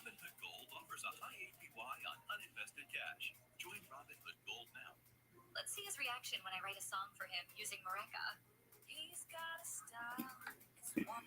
Robinhood Gold offers a high APY on uninvested cash. Join Robinhood Gold now. Let's see his reaction when I write a song for him using Mareka. He's got a style. It's one.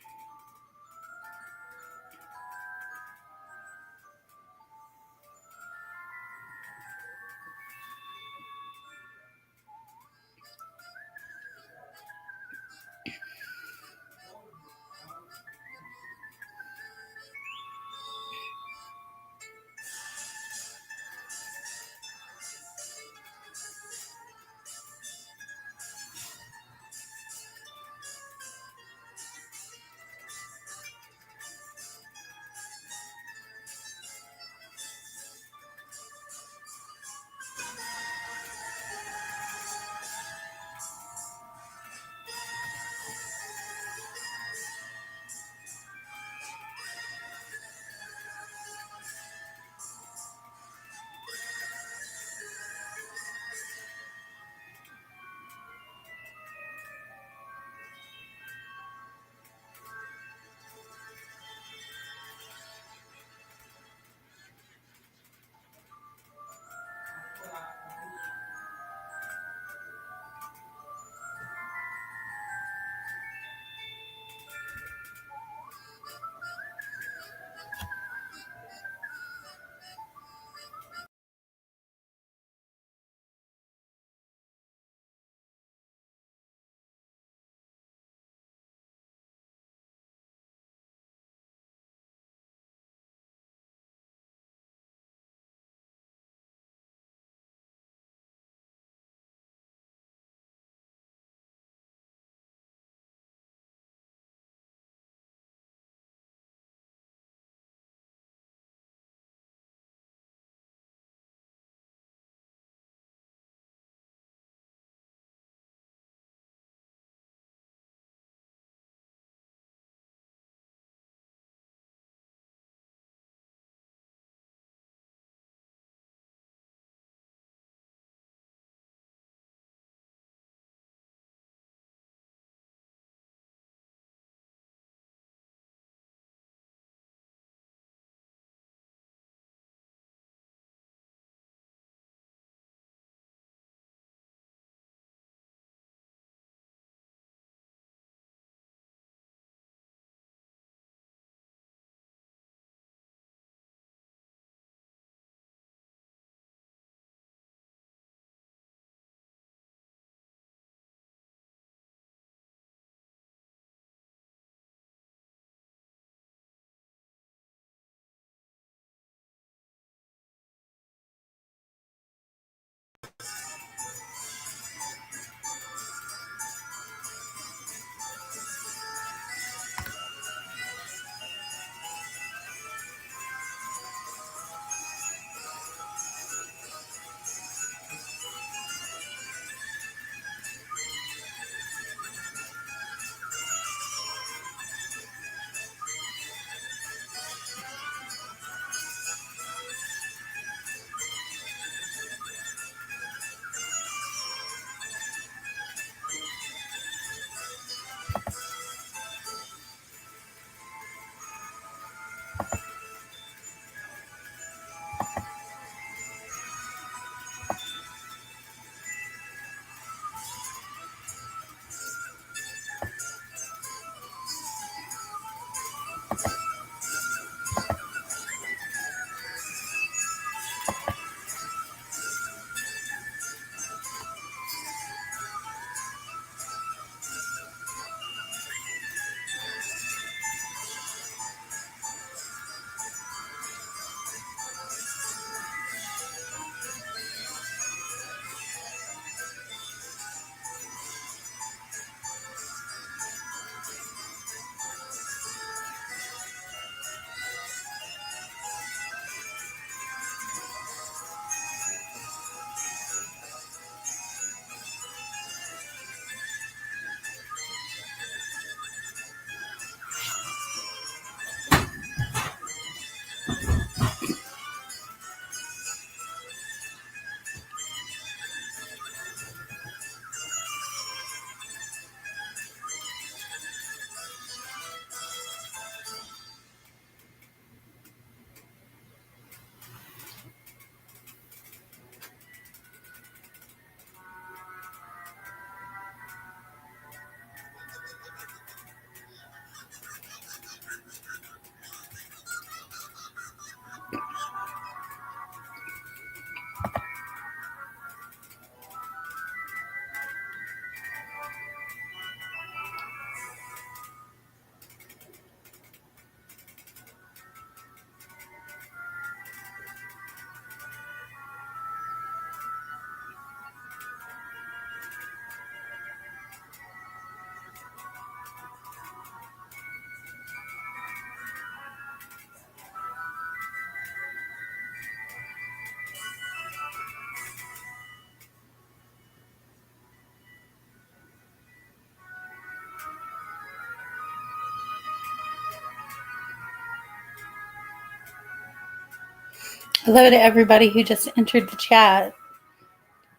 Hello to everybody who just entered the chat.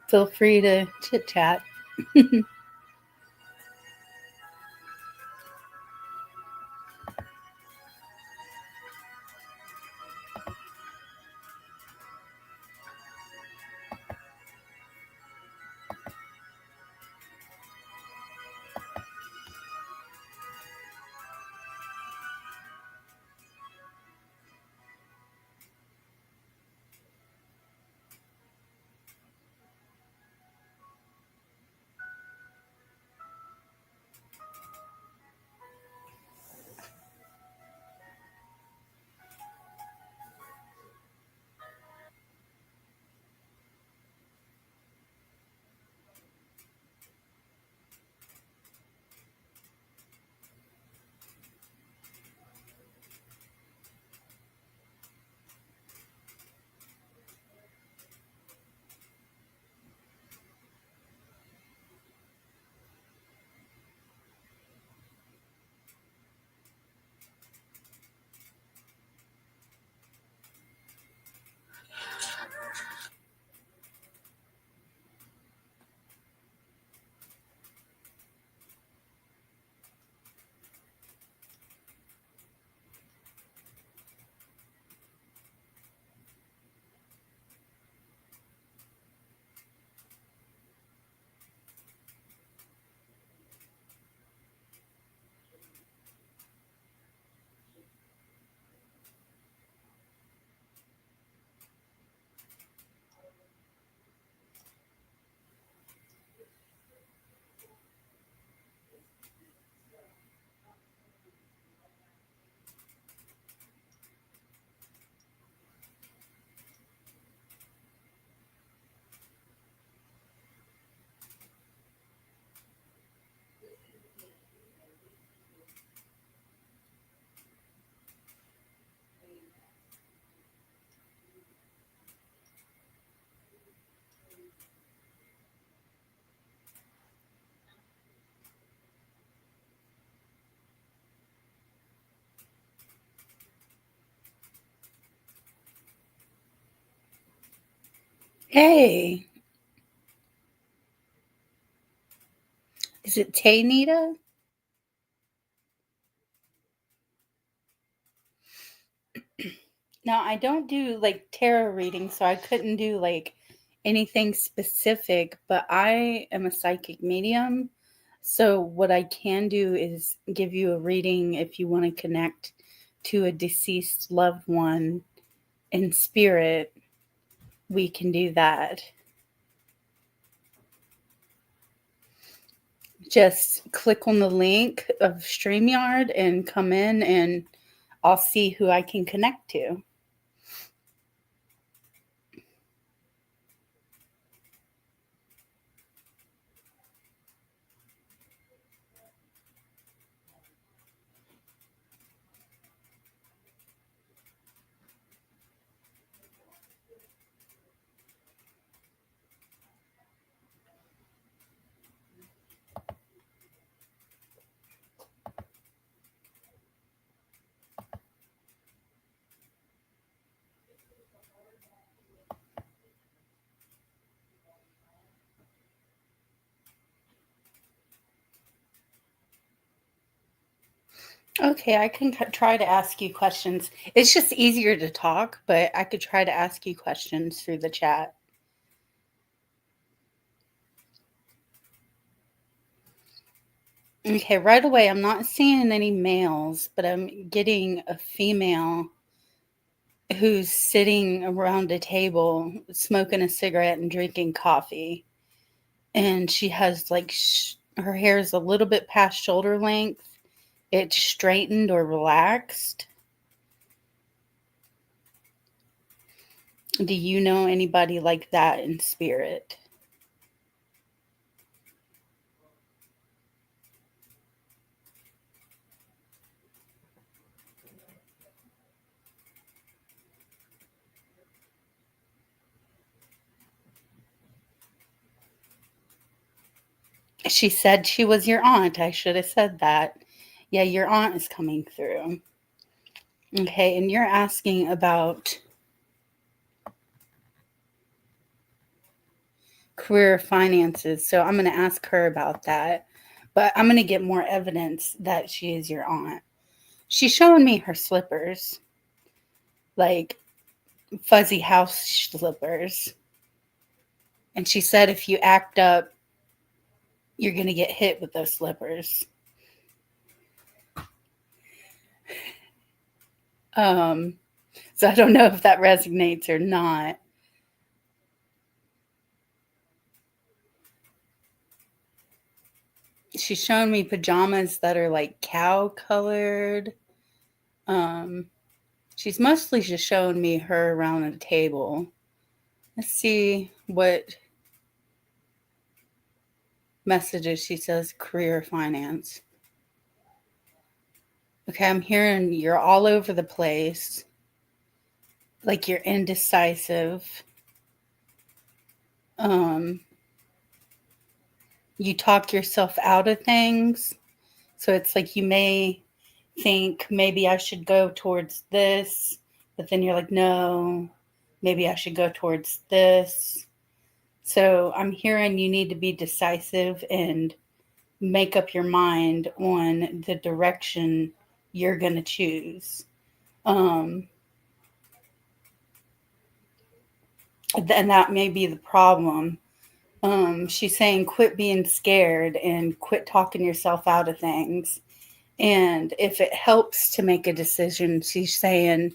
Feel free to chit chat. Hey, is it Tay Nita? Now, I don't do like tarot readings, so I couldn't do like anything specific, but I am a psychic medium. So, what I can do is give you a reading if you want to connect to a deceased loved one in spirit. We can do that. Just click on the link of StreamYard and come in, and I'll see who I can connect to. Okay, I can try to ask you questions. It's just easier to talk, but I could try to ask you questions through the chat. Okay, right away, I'm not seeing any males, but I'm getting a female who's sitting around a table smoking a cigarette and drinking coffee. And she has like her hair is a little bit past shoulder length. It's straightened or relaxed. Do you know anybody like that in spirit? She said she was your aunt. I should have said that. Yeah, your aunt is coming through. Okay, and you're asking about career finances. So I'm going to ask her about that. But I'm going to get more evidence that she is your aunt. She's showing me her slippers, like fuzzy house slippers. And she said if you act up, you're going to get hit with those slippers. Um, so I don't know if that resonates or not. She's showing me pajamas that are like cow colored. Um, she's mostly just showing me her around the table. Let's see what messages she says career finance. Okay, I'm hearing you're all over the place. Like you're indecisive. Um, you talk yourself out of things. So it's like you may think maybe I should go towards this, but then you're like, no, maybe I should go towards this. So I'm hearing you need to be decisive and make up your mind on the direction you're going to choose. Um, and that may be the problem. She's saying quit being scared and quit talking yourself out of things. And if it helps to make a decision, she's saying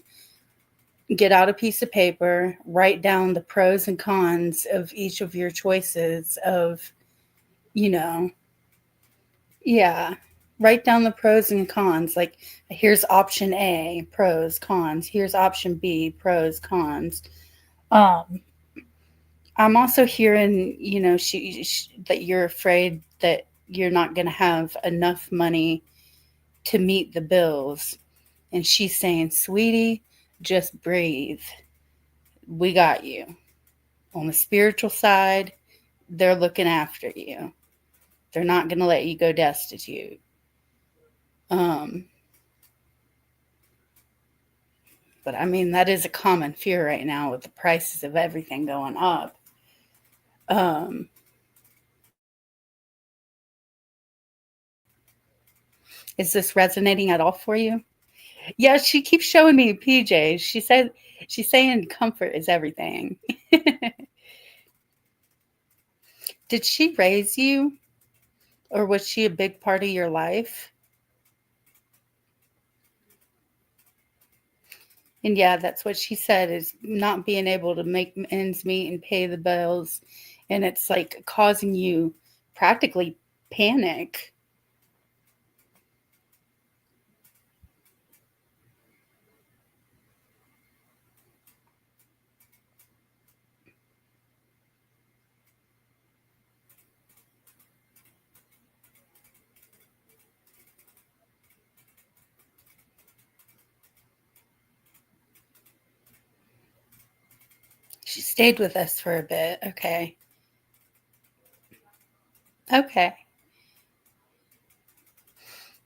get out a piece of paper, write down the pros and cons of each of your choices of, you know, yeah, write down the pros and cons. Like here's option A, pros, cons. Here's option B, pros, cons. Um, I'm also hearing, that you're afraid that you're not going to have enough money to meet the bills. And she's saying, sweetie, just breathe. We got you. On the spiritual side, they're looking after you. They're not going to let you go destitute. Um, but I mean, that is a common fear right now with the prices of everything going up. Um, is this resonating at all for you? Yeah, she keeps showing me PJs. She's saying comfort is everything. Did she raise you, or was she a big part of your life? And yeah, that's what she said is not being able to make ends meet and pay the bills. And it's like causing you practically panic. She stayed with us for a bit. Okay. Okay.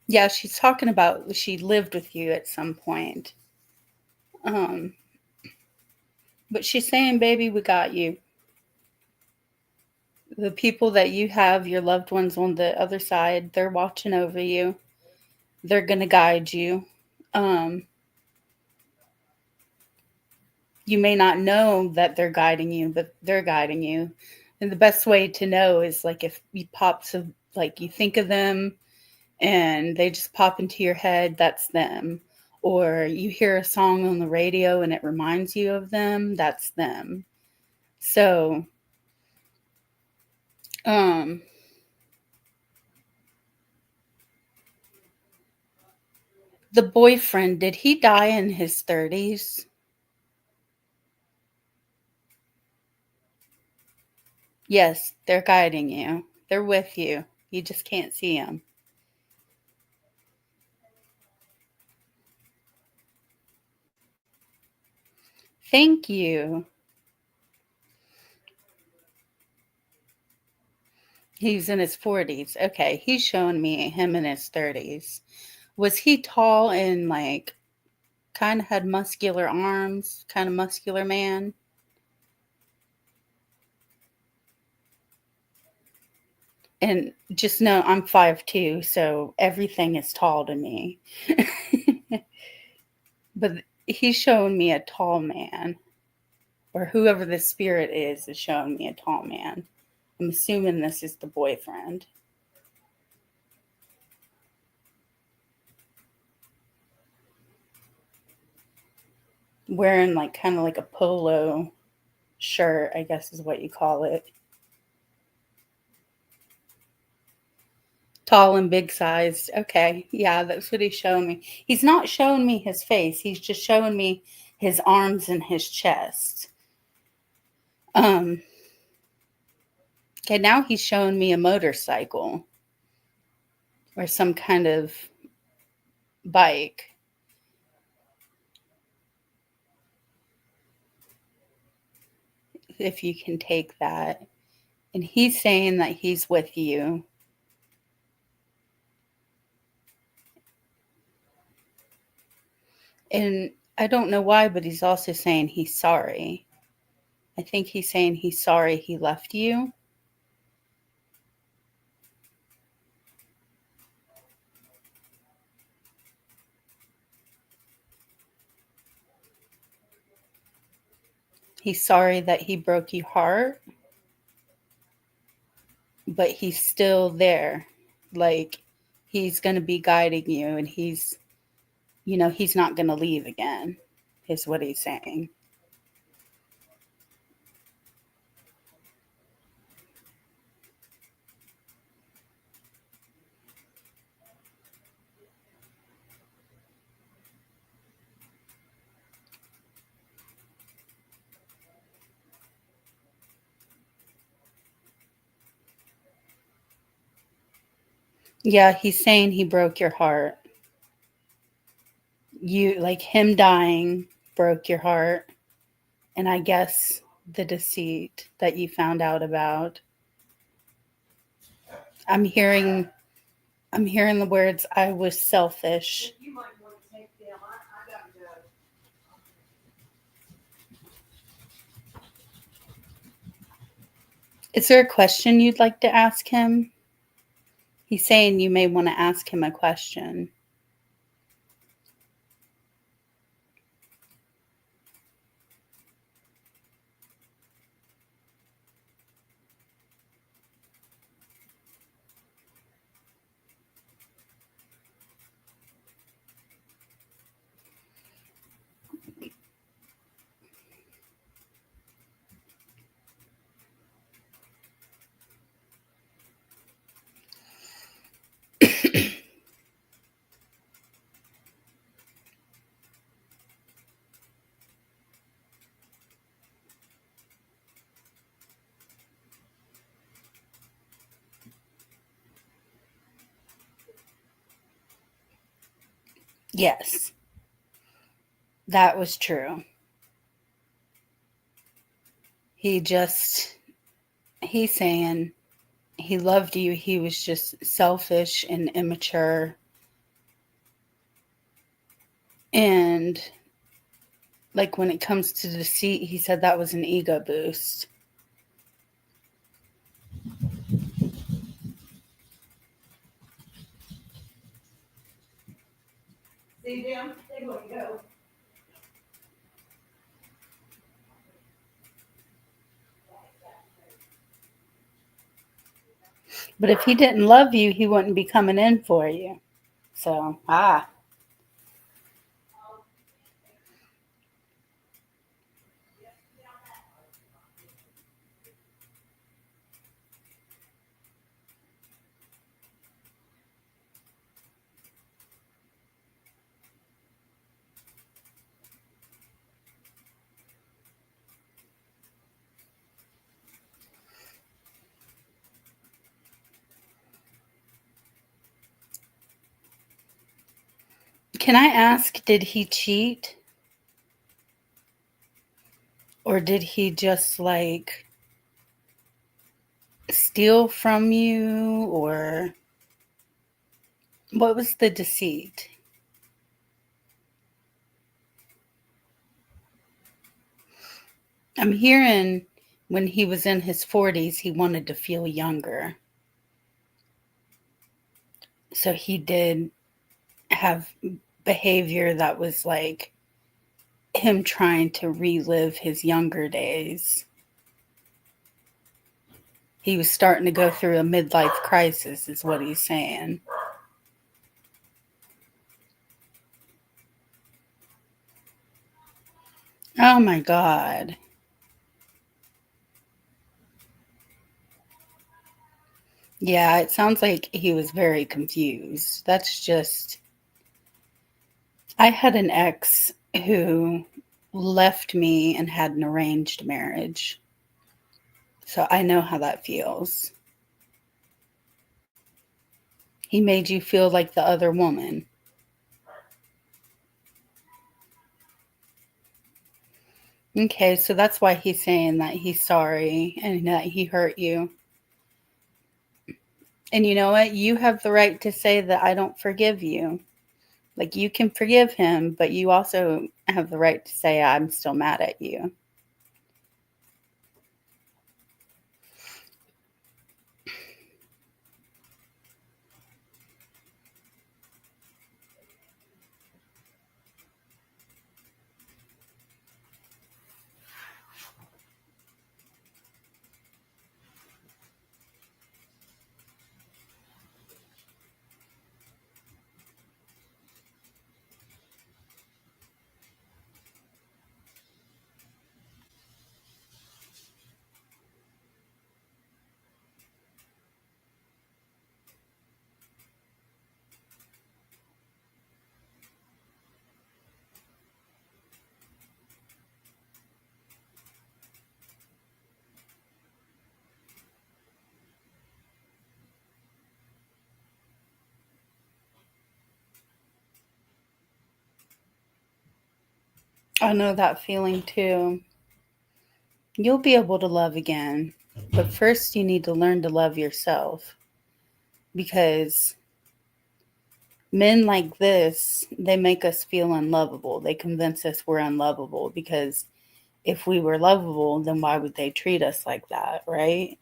Yeah, she's talking about she lived with you at some point. Um, but she's saying, baby, we got you. The people that you have, your loved ones on the other side, they're watching over you. They're going to guide you. Um, you may not know that they're guiding you, but they're guiding you. And the best way to know is like if you like you think of them and they just pop into your head, that's them. Or you hear a song on the radio and it reminds you of them, that's them. So, um, the boyfriend, did he die in his 30s? Yes, they're guiding you. They're with you. You just can't see them. Thank you. He's in his 40s. Okay, he's showing me him in his 30s. Was he tall and like kind of had muscular arms, kind of muscular man? And just know I'm 5'2", so everything is tall to me. But he's showing me a tall man, or whoever the spirit is showing me a tall man. I'm assuming this is the boyfriend. Wearing like kind of like a polo shirt, I guess is what you call it. Tall and big sized. Okay. Yeah, that's what he's showing me. He's not showing me his face. He's just showing me his arms and his chest. Um okay, now he's showing me a motorcycle or some kind of bike. If you can take that. And he's saying that he's with you. And I don't know why, but he's also saying he's sorry. I think he's saying he's sorry he left you. He's sorry that he broke your heart, but he's still there. Like, he's going to be guiding you, and he's not going to leave again, is what he's saying. Yeah, he's saying he broke your heart. Like him dying broke your heart. And I guess the deceit that you found out about. I'm hearing the words, I was selfish. Is there a question you'd like to ask him? He's saying you may want to ask him a question. Yes, that was true. He's saying he loved you. He was just selfish and immature. And like when it comes to deceit, he said that was an ego boost. See, Jim, they want to go. But if he didn't love you, he wouldn't be coming in for you. So, Can I ask, did he cheat? Or did he just like steal from you? Or what was the deceit? I'm hearing when he was in his 40s, he wanted to feel younger. So he did have behavior that was like him trying to relive his younger days. He was starting to go through a midlife crisis, is what he's saying. Oh my God. Yeah, it sounds like he was very confused. That's just. I had an ex who left me and had an arranged marriage. So I know how that feels. He made you feel like the other woman. Okay, so that's why he's saying that he's sorry and that he hurt you. And you know what? You have the right to say that I don't forgive you. Like, you can forgive him, but you also have the right to say I'm still mad at you. I know that feeling too. You'll be able to love again, but first you need to learn to love yourself, because men like this, they make us feel unlovable. They convince us we're unlovable, because if we were lovable, then why would they treat us like that, right?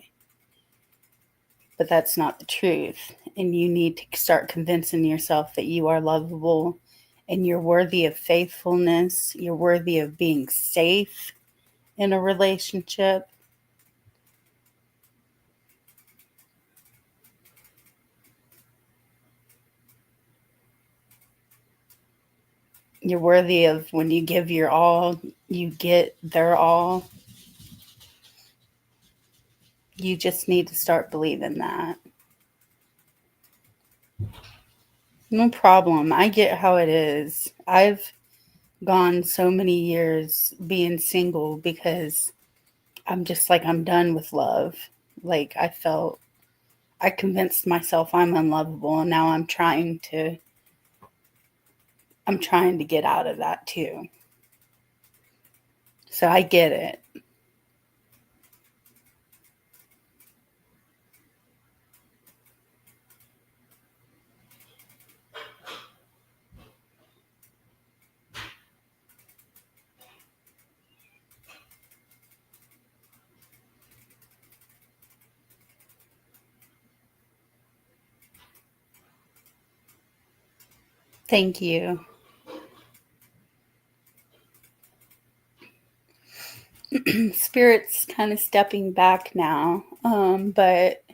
But that's not the truth. And you need to start convincing yourself that you are lovable and you're worthy of faithfulness. You're worthy of being safe in a relationship. You're worthy of, when you give your all, you get their all. You just need to start believing that. No problem. I get how it is. I've gone so many years being single because I'm just like, I'm done with love. Like, I convinced myself I'm unlovable, and now I'm trying to get out of that too. So I get it. Thank you. Spirit's kind of stepping back now, but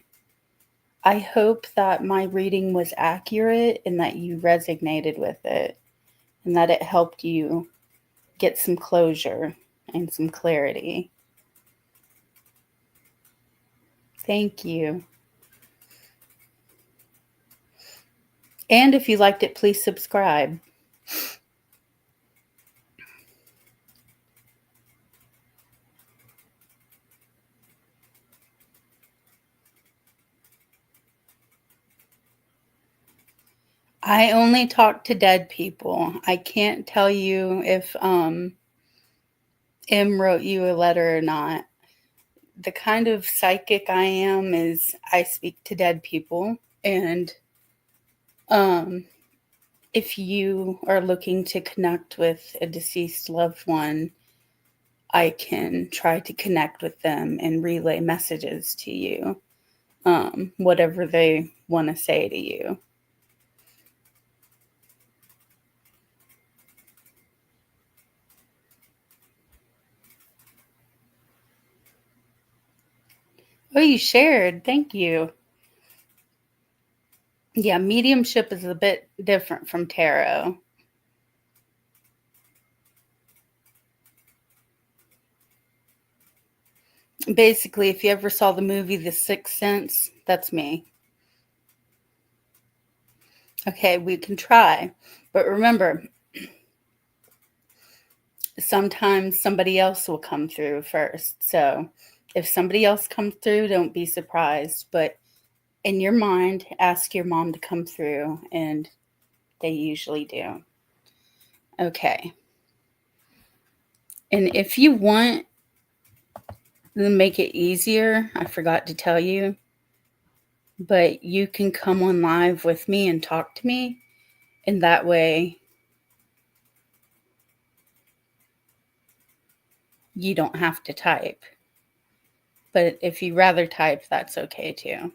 I hope that my reading was accurate and that you resonated with it and that it helped you get some closure and some clarity. Thank you. And if you liked it, please subscribe. I only talk to dead people. I can't tell you if M wrote you a letter or not. The kind of psychic I am is I speak to dead people, and um if you are looking to connect with a deceased loved one, I can try to connect with them and relay messages to you, whatever they want to say to you. Oh, you shared. Thank you. Yeah, mediumship is a bit different from tarot. Basically, if you ever saw the movie The Sixth Sense, that's me. Okay, we can try. But remember, sometimes somebody else will come through first. So if somebody else comes through, don't be surprised. But in your mind, ask your mom to come through, and they usually do. Okay. And if you want to make it easier, I forgot to tell you, but you can come on live with me and talk to me. And that way, you don't have to type. But if you rather type, that's okay too.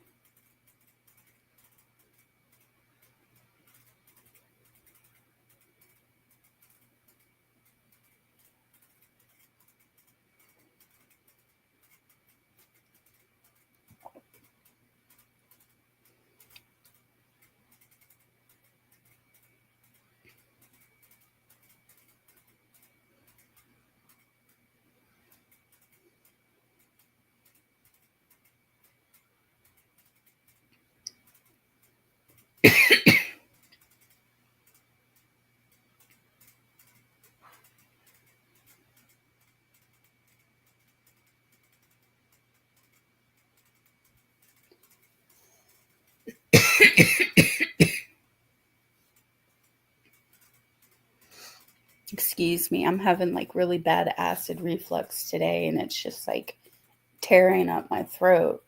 Excuse me, I'm having like really bad acid reflux today, and it's just like tearing up my throat.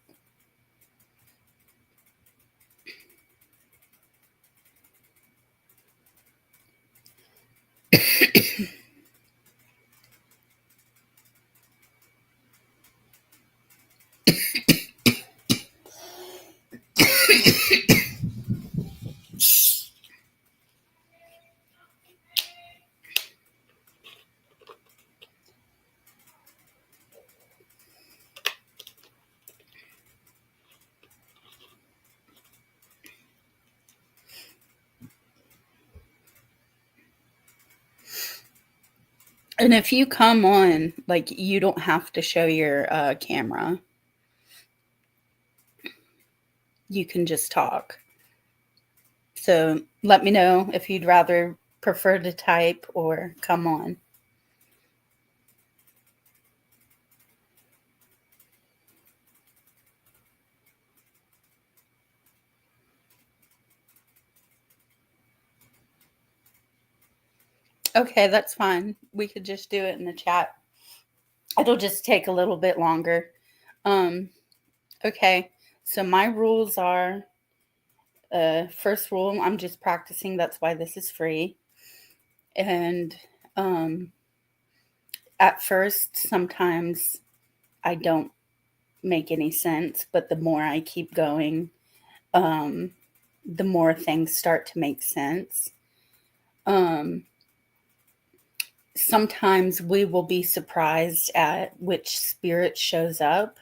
And if you come on, like, you don't have to show your camera. You can just talk. So let me know if you'd rather prefer to type or come on. Okay, that's fine. We could just do it in the chat. It'll just take a little bit longer. Um, okay, so my rules are first rule, I'm just practicing. That's why this is free. And at first, sometimes I don't make any sense, but the more I keep going, um, the more things start to make sense. Um, Sometimes we will be surprised at which spirit shows up.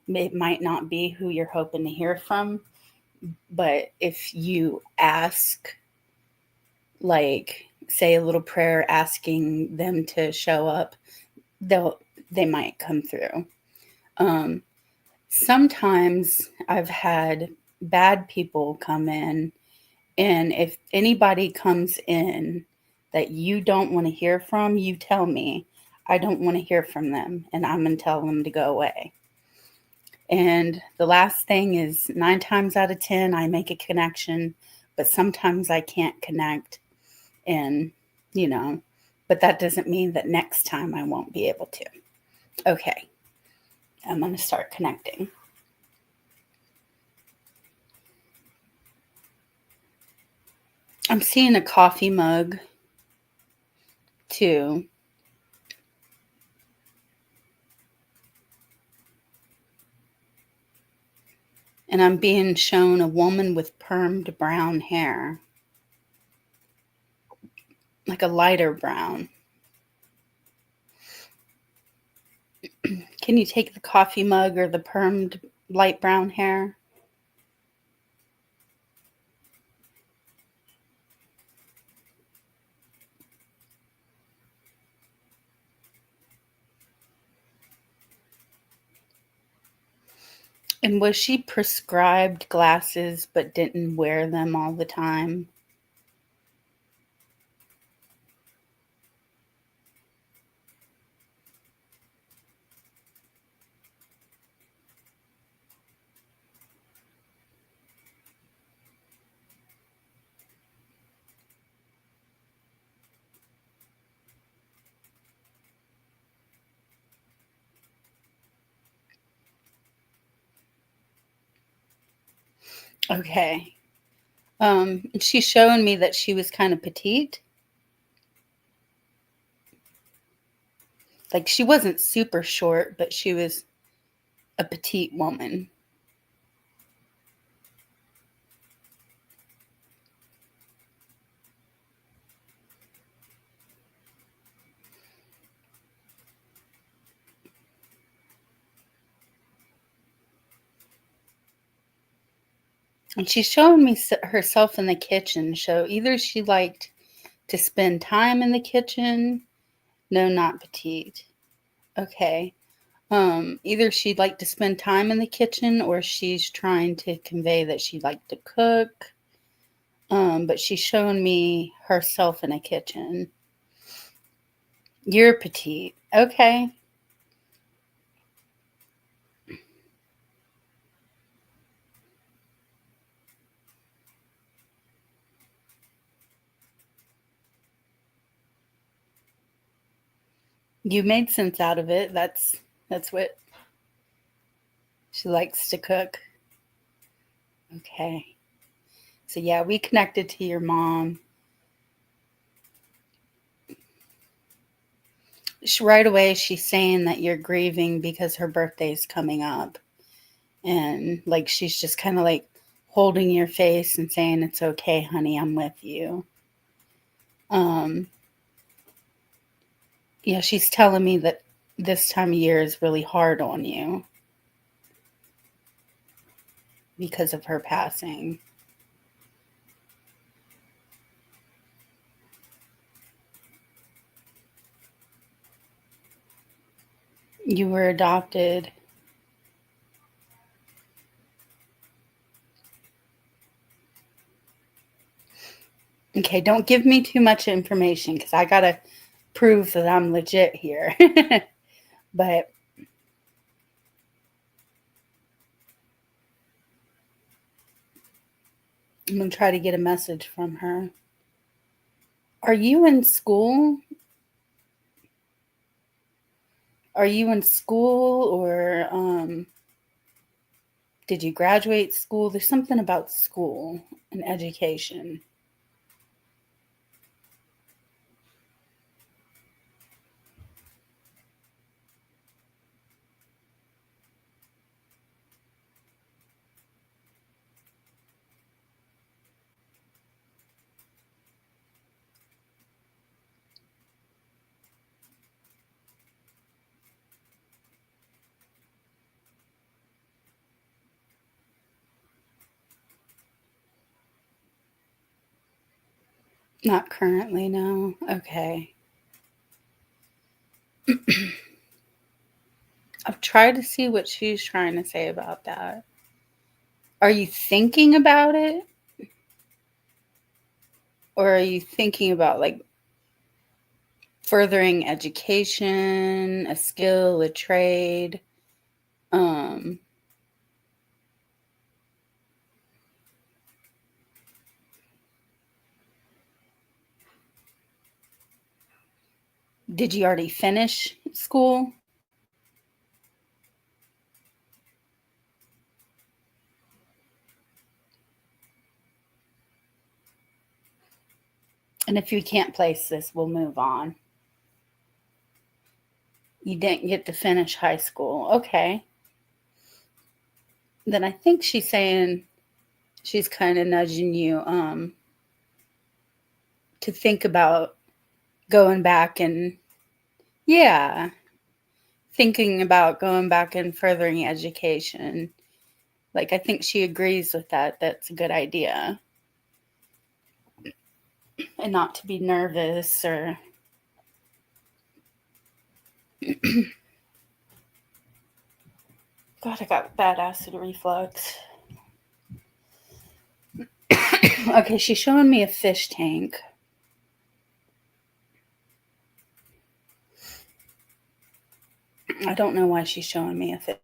It might not be who you're hoping to hear from, but if you ask, like, say a little prayer asking them to show up, they might come through. Um, Sometimes I've had bad people come in, and if anybody comes in that you don't want to hear from, you tell me. I don't want to hear from them, and I'm going to tell them to go away. And the last thing is 9 times out of 10, I make a connection, but sometimes I can't connect. And, but that doesn't mean that next time I won't be able to. Okay, I'm going to start connecting. I'm seeing a coffee mug too. And I'm being shown a woman with permed brown hair, like a lighter brown. Can you take the coffee mug or the permed light brown hair. And was she prescribed glasses but didn't wear them all the time? Okay. She's showing me that she was kind of petite. Like she wasn't super short, but she was a petite woman. And she's showing me herself in the kitchen. So either she liked to spend time in the kitchen. No, not petite. Okay. Either she'd like to spend time in the kitchen or she's trying to convey that she'd like to cook. But she's showing me herself in a kitchen. You're petite. Okay. You made sense out of it. That's what she likes to cook. Okay. So yeah, we connected to your mom. Right away she's saying that you're grieving because her birthday's coming up. And like she's just kind of like holding your face and saying it's okay, honey, I'm with you. Um yeah, she's telling me that this time of year is really hard on you because of her passing. You were adopted. Okay, don't give me too much information because I gotta prove that I'm legit here. But I'm gonna try to get a message from her. Are you in school? Are you in school or did you graduate school? There's something about school and education. Not currently, no. Okay. I'll try to see what she's trying to say about that. Are you thinking about it? Or are you thinking about like furthering education, a skill, a trade? Um, did you already finish school? And if you can't place this, we'll move on. You didn't get to finish high school. Okay. Then I think she's saying she's kind of nudging you to think about going back and yeah, thinking about going back and furthering education. Like, I think she agrees with that. That's a good idea. And not to be nervous or. God, I got bad acid reflux. Okay, she's showing me a fish tank. I don't know why she's showing me a fish.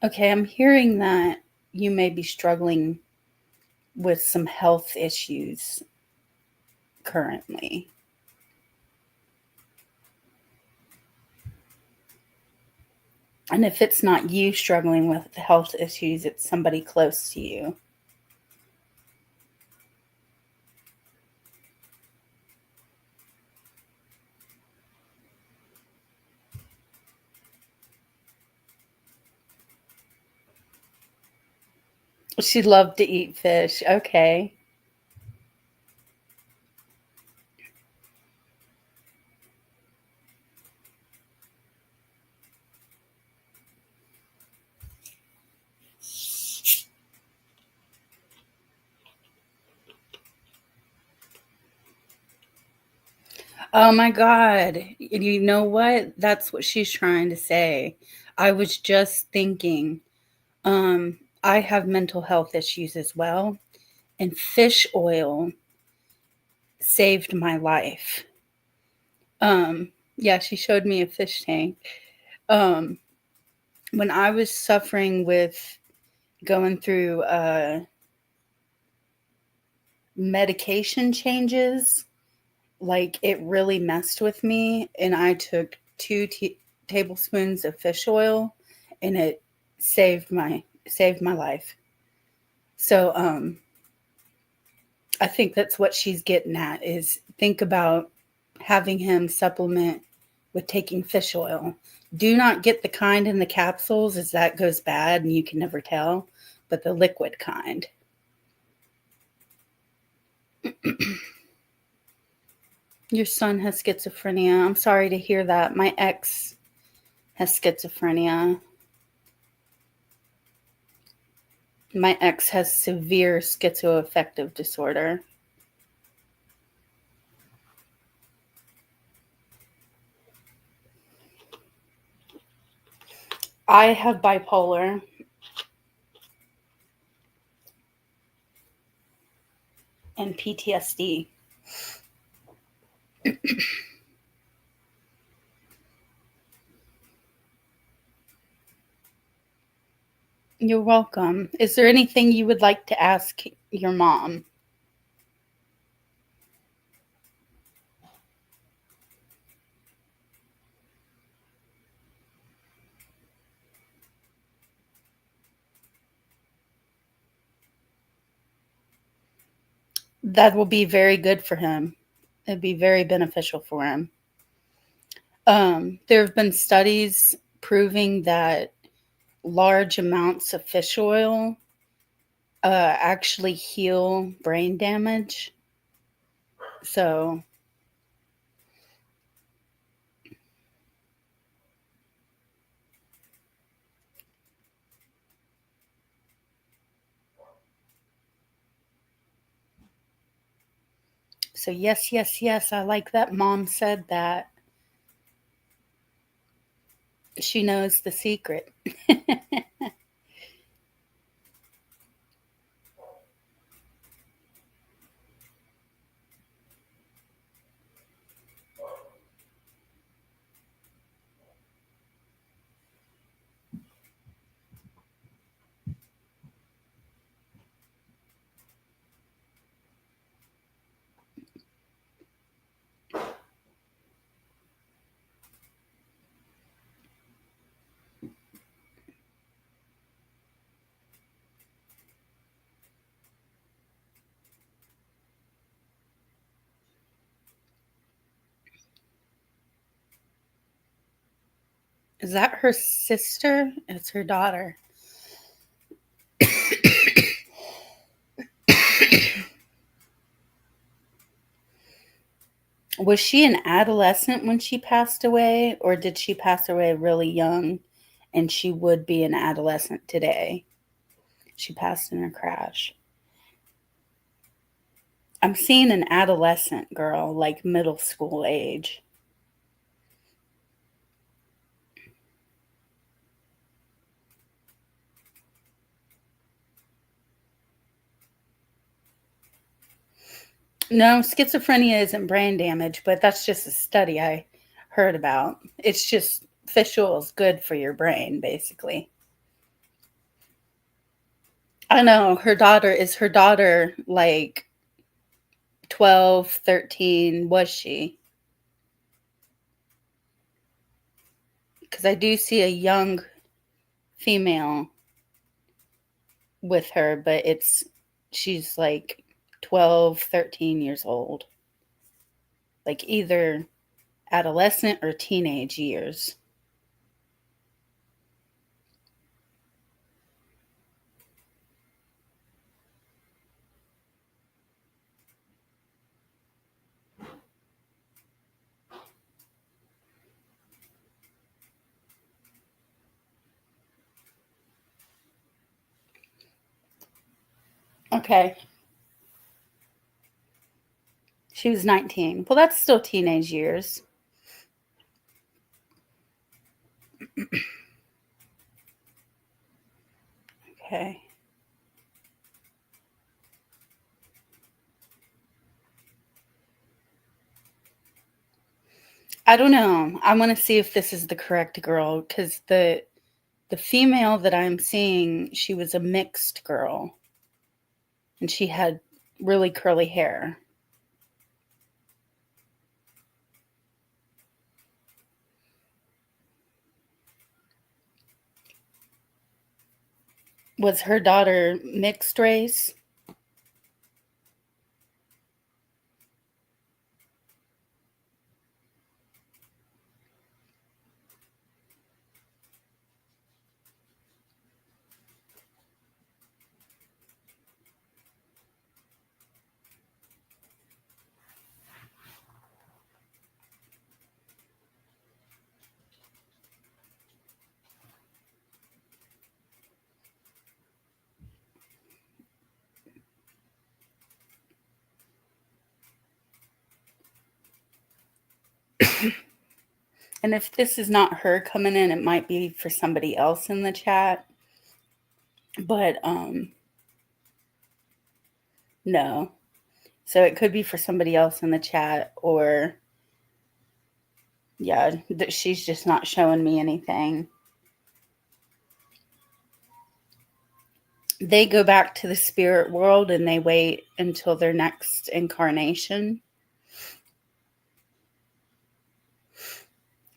Okay, I'm hearing that you may be struggling with some health issues currently. And if it's not you struggling with health issues, it's somebody close to you. She loved to eat fish. Okay. Oh my God. You know what? That's what she's trying to say. I was just thinking, I have mental health issues as well, and fish oil saved my life. Yeah, she showed me a fish tank. Um, when I was suffering with going through medication changes, like it really messed with me, and I took two tablespoons of fish oil, and it saved my life. So I think that's what she's getting at is think about having him supplement with taking fish oil. Do not get the kind in the capsules as that goes bad and you can never tell, but the liquid kind. Your son has schizophrenia. I'm sorry to hear that. My ex has schizophrenia. My ex has severe schizoaffective disorder. I have bipolar and PTSD. You're welcome. Is there anything you would like to ask your mom? That will be very good for him. It'd be very beneficial for him. There have been studies proving that large amounts of fish oil actually heal brain damage. So, so yes, yes, yes. I like that mom said that. She knows the secret. Is that her sister? It's her daughter. Was she an adolescent when she passed away, or did she pass away really young and she would be an adolescent today? She passed in a crash. I'm seeing an adolescent girl, like middle school age. No, schizophrenia isn't brain damage, but that's just a study I heard about. It's just fish oil is good for your brain, basically. I know her daughter like 12, 13, was she? Because I do see a young female with her, but she's like 12, 13 years old. Like either adolescent or teenage years. Okay. She was 19. Well, that's still teenage years. Okay. I don't know. I want to see if this is the correct girl because the female that I'm seeing, she was a mixed girl and she had really curly hair. Was her daughter mixed race? And if this is not her coming in, it might be for somebody else in the chat. But no. So it could be for somebody else in the chat, or yeah, that she's just not showing me anything. They go back to the spirit world and they wait until their next incarnation.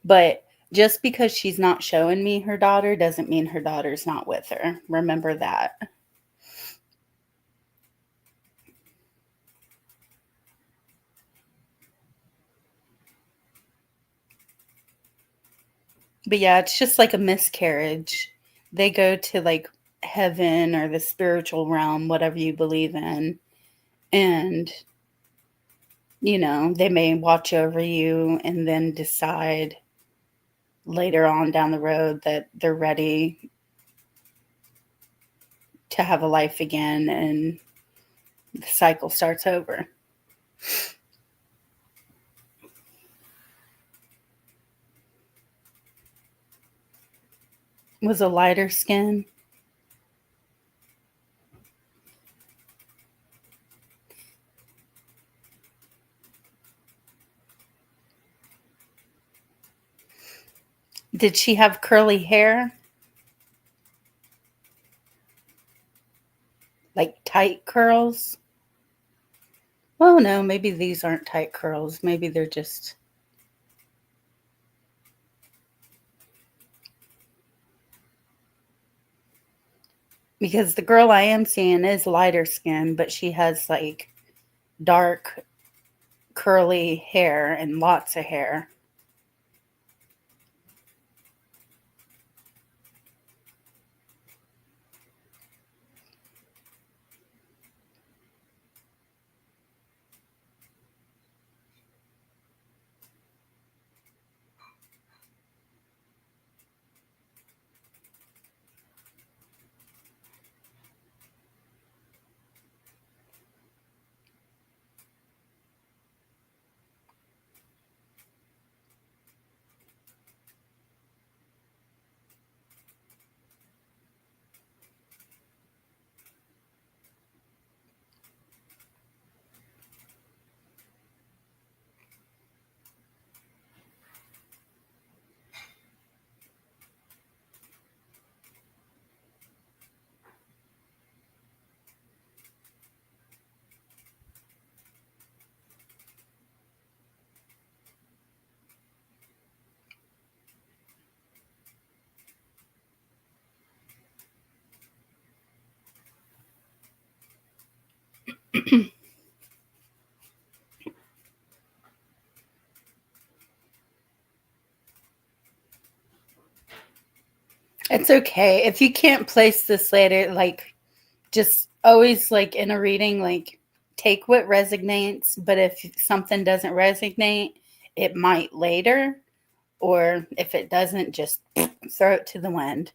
But just because she's not showing me her daughter doesn't mean her daughter's not with her. Remember that. But yeah, it's just like a miscarriage. They go to like heaven or the spiritual realm, whatever you believe in. And, they may watch over you and then decide later on down the road that they're ready to have a life again and the cycle starts over. Was a lighter skin. Did she have curly hair? Like tight curls? Oh no, maybe these aren't tight curls. Maybe they're just. Because the girl I am seeing is lighter skin, but she has like dark curly hair and lots of hair. It's okay. If you can't place this later, like just always like in a reading, like take what resonates, but if something doesn't resonate, it might later, or if it doesn't, just throw it to the wind.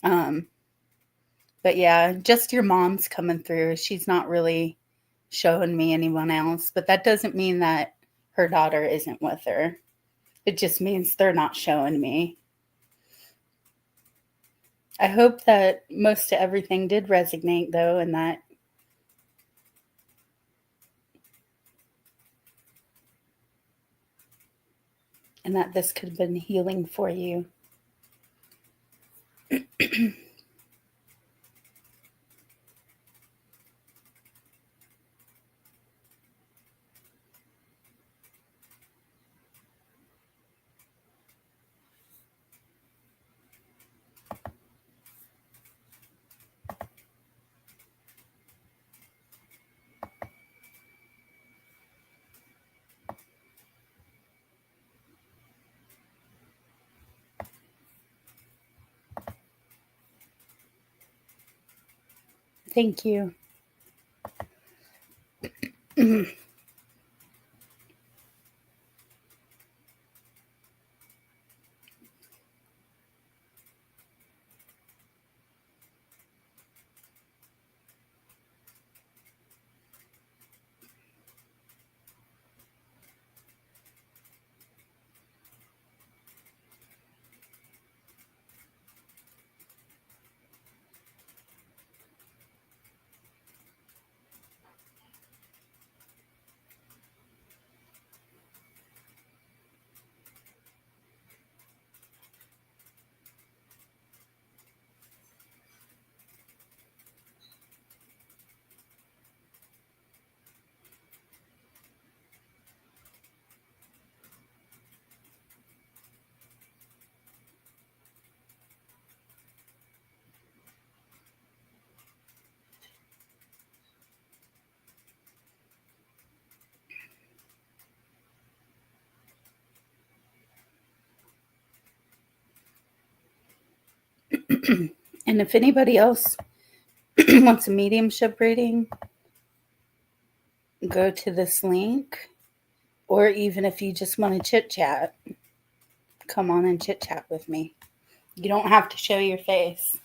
Um, but yeah, just your mom's coming through. She's not really showing me anyone else, but that doesn't mean that her daughter isn't with her. It just means they're not showing me. I hope that most of everything did resonate though, and that this could have been healing for you. Thank you. And if anybody else wants a mediumship reading, go to this link. Or even if you just want to chit chat, come on and chit chat with me. You don't have to show your face.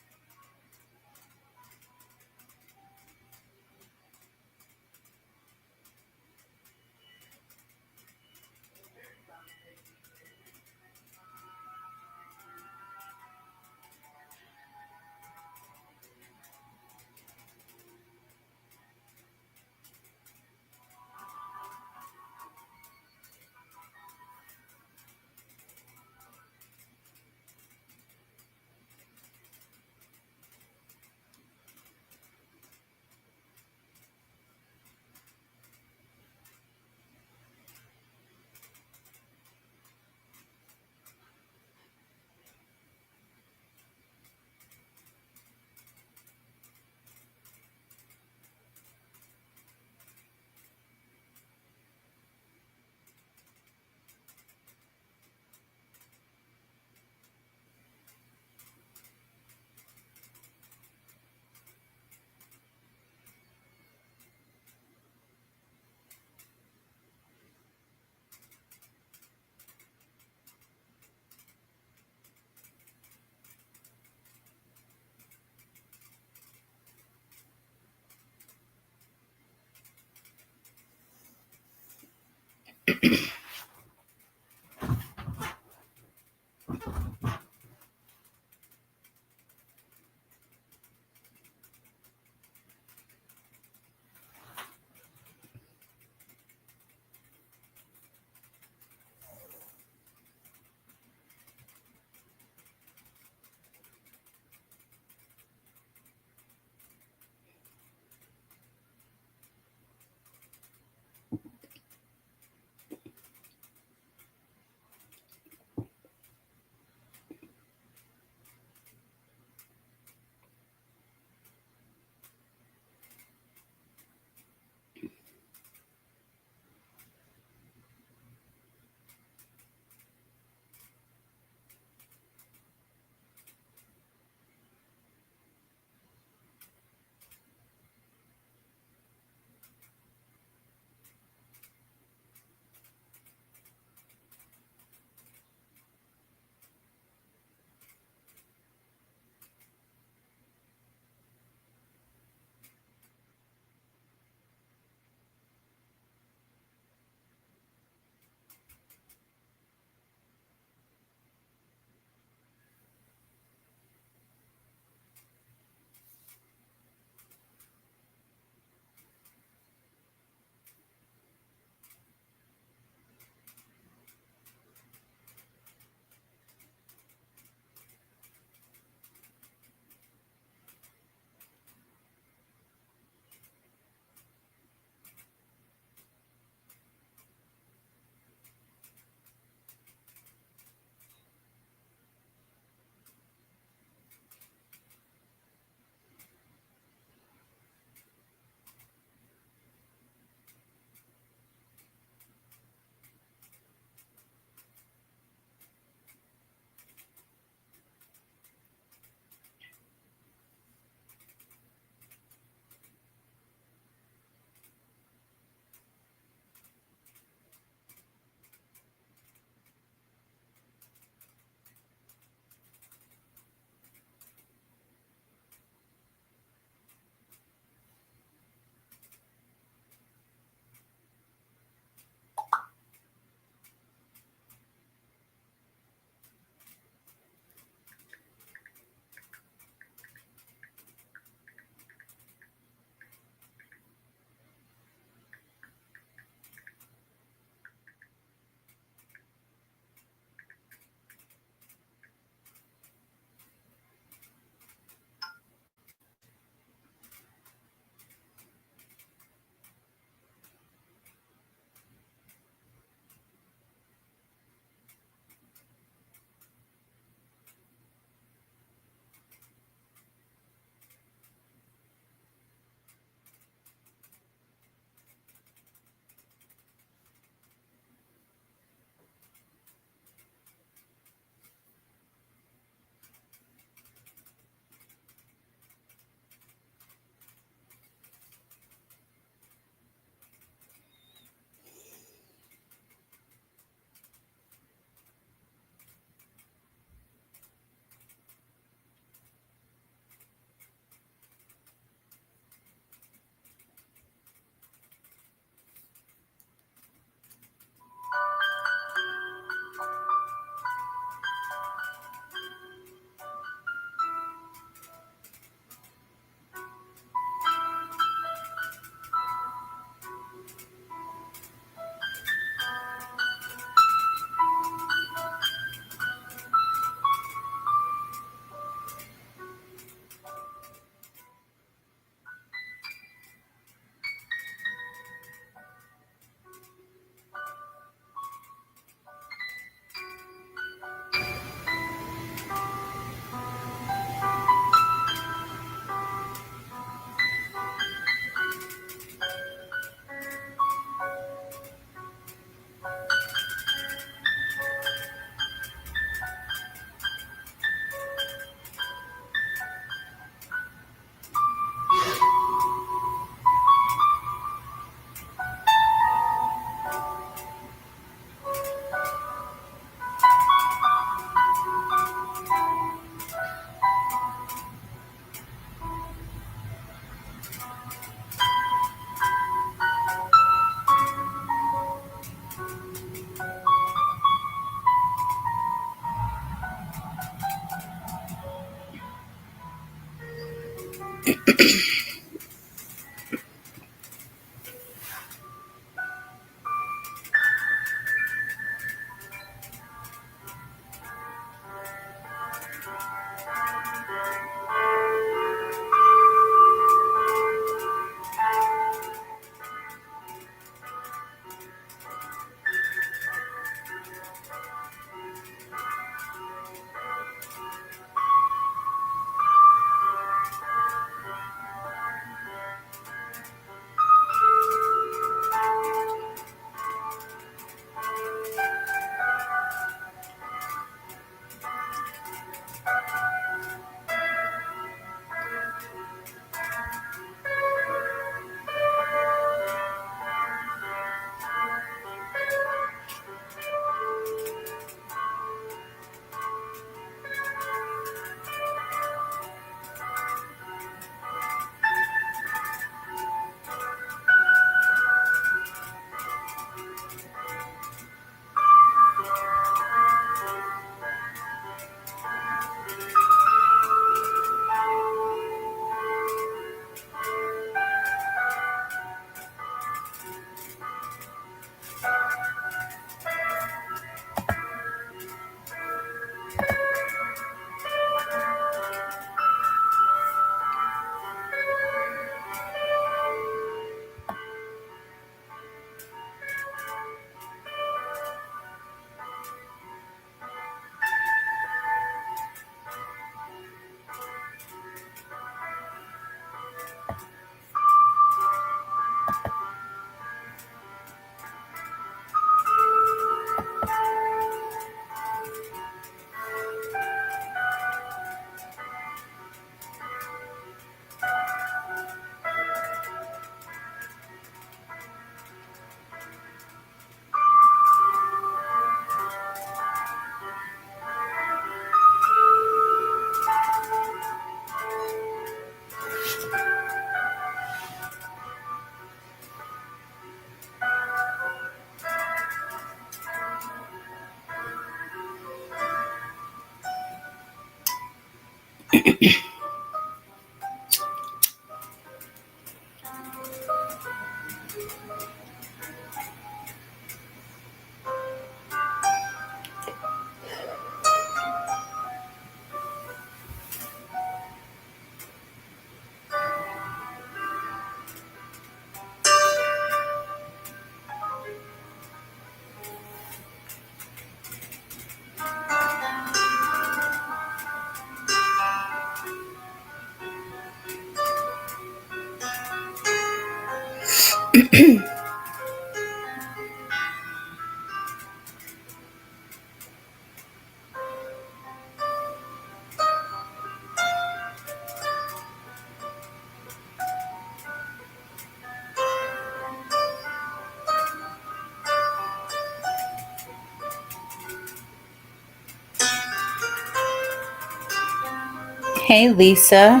Hey, Lisa.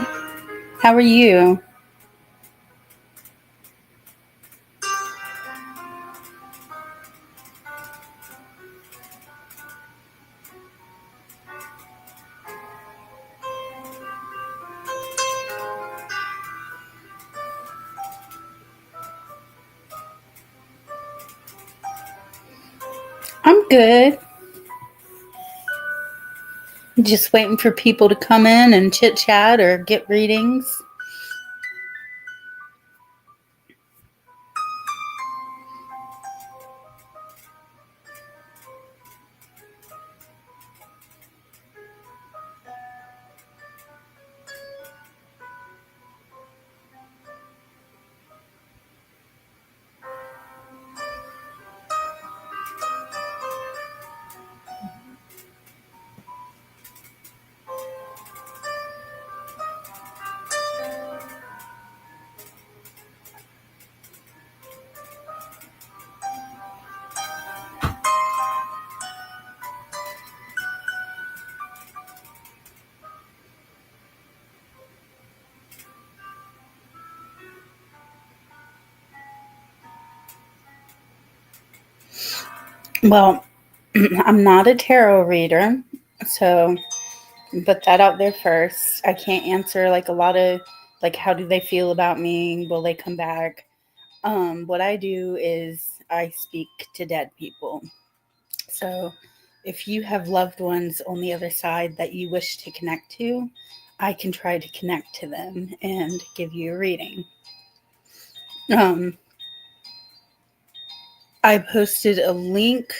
How are you? I'm good. Just waiting for people to come in and chit chat or get readings. Well, I'm not a tarot reader, so put that out there first. I can't answer like a lot of Like, how do they feel about me? Will they come back? What I do is I speak to dead people. So if you have loved ones on the other side that you wish to connect to, I can try to connect to them and give you a reading. Um, I posted a link.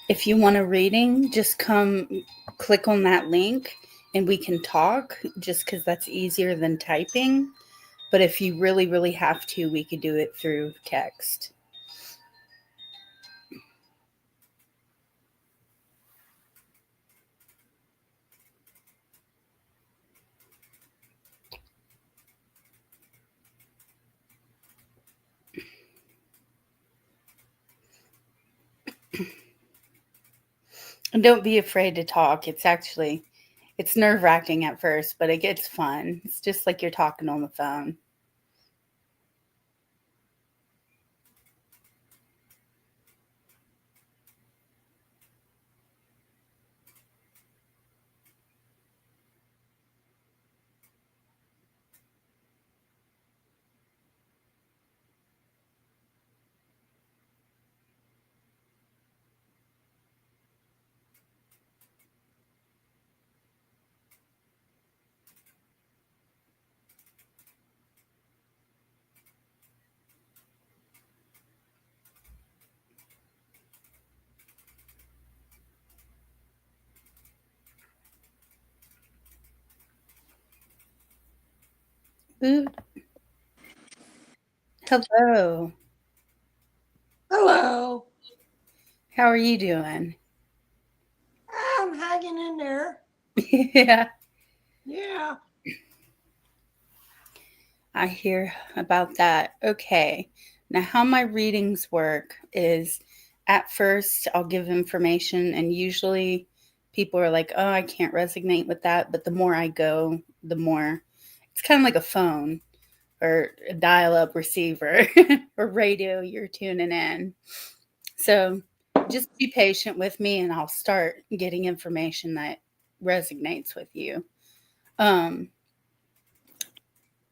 If you want a reading, just come click on that link and we can talk, just because that's easier than typing. But if you really, really have to, we could do it through text. And don't be afraid to talk. It's nerve wracking at first, but it gets fun. It's just like you're talking on the phone. Ooh, hello. Hello. How are you doing? I'm hanging in there. Yeah, Yeah. I hear about that. Okay. Now, how my readings work is at first I'll give information, and usually people are like, oh, I can't resonate with that. But the more I go, the more it's kind of like a phone or a dial up receiver or radio you're tuning in. So just be patient with me and I'll start getting information that resonates with you. Um,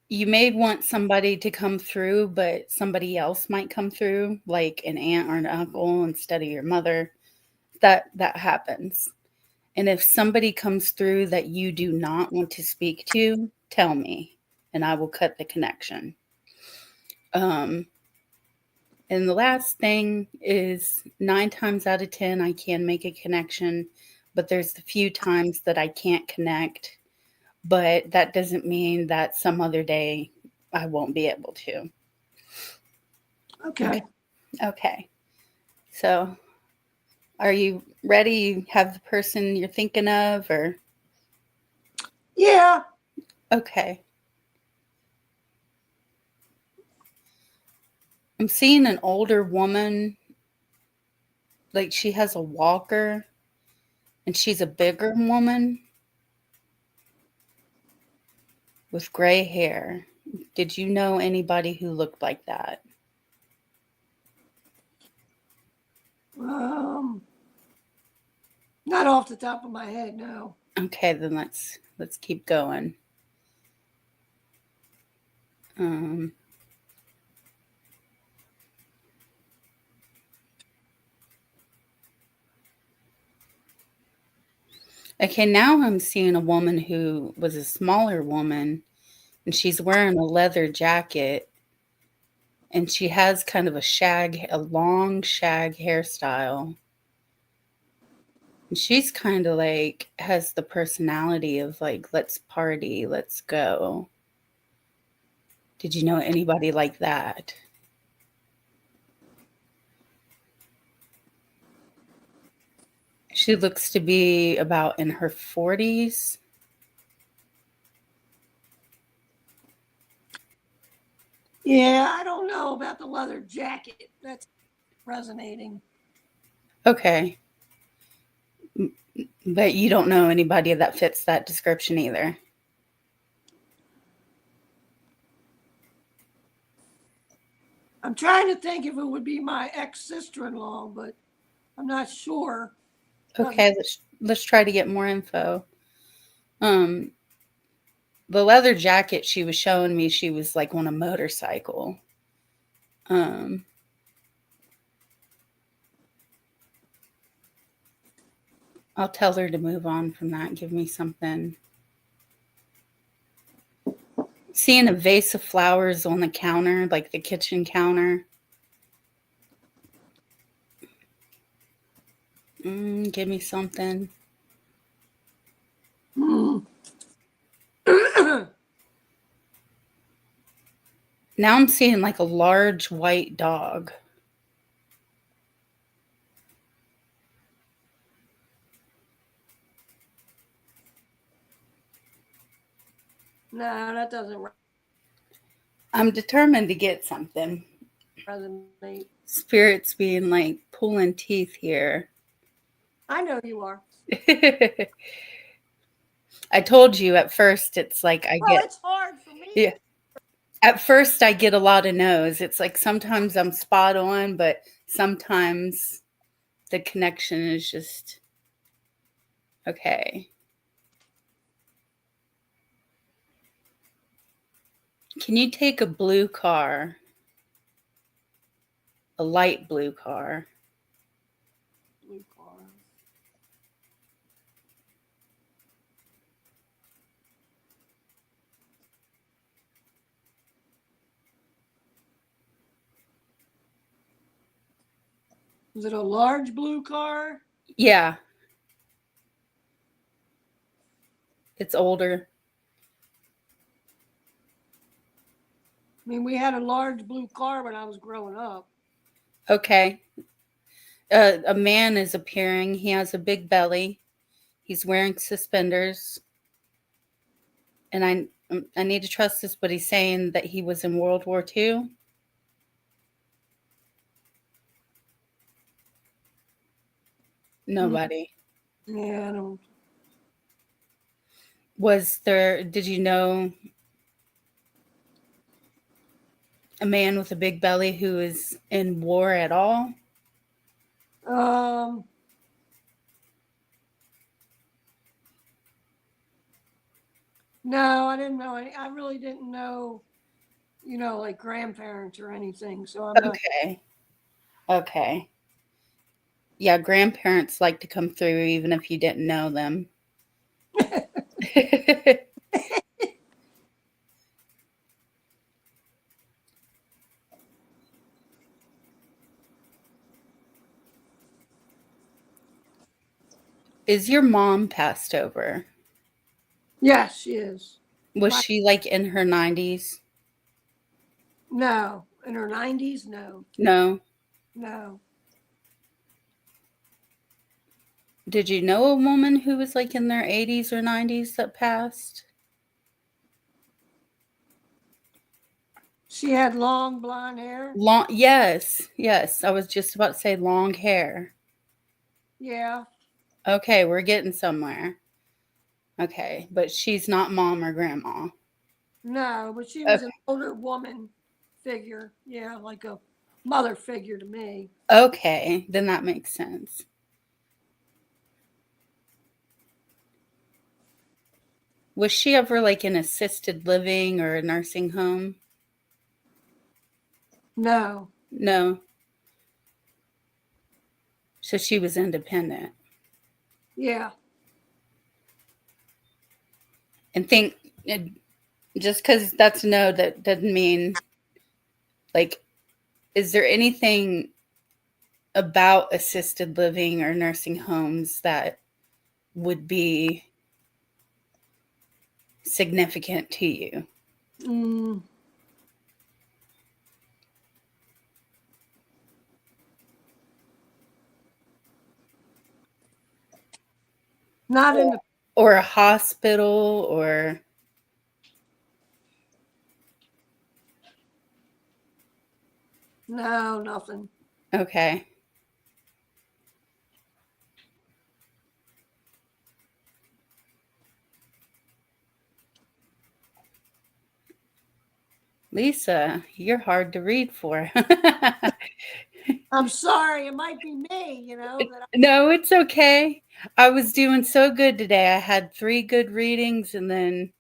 you may want somebody to come through, but somebody else might come through, like an aunt or an uncle instead of your mother. That happens. And if somebody comes through that you do not want to speak to, tell me and I will cut the connection. Um, and the last thing is 9 times out of 10, I can make a connection, but there's a few times that I can't connect. But that doesn't mean that some other day I won't be able to. Okay. Okay. Okay. So are you ready? You have the person you're thinking of, or Yeah. okay. I'm seeing an older woman, like she has a walker and she's a bigger woman with gray hair. Did you know anybody who looked like that? Um, Not off the top of my head, no. Okay, then let's keep going. Um, okay, now I'm seeing a woman who was a smaller woman and she's wearing a leather jacket and she has kind of a long shag hairstyle. And she's kind of like has the personality of like, let's party, let's go. Did you know anybody like that? She looks to be about in her 40s. Yeah, I don't know about the leather jacket. That's resonating. Okay. But you don't know anybody that fits that description either. I'm trying to think if it would be my ex sister in law, but I'm not sure. Doesn't. Okay, let's try to get more info. Um, the leather jacket she was showing me, she was like on a motorcycle. Um, I'll tell her to move on from that. Give me something. Seeing a vase of flowers on the counter, like the kitchen counter. Give me something. Mm. Now I'm seeing like a large white dog. No, that doesn't I'm determined to get something. resonate. Spirits being like pulling teeth here. I know you are. I told you at first it's like I Well, get, it's hard for me. yeah. At first I get a lot of no's. It's like sometimes I'm spot on, but sometimes the connection is just okay. Can you take a blue car? A light blue car. Blue car. Is it a large blue car? Yeah. It's older. I mean, we had a large blue car when I was growing up. Okay. A man is appearing. He has a big belly. He's wearing suspenders. And I need to trust this, but he's saying that he was in World War II. Nobody. Yeah, I don't. Was there, did you know a man with a big belly who is in war at all? Um, no, I didn't know any. I really didn't know, like grandparents or anything. So I'm not. Okay. Okay. Yeah, grandparents like to come through even if you didn't know them. Is your mom passed over? Yes, she is. Was My, she like in her 90s? no, in her 90s. No, No. no. Did you know a woman who was like in their 80s or 90s that passed? She had long blonde hair. Long, yes, yes. I was just about to say long hair. Yeah. Okay, we're getting somewhere. Okay, but she's not mom or grandma. No, but she was Okay. an older woman figure. Yeah, like a mother figure to me. Okay, then that makes sense. Was she ever like in assisted living or a nursing home? No. No. So she was independent. Yeah. And think just because that's no, that doesn't mean like, is there anything about assisted living or nursing homes that would be significant to you? Mm, not in the. Or a hospital or No, nothing. okay. Lisa, you're hard to read for. I'm sorry. It might be me, that No, it's okay. I was doing so good today. I had 3 good readings and then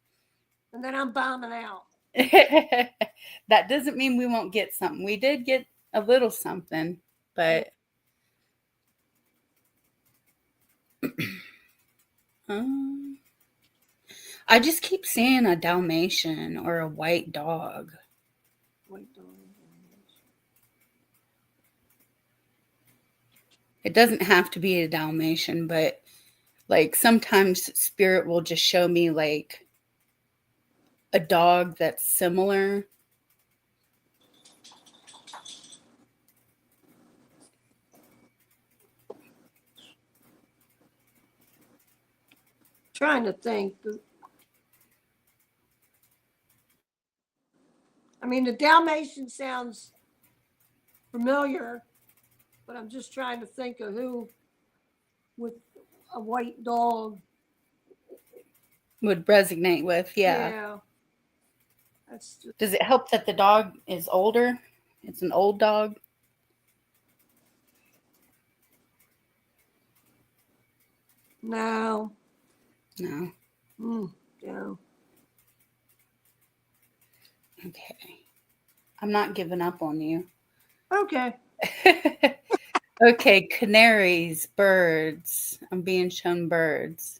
And then I'm bombing out. that doesn't mean we won't get something. We did get a little something, Yeah. but um, I just keep seeing a Dalmatian or a white dog. Wait, It doesn't have to be a Dalmatian, but like sometimes spirit will just show me like a dog that's similar. trying to think. I mean, the Dalmatian sounds familiar, but I'm just trying to think of who with a white dog. Would resonate with, yeah. Yeah. That's just, Does it help that the dog is older? It's an old dog. no. No. No. Okay. I'm not giving up on you. Okay. Okay, canaries, birds. I'm being shown birds.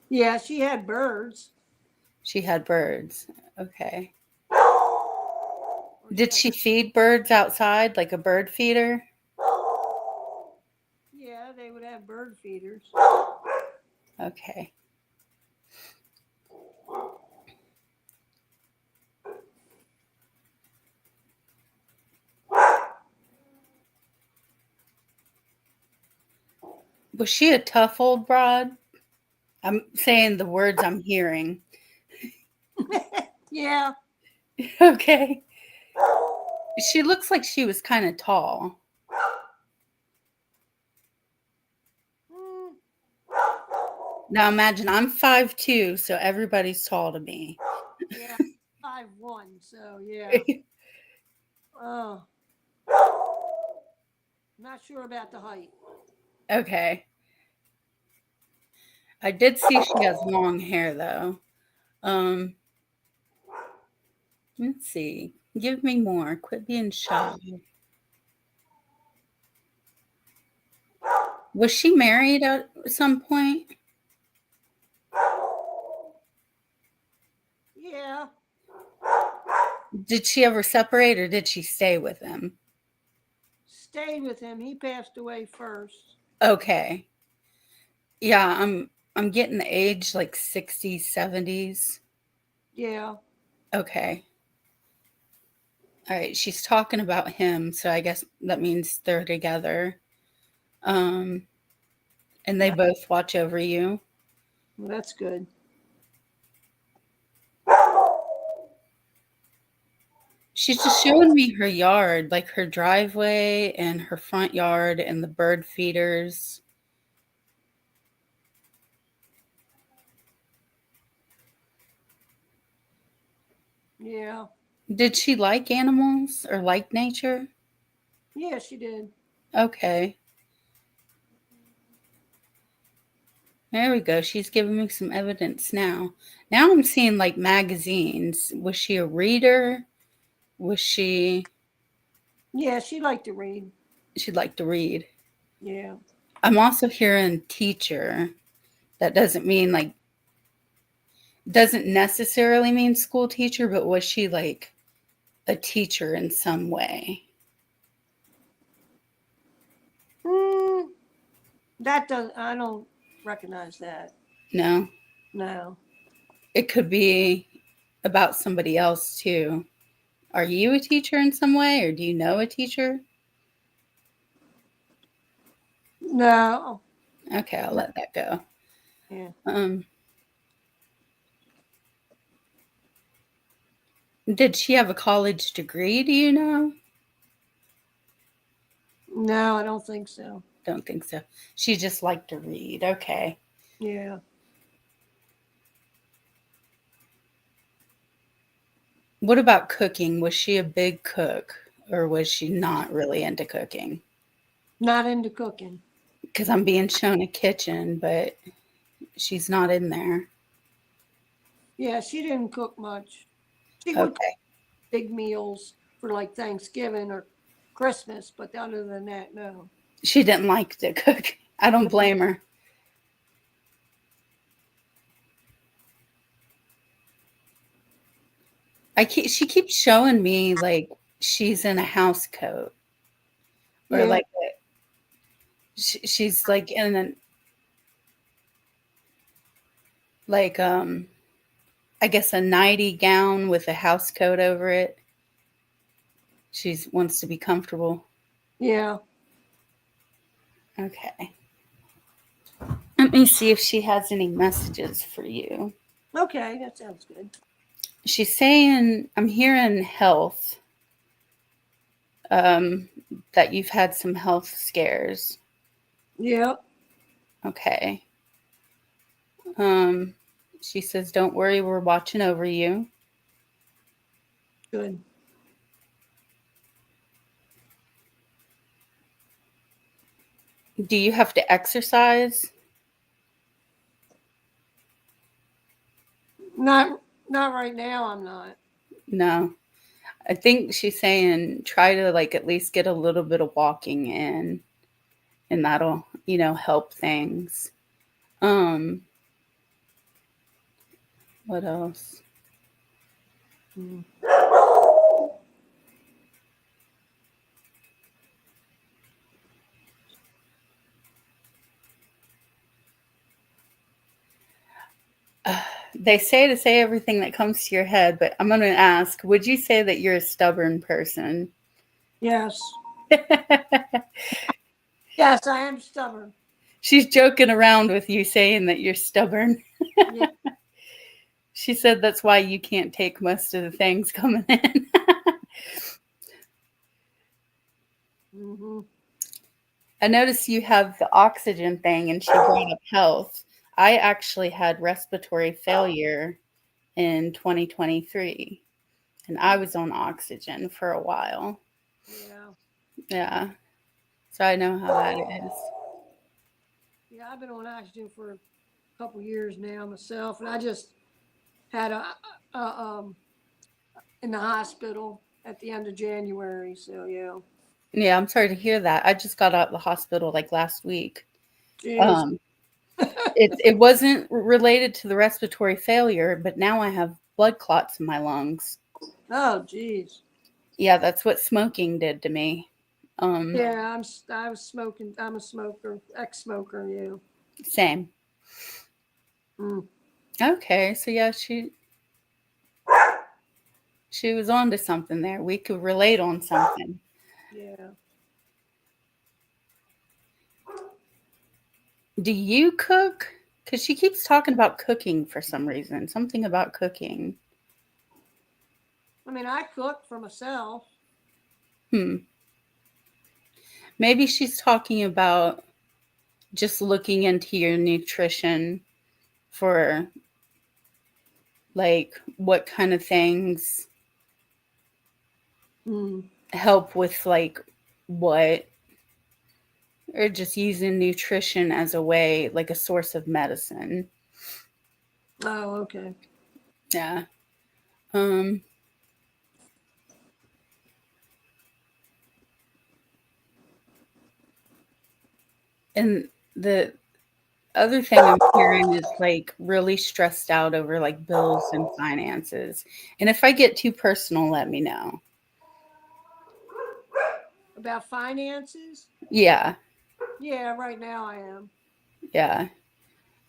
Yeah, she had birds. She had birds. Okay. Or Did she feed birds outside like a bird feeder? Yeah, they would have bird feeders. Okay. Was she a tough old broad? I'm saying the words I'm hearing. Yeah. Okay. She looks like she was kind of tall. Mm, Now imagine I'm 5'2", so everybody's tall to me. yeah. 5'1", so yeah. Oh. Not sure about the height. Okay. I did see she has long hair though. Um, let's see. Give me more. Quit being shy. Was she married at some point? Yeah. Did she ever separate or did she stay with him? Stayed with him. He passed away first. Okay. Yeah, I'm getting the age like 60s, 70s. Yeah. Okay. All right, she's talking about him, so I guess that means they're together. Um, and they both watch over you. Well, that's good. She's just showing me her yard, like her driveway and her front yard and the bird feeders. Yeah. Did she like animals or like nature? Yeah, she did. Okay. There we go. She's giving me some evidence now. Now I'm seeing like magazines. Was she a reader? Was she Yeah, she liked to read. she'd like to read? Yeah. I'm also hearing teacher. That doesn't mean like doesn't necessarily mean school teacher, but was she like a teacher in some way? Mm, that does. I don't recognize that. No. No. It could be about somebody else too. Are you a teacher in some way or do you know a teacher? No. Okay, I'll let that go. Yeah. Did she have a college degree, do you know? No, I don't think so. Don't think so. She just liked to read. Okay. Yeah. What about cooking? Was she a big cook or was she not really into cooking? Not into cooking. because I'm being shown a kitchen, but she's not in there. Yeah, she didn't cook much. She would cook Okay. big meals for like Thanksgiving or Christmas, but other than that, no. She didn't like to cook. I don't No. blame her. She keeps showing me like she's in a house coat or Yeah, like she's like in a like I guess a nighty gown with a house coat over it. She wants to be comfortable. yeah. Okay. Let me see if she has any messages for you. Okay, that sounds good. She's saying, I'm hearing health, um, that you've had some health scares. Yeah, Okay. Um, she says, don't worry, we're watching over you. good. Do you have to exercise? Not not right now, I'm not. No. I think she's saying try to like at least get a little bit of walking in and that'll, help things. Um, what else? Mm. They say to say everything that comes to your head, but I'm going to ask, would you say that you're a stubborn person? Yes. Yes, I am stubborn. She's joking around with you saying that you're stubborn. Yeah. She said that's why you can't take most of the things coming in. Hmm. I noticed you have the oxygen thing and she brought up health. I actually had respiratory failure in 2023 and I was on oxygen for a while. Yeah. Yeah. So I know how that is. Yeah, I've been on oxygen for a couple years now myself, and I just had a in the hospital at the end of January. So yeah. Yeah, I'm sorry to hear that. I just got out of the hospital like last week. Jeez. Um, it wasn't related to the respiratory failure, but now I have blood clots in my lungs. Oh, jeez. Yeah, that's what smoking did to me. Yeah, I was smoking. I'm a smoker, ex-smoker. Yeah. Same. Mm. Okay, so yeah, she was on to something there. We could relate on something. Yeah. Do you cook? Because she keeps talking about cooking for some reason. Something about cooking. I mean, I cook for myself. Hmm. Maybe she's talking about just looking into your nutrition for like what kind of things Mm. help with like what, or just using nutrition as a way, like a source of medicine. Oh, okay. Yeah. Um, and the other thing I'm hearing is like really stressed out over like bills and finances. And if I get too personal, let me know. About finances? Yeah. Yeah, right now I am. Yeah.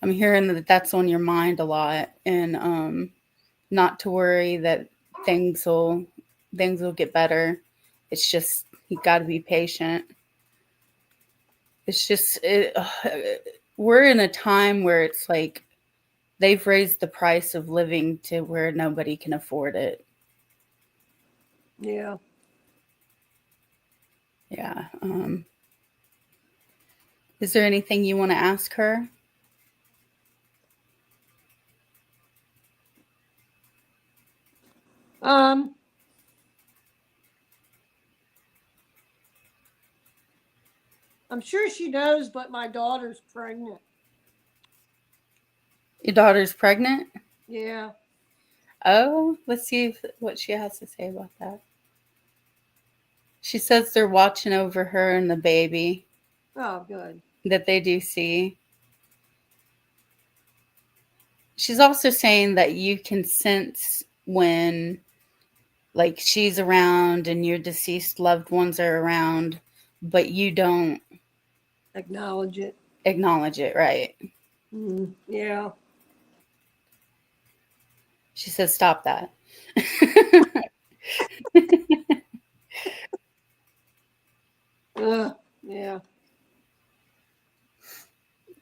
I'm hearing that that's on your mind a lot and not to worry that things will things will get better. It's just you got to be patient. It's just we're in a time where it's like they've raised the price of living to where nobody can afford it. Yeah. Yeah. Is there anything you want to ask her? I I'm sure she knows, but my daughter's pregnant. Your daughter's pregnant? Yeah. Oh, let's see what she has to say about that. She says they're watching over her and the baby. Oh, good. That they do see. She's also saying that you can sense when, like, she's around and your deceased loved ones are around, but you don't Acknowledge it. acknowledge it, right? Yeah. She says, stop that. Yeah.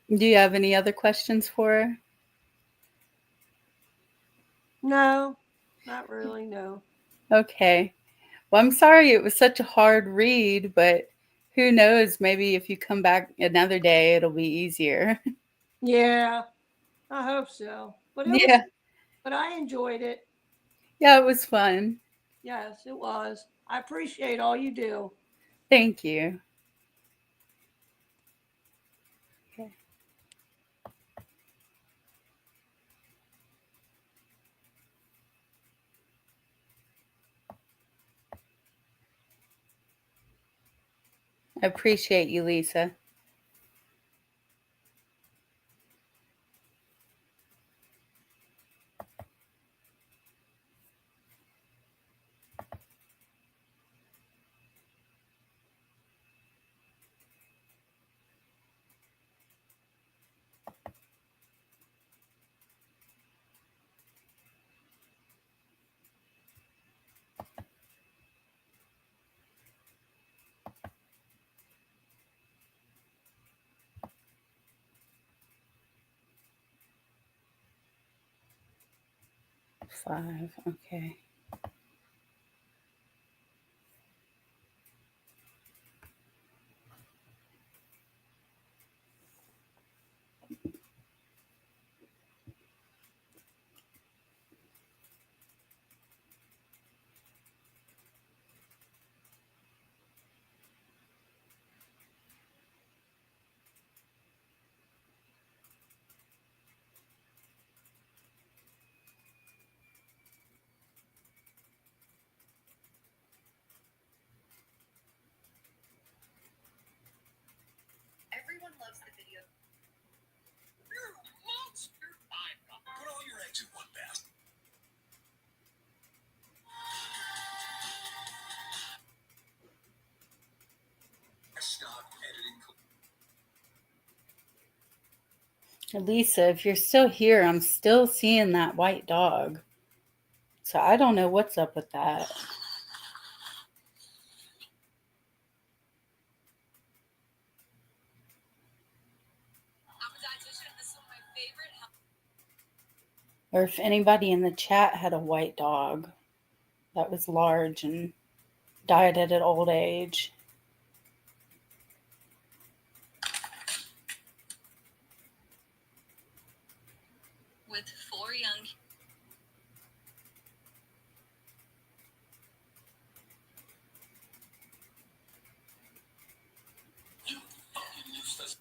Do you have any other questions for her? No, not really. No. Okay. Well, I'm sorry it was such a hard read, but who knows? Maybe if you come back another day, it'll be easier. Yeah, I hope so. But it was. Yeah. But I enjoyed it. Yeah, it was fun. Yes, it was. I appreciate all you do. Thank you. Okay. I appreciate you, Lisa. Five. Okay. Everyone loves the video. You're a monster. Put all your eggs in one basket. Stop editing. Lisa, if you're still here, I'm still seeing that white dog. So I don't know what's up with that. I'm a dietitian. This is one of my favorite. Or if anybody in the chat had a white dog that was large and died at an old age. With 4 young. You fucking useless.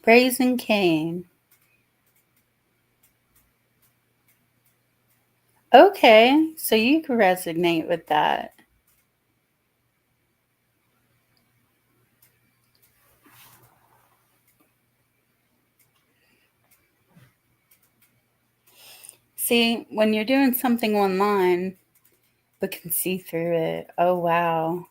Raising Cane. Okay, so you can resonate with that. See, when you're doing something online but can see through it, oh wow.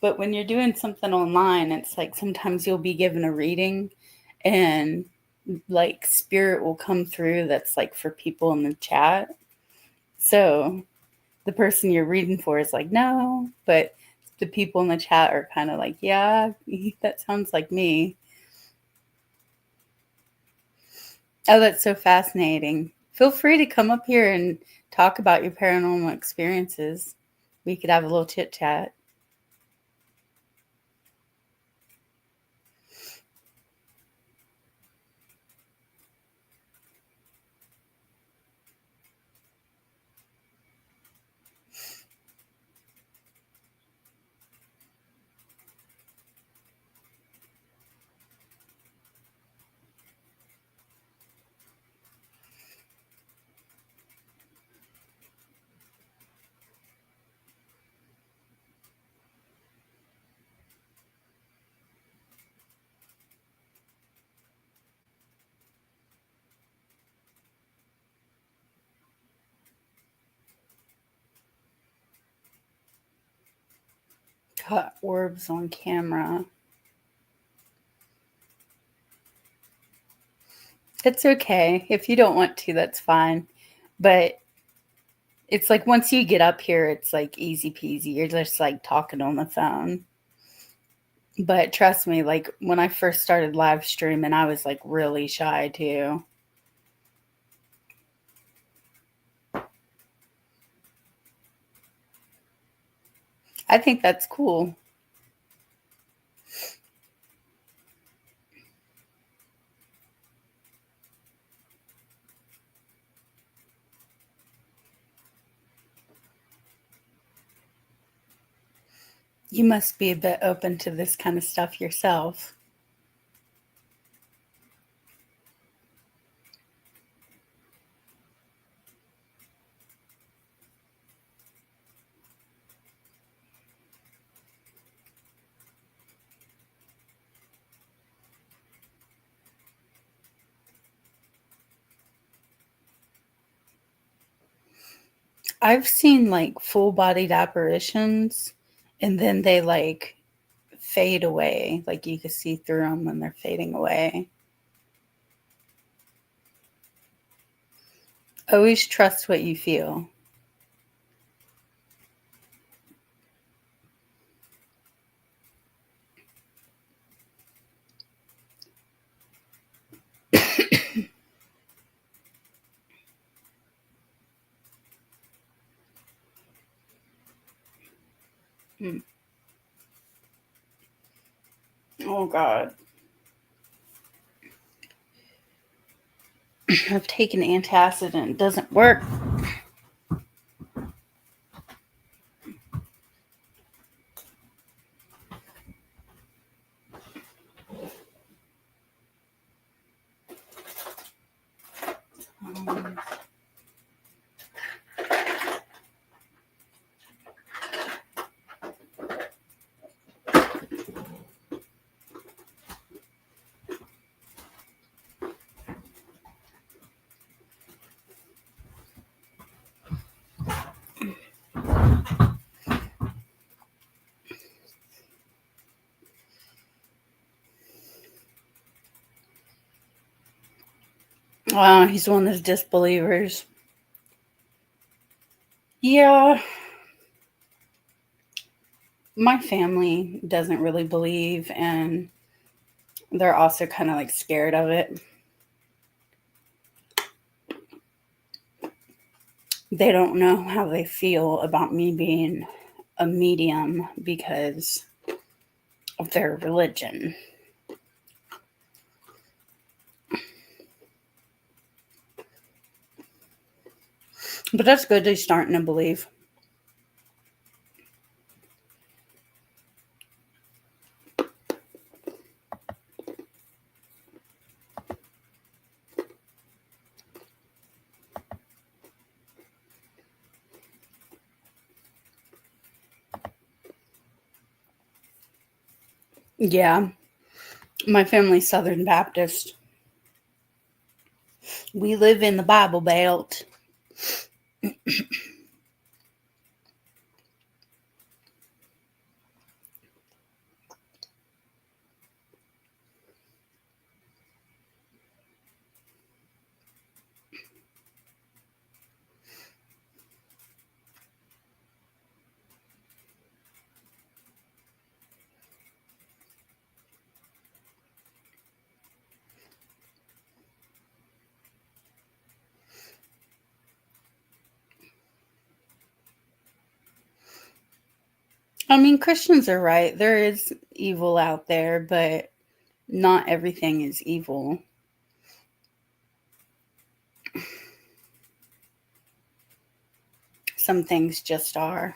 But when you're doing something online, it's like sometimes you'll be given a reading and like spirit will come through that's like for people in the chat. So the person you're reading for is like, no, but the people in the chat are kind of like, yeah, that sounds like me. Oh, that's so fascinating. Feel free to come up here and talk about your paranormal experiences. We could have a little chit chat. Caught orbs on camera. It's okay. If you don't want to, that's fine. But it's like once you get up here, it's like easy peasy. You're just like talking on the phone. But trust me, like when I first started live streaming, I was like really shy too. I think that's cool. You must be a bit open to this kind of stuff yourself. I've seen like full bodied apparitions and then they like fade away. Like you can see through them when they're fading away. Always trust what you feel. Oh, God. I've taken antacid and it doesn't work. Wow, he's one of those disbelievers. Yeah, my family doesn't really believe, and they're also kind of like scared of it. They don't know how they feel about me being a medium because of their religion. But that's good they're starting to believe. Yeah, my family's Southern Baptist. We live in the Bible Belt. I mean, Christians are right. There is evil out there, but not everything is evil. Some things just are.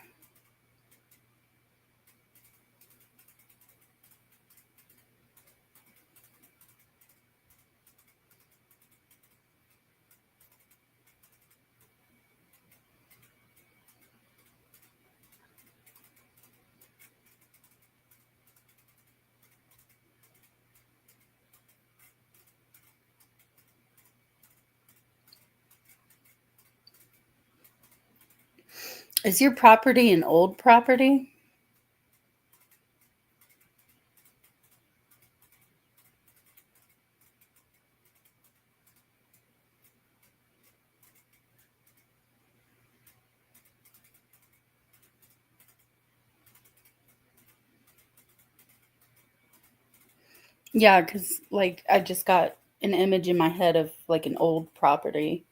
Is your property an old property? Yeah, because like I just got an image in my head of like an old property,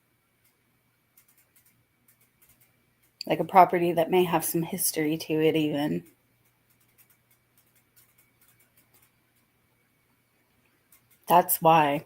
like a property that may have some history to it, even. That's why.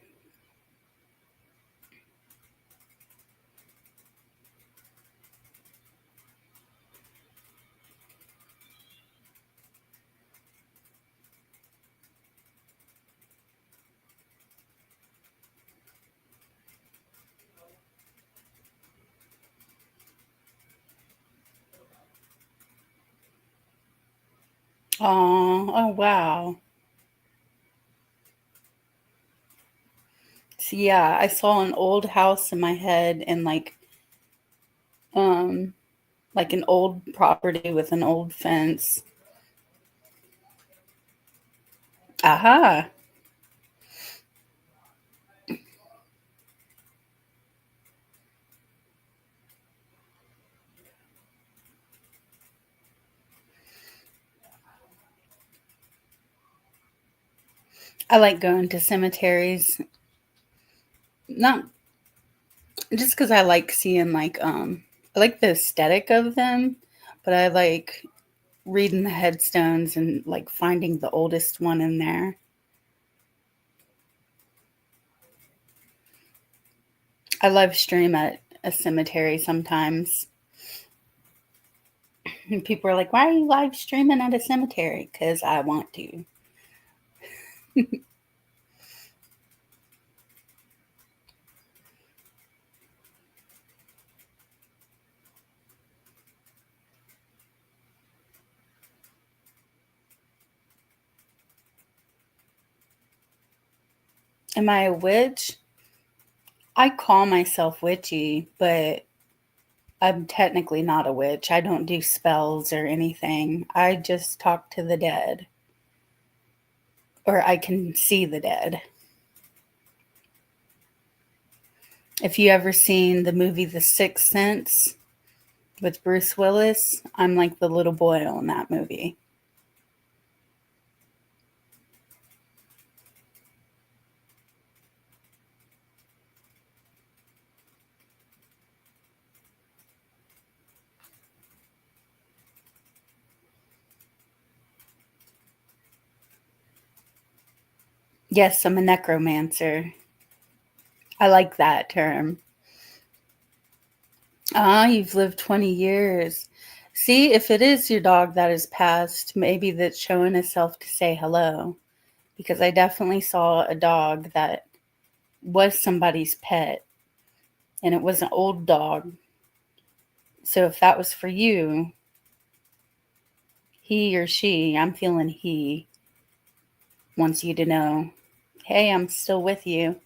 Oh, wow. So yeah, I saw an old house in my head and um like an old property with an old fence. Aha. I like going to cemeteries. Not just because I like seeing I like the aesthetic of them, but I like reading the headstones and like finding the oldest one in there. I live stream at a cemetery sometimes. And people are like, "Why are you live streaming at a cemetery?" Because I want to. Am I a witch? I call myself witchy, but I'm technically not a witch. I don't do spells or anything. I just talk to the dead, or I can see the dead. If you ever seen the movie The Sixth Sense with Bruce Willis, I'm like the little boy on that movie. Yes, I'm a necromancer. I like that term. Ah, you've lived 20 years. See, if it is your dog that has passed, maybe that's showing itself to say hello. Because I definitely saw a dog that was somebody's pet, and it was an old dog. So if that was for you, he or she, I'm feeling he. wants you to know, hey, I'm still with you.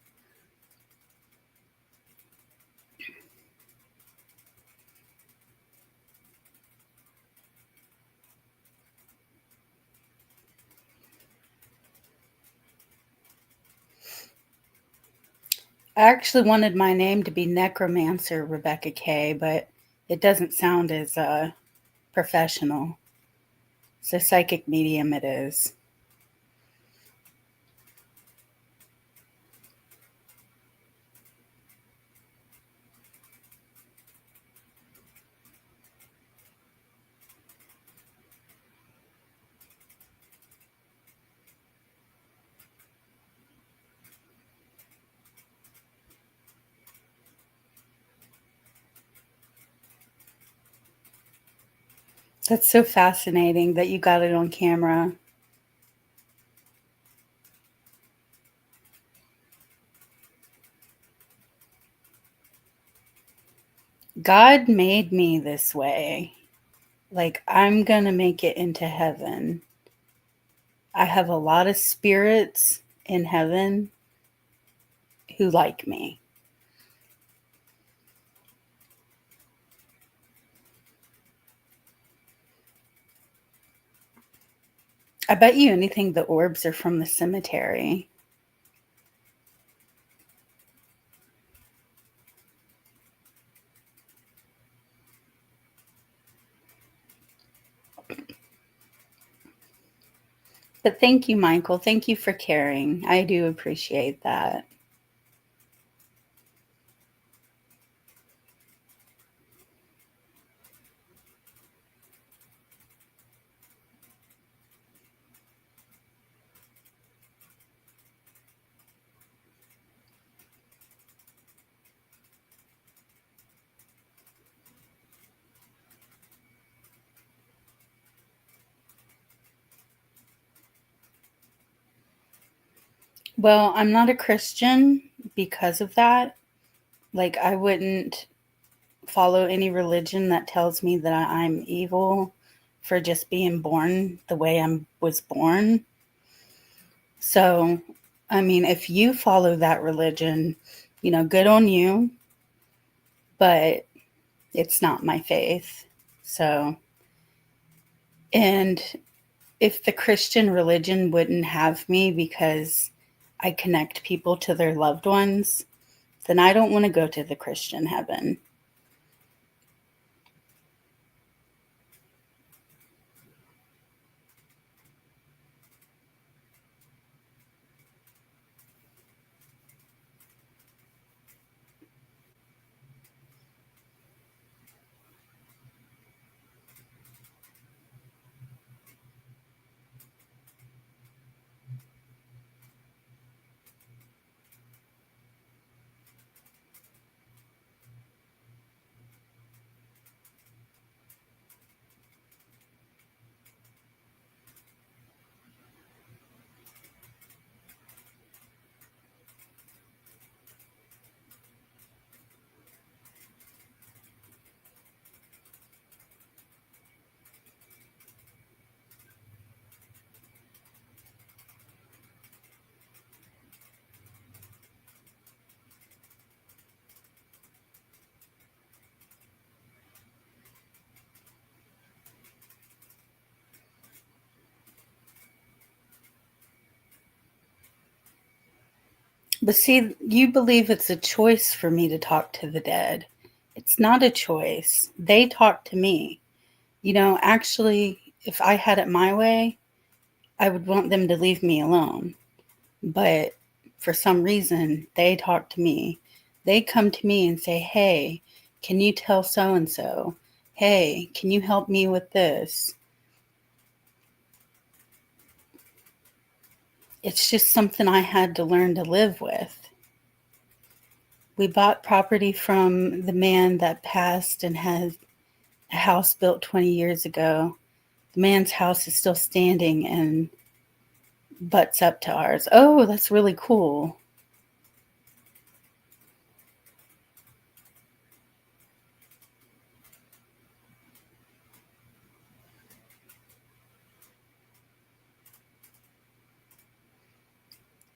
I actually wanted my name to be Necromancer Rebecca K, but it doesn't sound as professional. So psychic medium it is. That's so fascinating that you got it on camera. God made me this way. Like, I'm going to make it into heaven. I have a lot of spirits in heaven who like me. I bet you anything the orbs are from the cemetery. But thank you, Michael. Thank you for caring. I do appreciate that. Well, I'm not a Christian because of that. Like, I wouldn't follow any religion that tells me that I'm evil for just being born the way I was born. So, I mean, if you follow that religion, good on you, but it's not my faith. So, and if the Christian religion wouldn't have me because I connect people to their loved ones, then I don't want to go to the Christian heaven. But see, you believe it's a choice for me to talk to the dead. It's not a choice. They talk to me. Actually, if I had it my way, I would want them to leave me alone. But for some reason, they talk to me. They come to me and say, hey, can you tell so and so? Hey, can you help me with this? It's just something I had to learn to live with. We bought property from the man that passed and had a house built 20 years ago. The man's house is still standing and butts up to ours. Oh, that's really cool.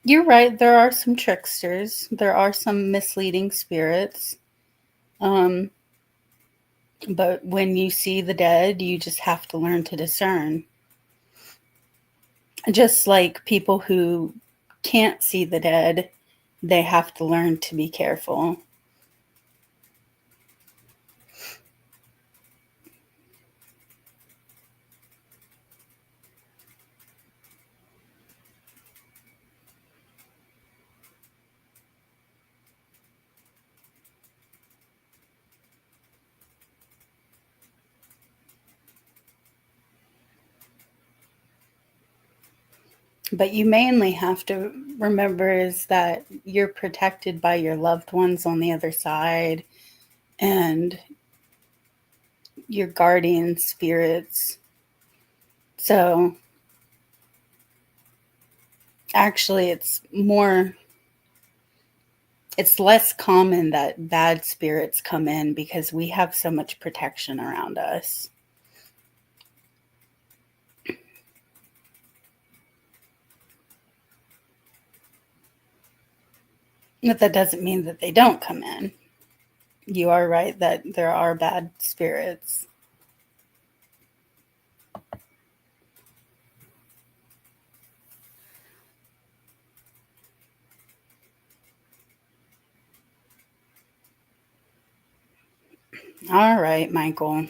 You're right. There are some tricksters. There are some misleading spirits. Um, but when you see the dead, you just have to learn to discern. Just like people who can't see the dead, they have to learn to be careful. But you mainly have to remember is that you're protected by your loved ones on the other side and your guardian spirits. So actually, it's less common that bad spirits come in because we have so much protection around us. But that doesn't mean that they don't come in. You are right that there are bad spirits. All right, Michael.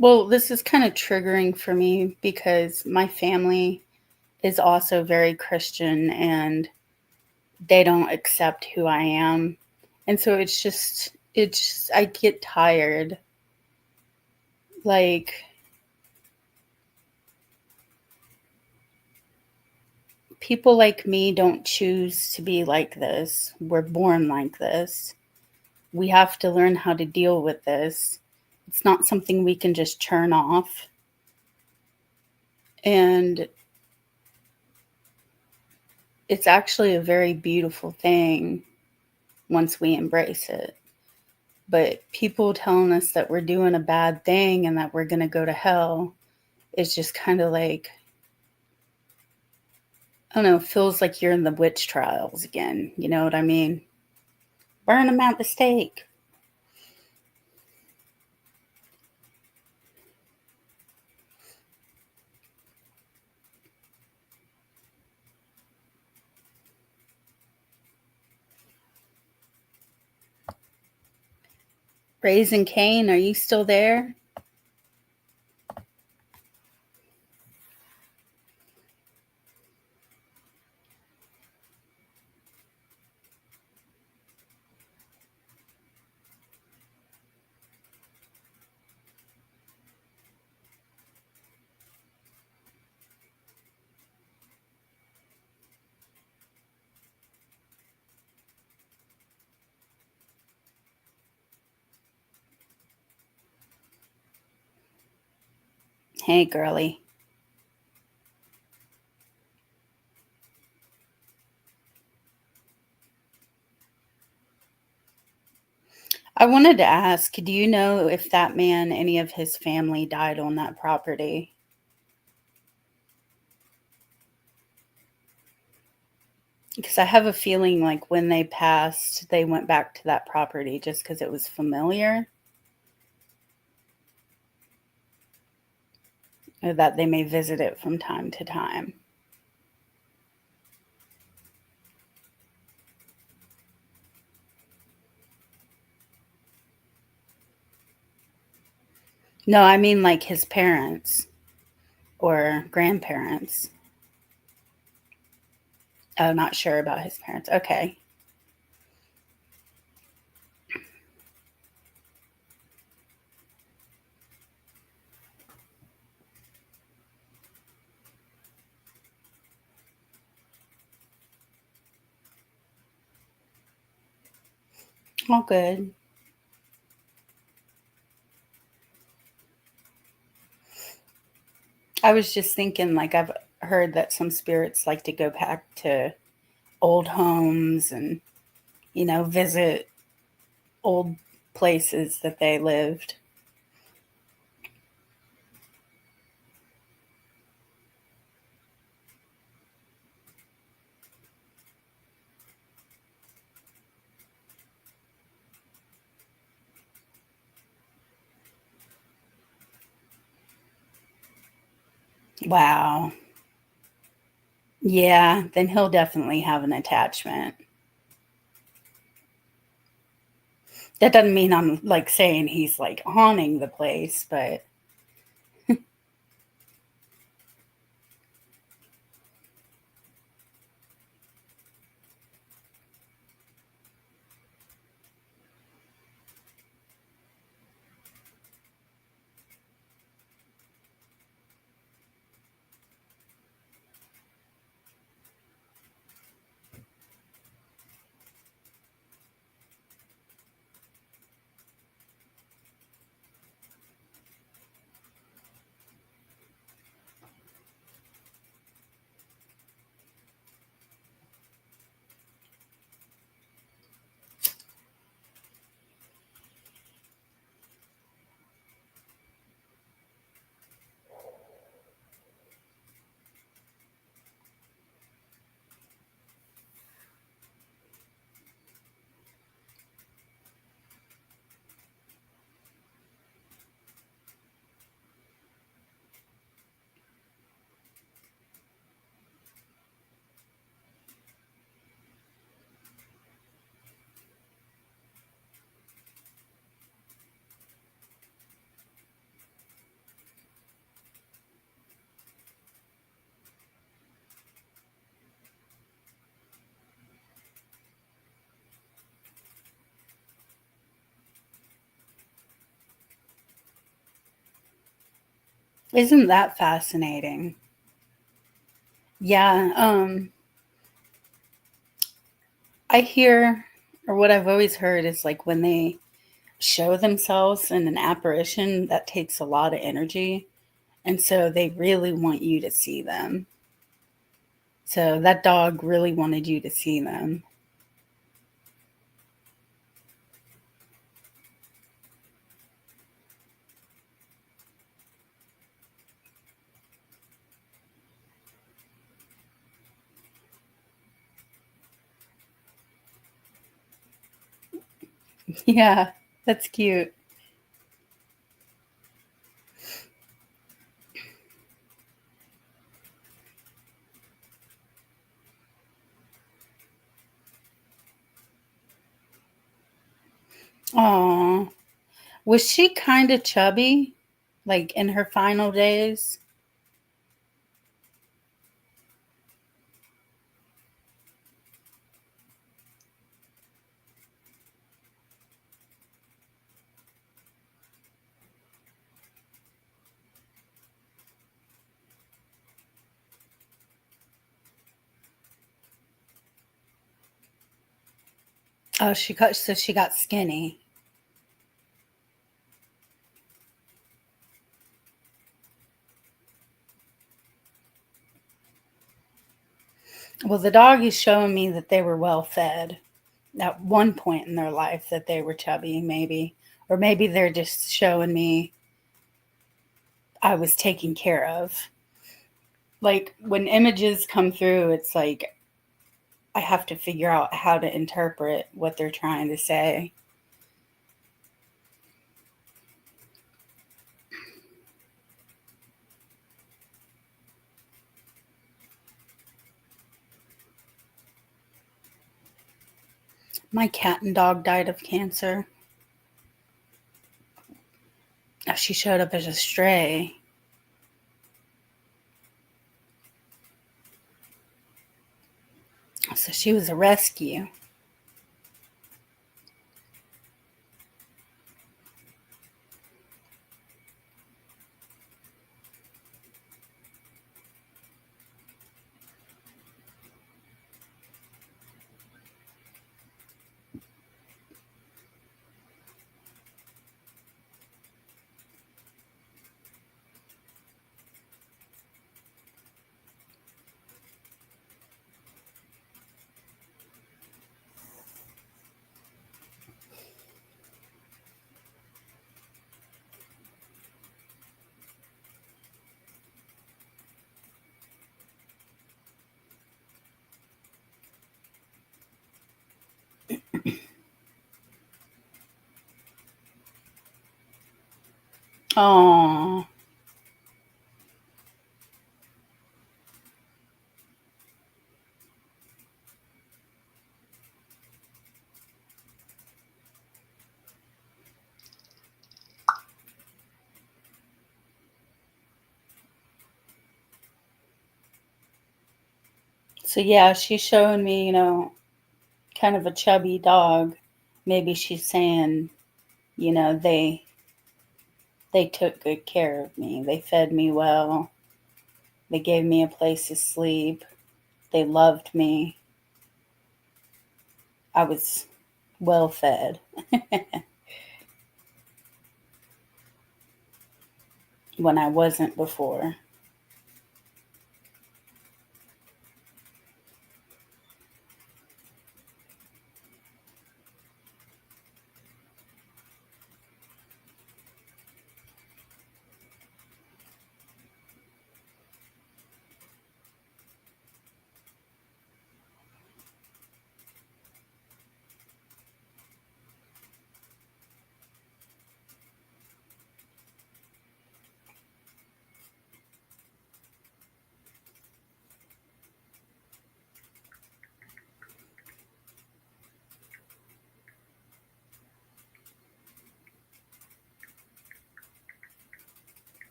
Well, this is kind of triggering for me because my family is also very Christian and they don't accept who I am. And so I get tired. Like, people like me don't choose to be like this. We're born like this. We have to learn how to deal with this. It's not something we can just turn off. And it's actually a very beautiful thing once we embrace it. But people telling us that we're doing a bad thing and that we're going to go to hell is just kind of like, I don't know, feels like you're in the witch trials again. You know what I mean? Burn them at the stake. Raising Cain, are you still there? Hey, girly. I wanted to ask, do you know if that man, any of his family died on that property? Because I have a feeling like when they passed, they went back to that property just because it was familiar, or that they may visit it from time to time. No, I mean like his parents or grandparents. Oh, not sure about his parents. Okay. All good. I was just thinking, like, I've heard that some spirits like to go back to old homes and, visit old places that they lived. Wow. Yeah, then he'll definitely have an attachment. That doesn't mean I'm like saying he's like haunting the place, but isn't that fascinating? Yeah, I hear, or what I've always heard is like when they show themselves in an apparition, that takes a lot of energy. And so they really want you to see them. So that dog really wanted you to see them. Yeah, that's cute. Aw. Was she kind of chubby? Like in her final days? Oh, she got skinny. Well, the dog is showing me that they were well fed at one point in their life, that they were chubby, maybe. Or maybe they're just showing me I was taken care of. Like when images come through, it's like I have to figure out how to interpret what they're trying to say. My cat and dog died of cancer. Oh, she showed up as a stray. So she was a rescue. Oh, so yeah, she's showing me, kind of a chubby dog. Maybe she's saying, they took good care of me. They fed me well. They gave me a place to sleep. They loved me. I was well fed when I wasn't before.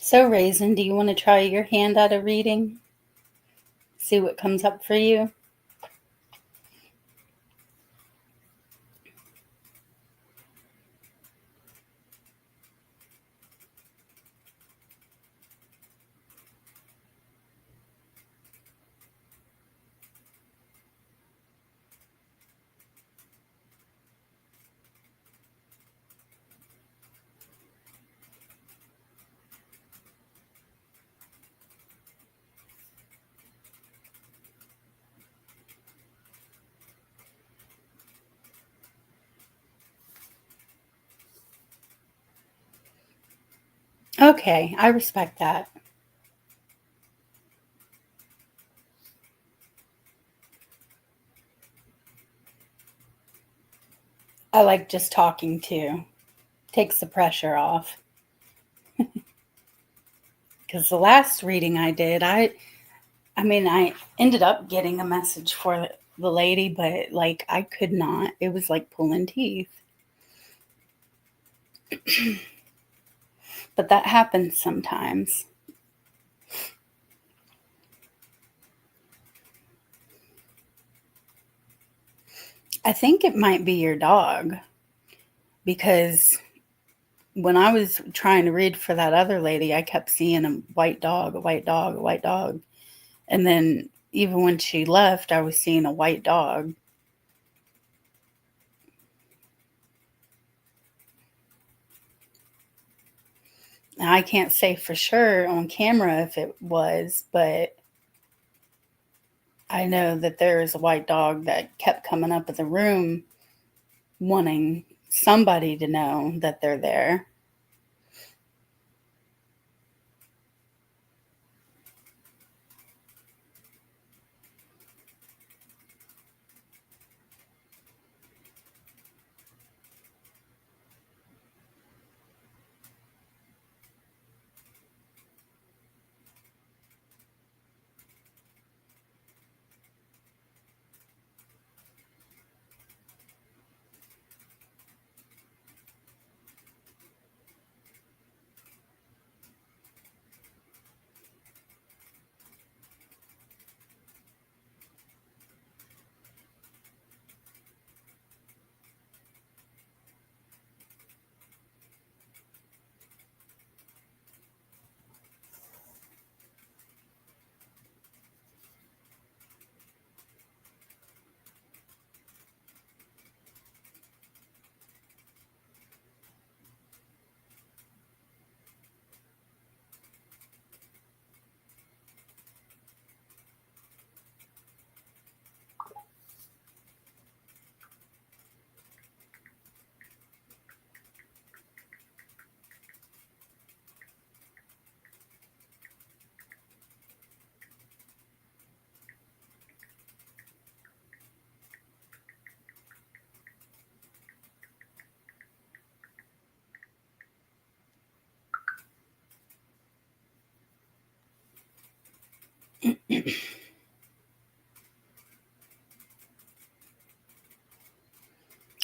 So, Raisin, do you want to try your hand at a reading? See what comes up for you? Okay, I respect that. I like just talking too. Takes the pressure off. Because the last reading I did, I ended up getting a message for the lady, but like I could not. It was like pulling teeth. But that happens sometimes. I think it might be your dog because when I was trying to read for that other lady, I kept seeing a white dog, a white dog, a white dog. And then even when she left, I was seeing a white dog. Now, I can't say for sure on camera if it was, but I know that there is a white dog that kept coming up in the room wanting somebody to know that they're there.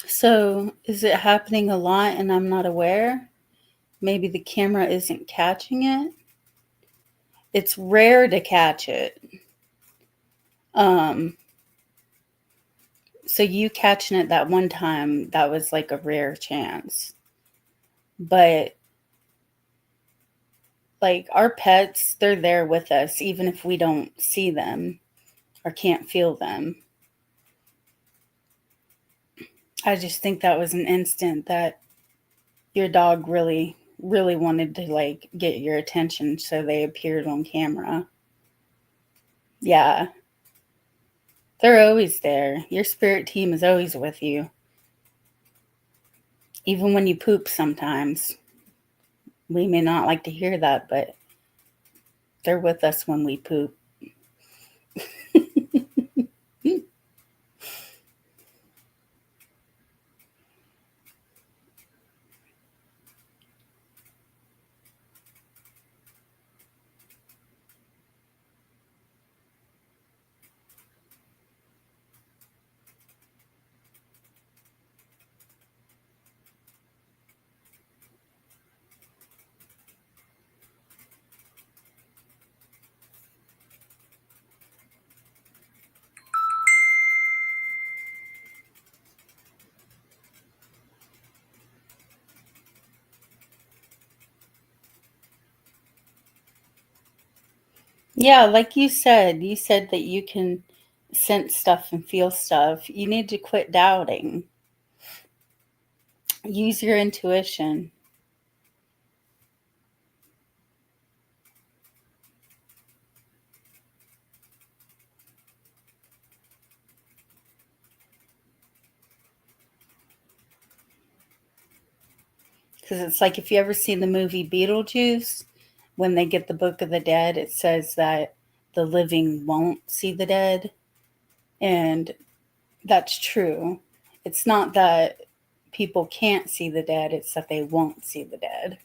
So, is it happening a lot and I'm not aware? Maybe the camera isn't catching it. It's rare to catch it. Um, so you catching it that one time, that was like a rare chance. But like our pets, they're there with us even if we don't see them or can't feel them. I just think that was an instant that your dog really, really wanted to like get your attention, so they appeared on camera. Yeah, they're always there. Your spirit team is always with you, even when you poop sometimes. We may not like to hear that, but they're with us when we poop. Yeah, like you said that you can sense stuff and feel stuff. You need to quit doubting. Use your intuition. Because it's like if you ever seen the movie Beetlejuice, when they get the Book of the Dead, it says that the living won't see the dead. And that's true. It's not that people can't see the dead, it's that they won't see the dead.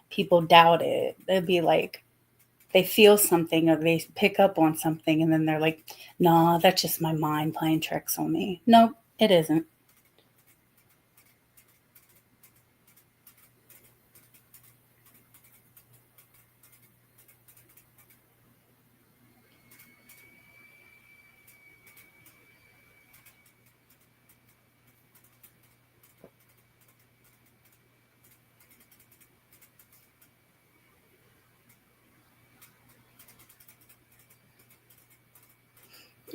People doubt it. They'd be like, they feel something or they pick up on something and then they're like, nah, that's just my mind playing tricks on me. Nope, it isn't.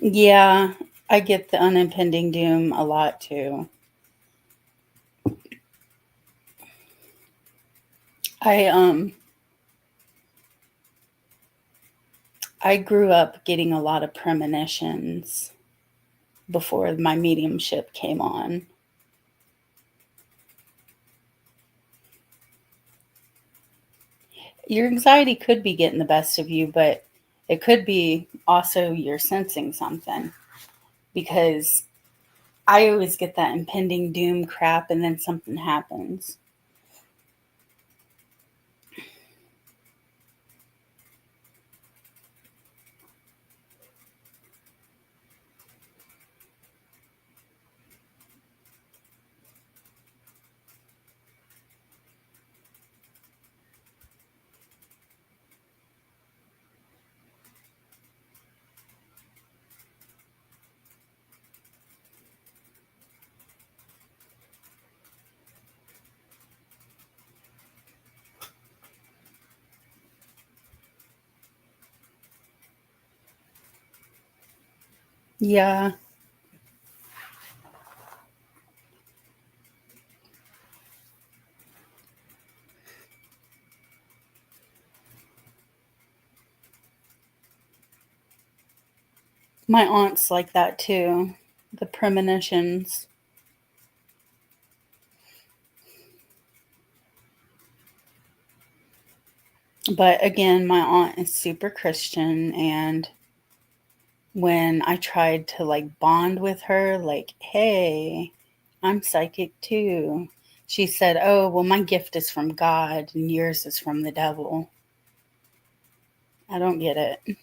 Yeah, I get the unimpending doom a lot too. I I grew up getting a lot of premonitions before my mediumship came on. Your anxiety could be getting the best of you, but it could be also you're sensing something because I always get that impending doom crap and then something happens. Yeah, my aunt's like that too. The premonitions. But again, my aunt is super Christian, and when I tried to like bond with her, like, hey, I'm psychic too, she said, oh, well, my gift is from God and yours is from the devil. I don't get it.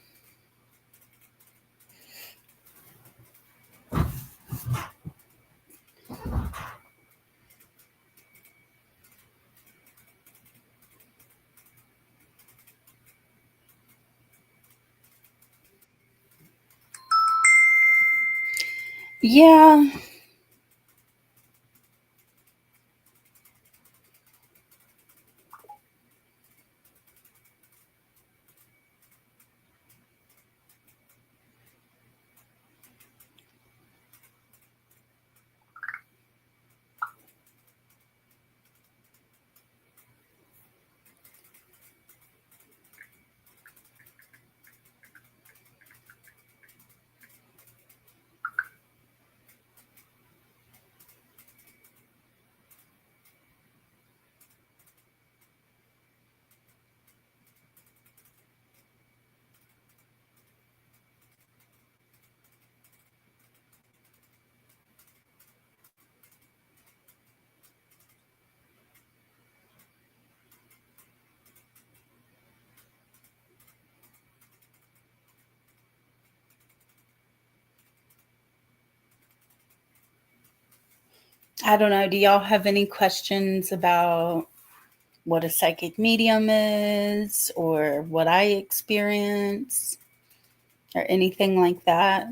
Yeah, I don't know. Do y'all have any questions about what a psychic medium is or what I experience or anything like that?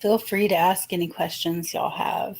Feel free to ask any questions y'all have.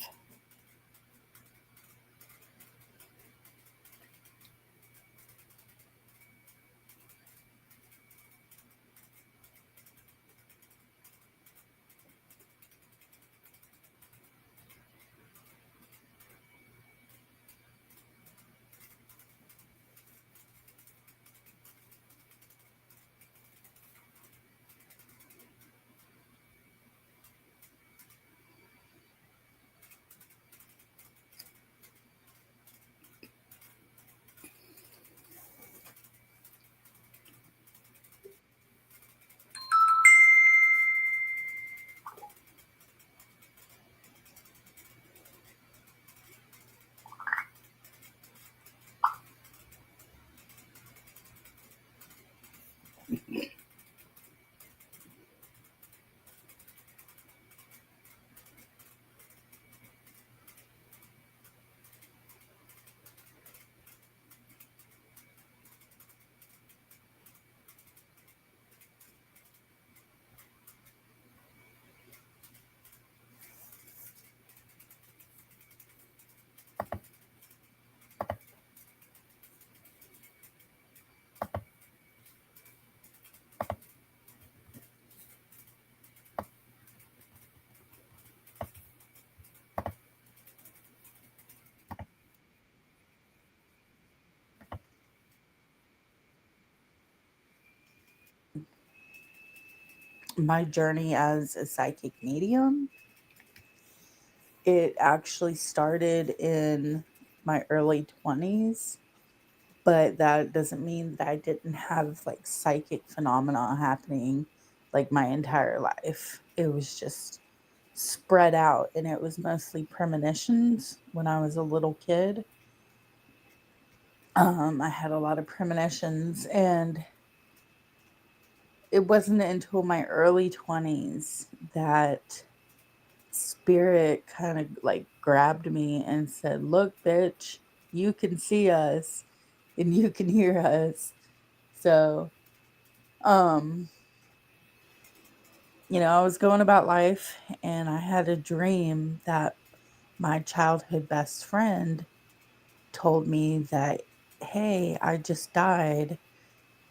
my journey as a psychic medium, it actually started in my early 20s, but that doesn't mean that I didn't have like psychic phenomena happening like my entire life. It was just spread out, and it was mostly premonitions when I was a little kid. I had a lot of premonitions, and it wasn't until my early 20s that spirit kind of like grabbed me and said, "Look, bitch, you can see us and you can hear us." So, um, I was going about life, and I had a dream that my childhood best friend told me that, "Hey, I just died.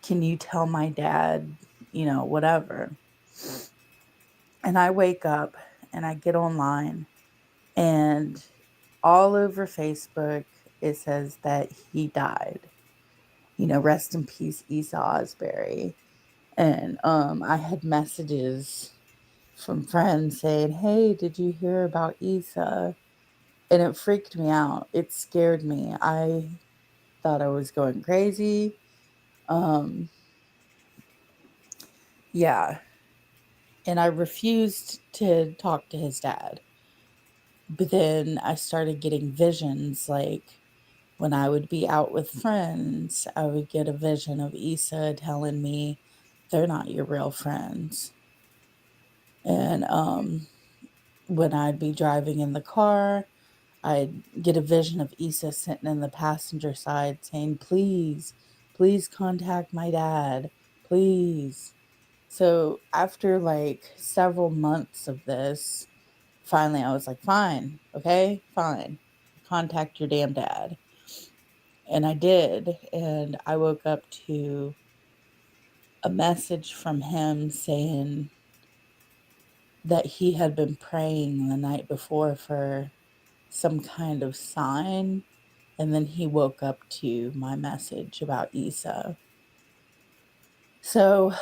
Can you tell my dad, whatever?" And I wake up and I get online, and all over Facebook it says that he died. Rest in peace, Issa Osbury. And I had messages from friends saying, "Hey, did you hear about Issa?" And it freaked me out. It scared me. I thought I was going crazy. Um, yeah. And I refused to talk to his dad. But then I started getting visions, like when I would be out with friends, I would get a vision of Issa telling me they're not your real friends. And when I'd be driving in the car, I'd get a vision of Issa sitting in the passenger side saying, "Please, please contact my dad, please." So after like several months of this, finally I was like, "Fine, okay, fine. Contact your damn dad." And I did. And I woke up to a message from him saying that he had been praying the night before for some kind of sign. And then he woke up to my message about Issa. So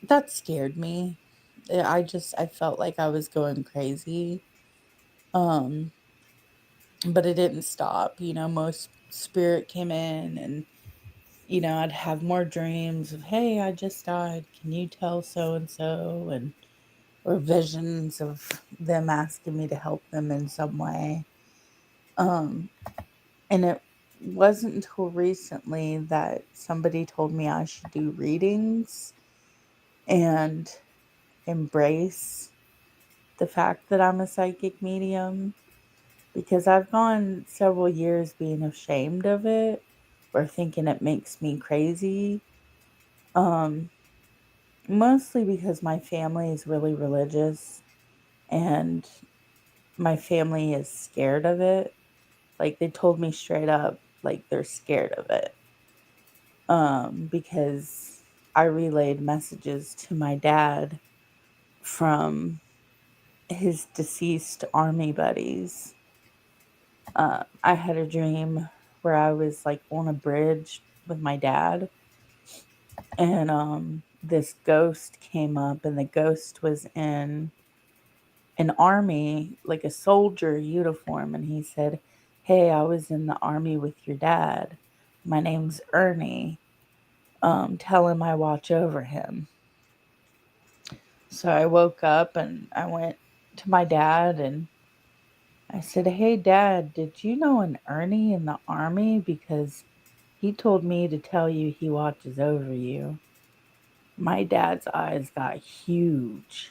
that scared me. I felt like I was going crazy. Um, but it didn't stop. Most spirit came in, and I'd have more dreams of, "Hey, I just died. Can you tell so and so?" And or visions of them asking me to help them in some way. Um, and it wasn't until recently that somebody told me I should do readings and embrace the fact that I'm a psychic medium, because I've gone several years being ashamed of it or thinking it makes me crazy. Um, Mostly because my family is really religious, and my family is scared of it. Like, they told me straight up, like, they're scared of it. Because I relayed messages to my dad from his deceased army buddies. I had a dream where I was like on a bridge with my dad, and this ghost came up, and the ghost was in an army, like a soldier uniform, and he said, "Hey, I was in the army with your dad. My name's Ernie. Tell him I watch over him." So I woke up and I went to my dad and I said, "Hey, Dad, did you know an Ernie in the army? Because he told me to tell you he watches over you." My dad's eyes got huge.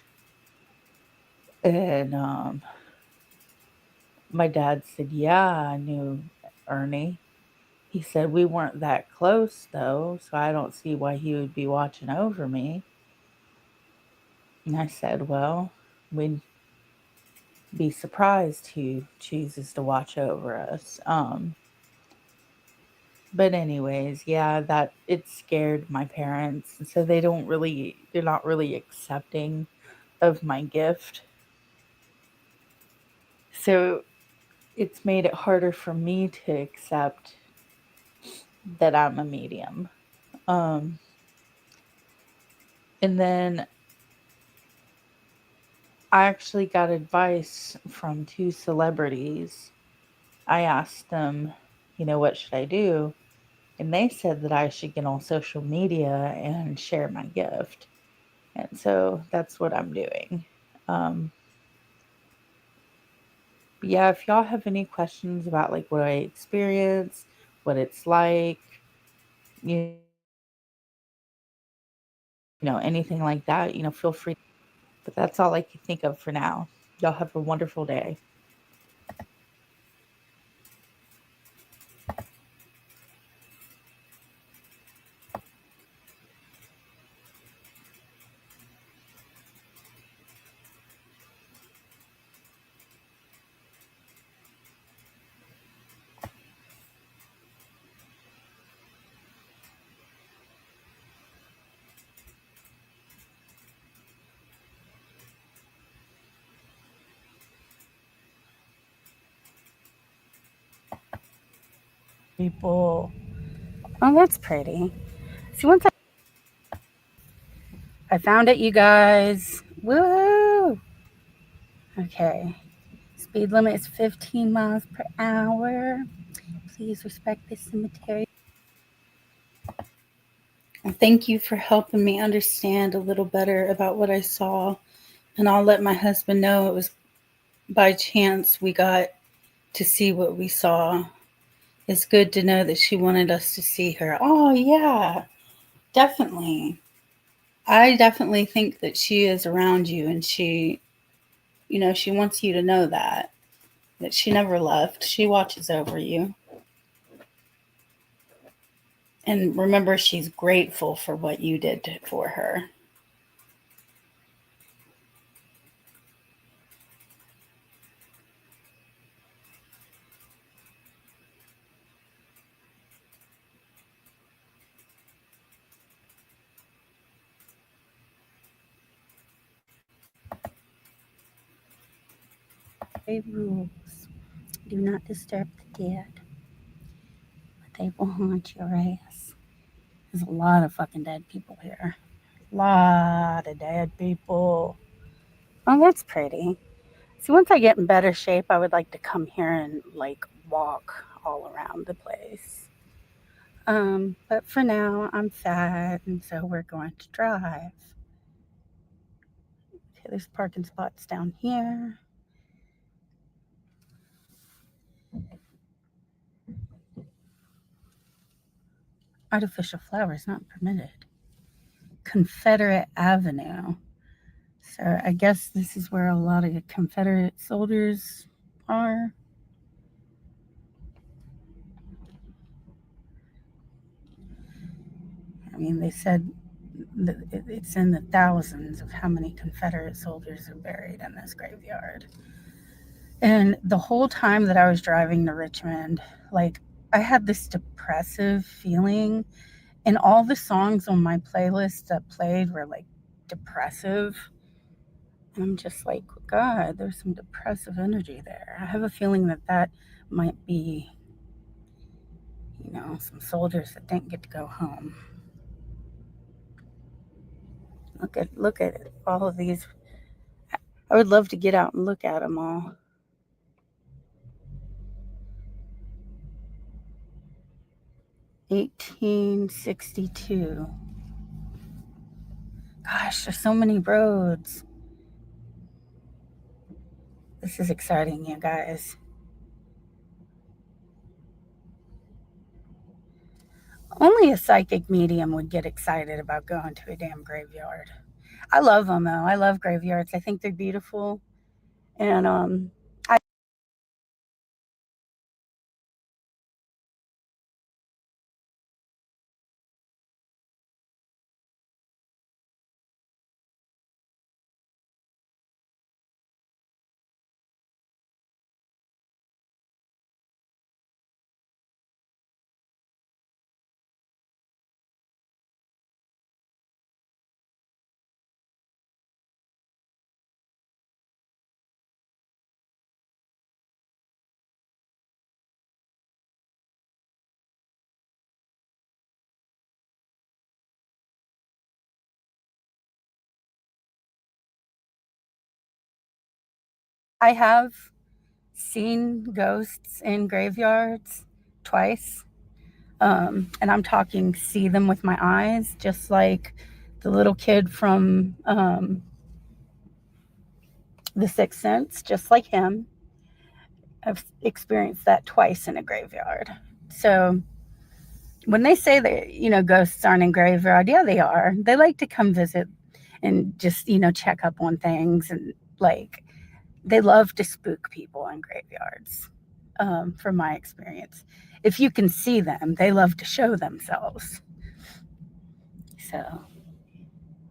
And my dad said, "Yeah, I knew Ernie." He said, "We weren't that close, though, so I don't see why he would be watching over me." And I said, "Well, we'd be surprised who chooses to watch over us." But anyways, yeah, that it scared my parents. And so they're not really accepting of my gift. So it's made it harder for me to accept that I'm a medium. Um, And then I actually got advice from two celebrities. I asked them, what should I do? And they said that I should get on social media and share my gift. And so that's what I'm doing. Um, but yeah, if y'all have any questions about like what I experience, what it's like, anything like that, feel free. But that's all I can think of for now. Y'all have a wonderful day. People. Oh, that's pretty. See, once I found it, you guys. Woo! Okay. Speed limit is 15 miles per hour. Please respect the cemetery. Thank you for helping me understand a little better about what I saw. And I'll let my husband know it was by chance we got to see what we saw. It's good to know that she wanted us to see her. Oh, yeah, definitely. I definitely think that she is around you and she wants you to know that she never left. She watches over you. And remember, she's grateful for what you did for her. Rules. Do not disturb the dead. They will haunt your ass. There's a lot of fucking dead people here. Lot of dead people. Oh, that's pretty. See, once I get in better shape, I would like to come here and like walk all around the place. But for now, I'm fat, and so we're going to drive. Okay, there's parking spots down here. Artificial flowers not permitted. Confederate Avenue. So I guess this is where a lot of Confederate soldiers are. I mean, they said that it's in the thousands of how many Confederate soldiers are buried in this graveyard. And the whole time that I was driving to Richmond, like, I had this depressive feeling, and all the songs on my playlist that played were like depressive. And I'm just like, God, there's some depressive energy there. I have a feeling that might be, some soldiers that didn't get to go home. Look at it, all of these. I would love to get out and look at them all. (1862). Gosh, there's so many roads. This is exciting, you guys. Only a psychic medium would get excited about going to a damn graveyard. I love them though. I love graveyards. I think they're beautiful. And I I have seen ghosts in graveyards twice. And I'm talking see them with my eyes, just like the little kid from The Sixth Sense, just like him. I've experienced that twice in a graveyard. So when they say that, ghosts aren't in graveyard, yeah, they are. They like to come visit and just, check up on things. And like, they love to spook people in graveyards, from my experience. If you can see them, they love to show themselves. So,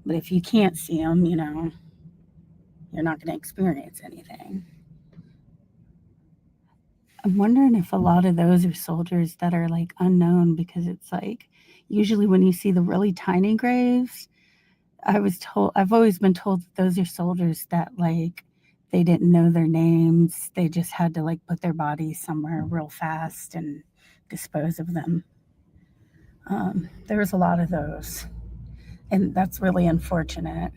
but if you can't see them, you're not going to experience anything. I'm wondering if a lot of those are soldiers that are like unknown, because it's like usually when you see the really tiny graves, I've always been told that those are soldiers that like they didn't know their names. They just had to like put their bodies somewhere real fast and dispose of them. There was a lot of those, and that's really unfortunate.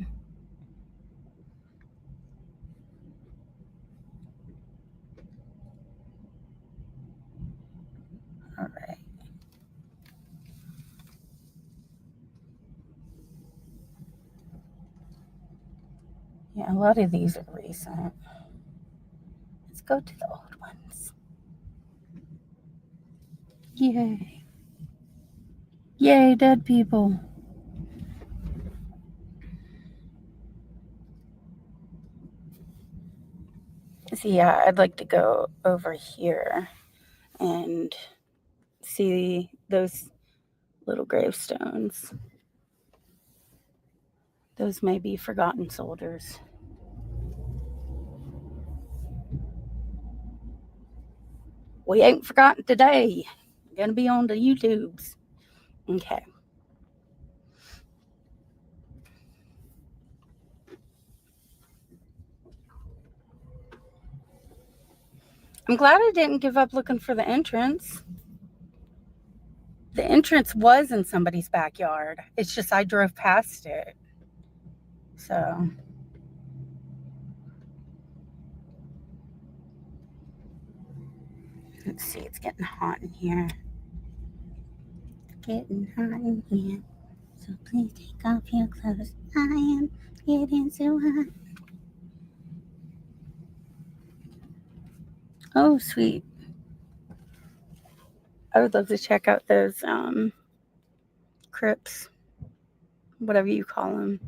All right. Yeah, a lot of these are recent. Let's go to the old ones. Yay. Yay, dead people. So yeah, I'd like to go over here and see those little gravestones. Those may be forgotten soldiers. We ain't forgotten today. Gonna be on the YouTubes. Okay. I'm glad I didn't give up looking for the entrance. The entrance was in somebody's backyard. It's just I drove past it. So let's see, it's getting hot in here. Getting hot in here. So please take off your clothes. I am getting so hot. Oh, sweet. I would love to check out those crypts, whatever you call them.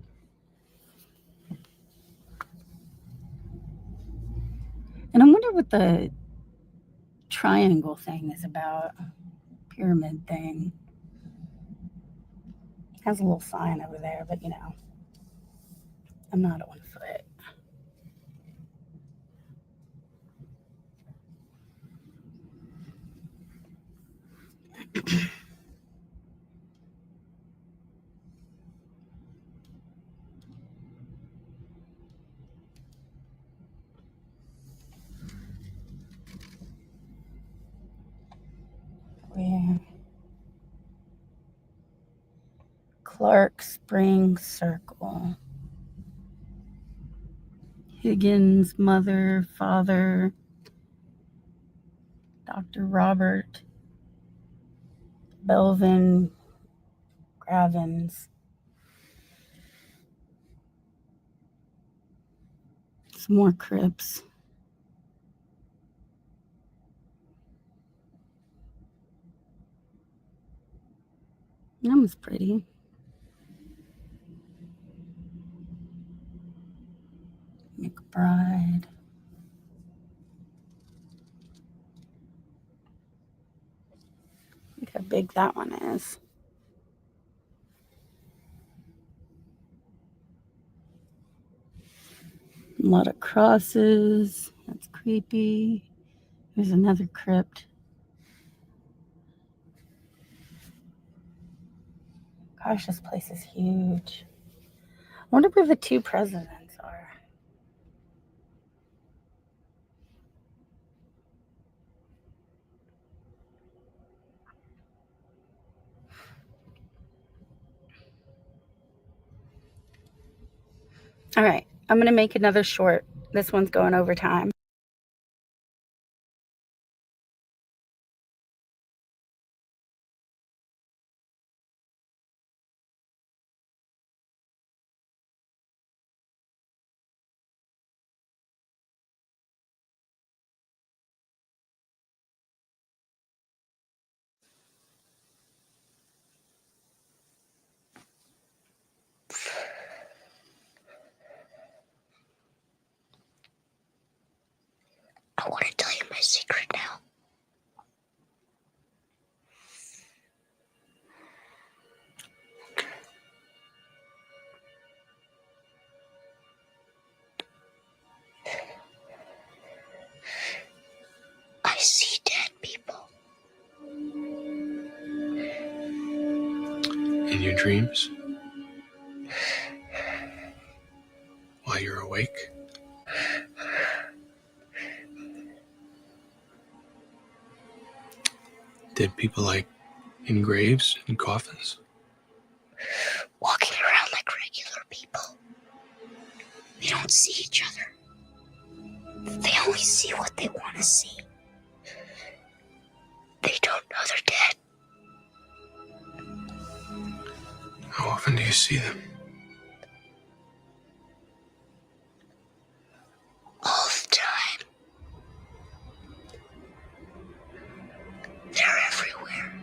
And I wonder what the triangle thing is about. Pyramid thing. Has a little sign over there, but I'm not on foot. Where? Clark Springs Circle. Higgins' mother, father, Dr. Robert Belvin Gravins. Some more crypts. That was pretty. McBride. Look how big that one is. A lot of crosses. That's creepy. There's another crypt. Gosh, this place is huge. I wonder where the two presidents are. All right, I'm going to make another short. This one's going over time. I want to tell you my secret now. I see dead people. In your dreams? While you're awake? Dead people like in graves and coffins? Walking around like regular people. They don't see each other. They only see what they want to see. They don't know they're dead. How often do you see them? All the time. They're everywhere.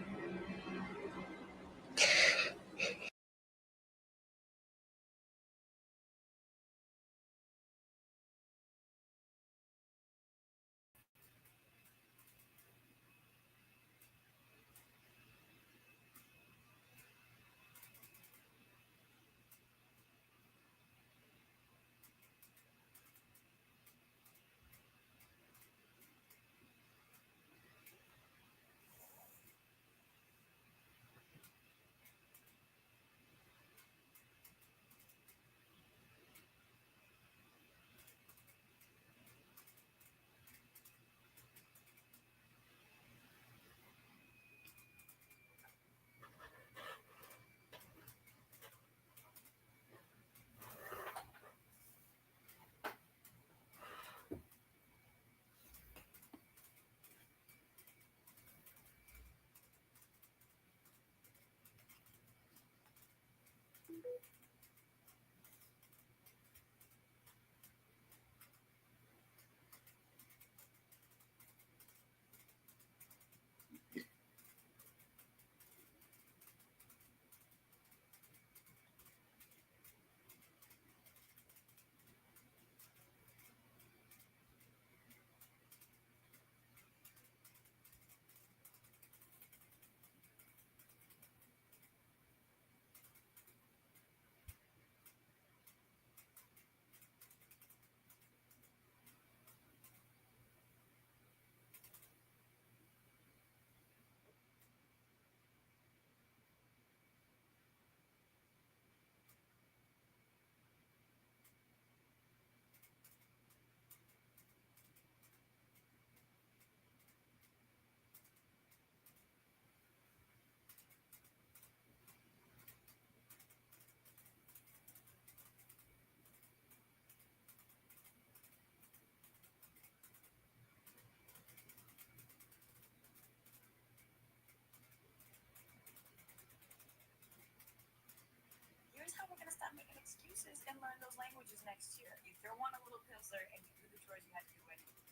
Here's how we're going to stop making excuses and learn those languages next year. You throw on a little Pilsner and you do the chores you had to do anyway.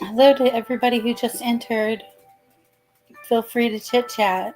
Hello to everybody who just entered. Feel free to chit chat.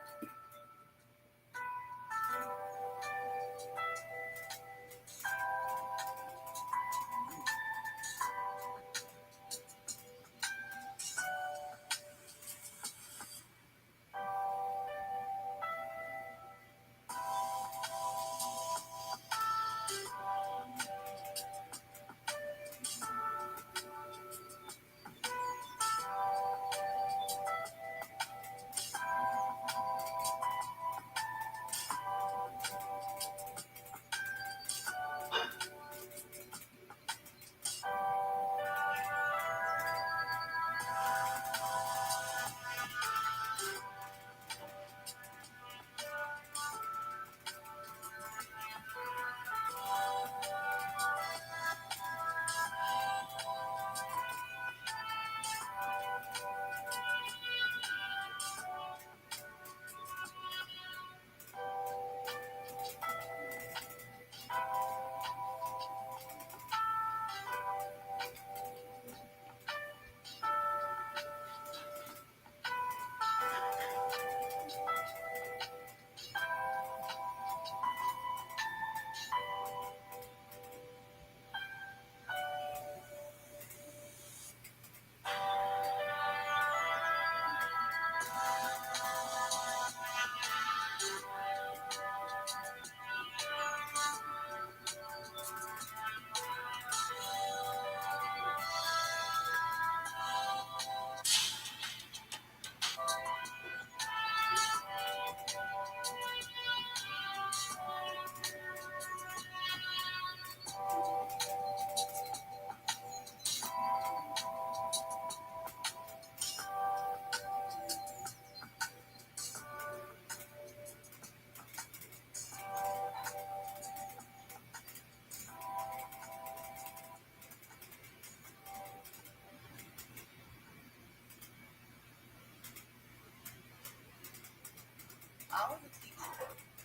I was a teacher,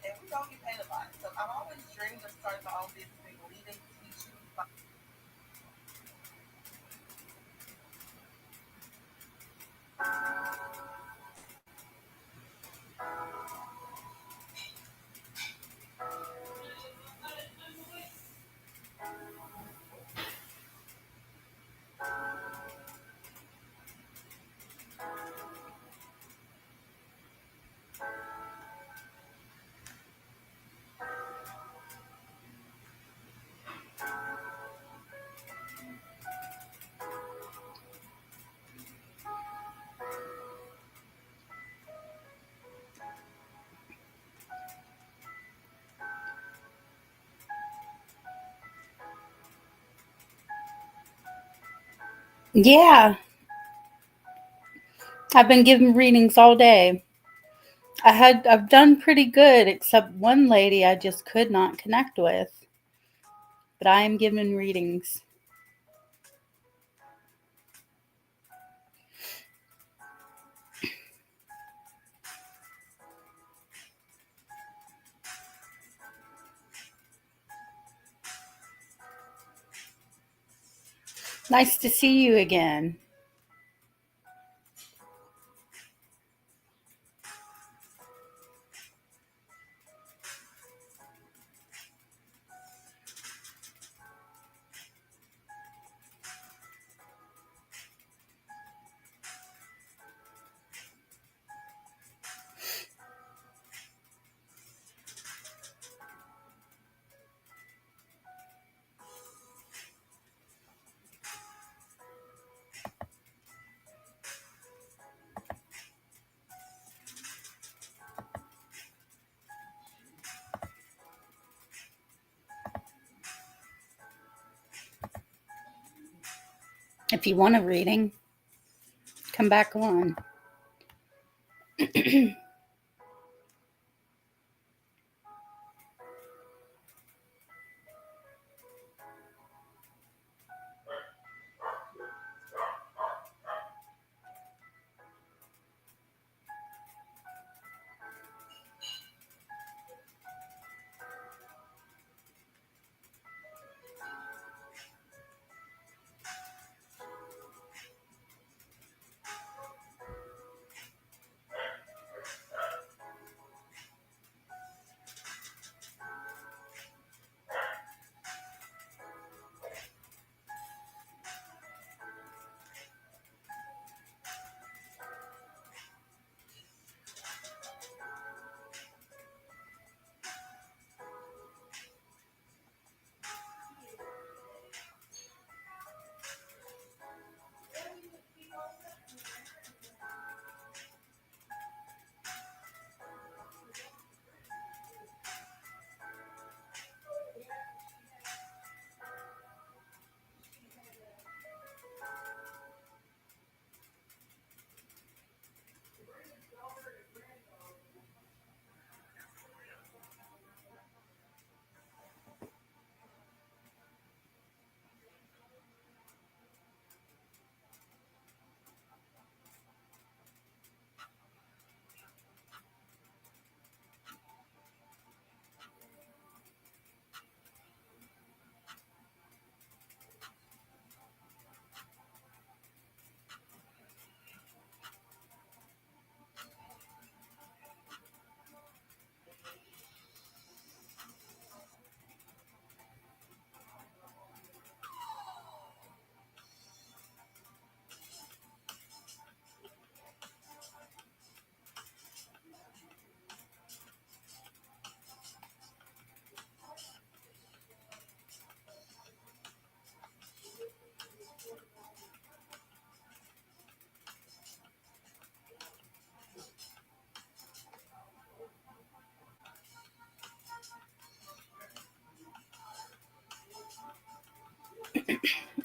and we don't get paid a lot. So I've always dreamed of starting my own business and leading teachers. Yeah, I've been giving readings all day. I've done pretty good, except one lady I just could not connect with. But I am giving readings. Nice to see you again. If you want a reading, come back on.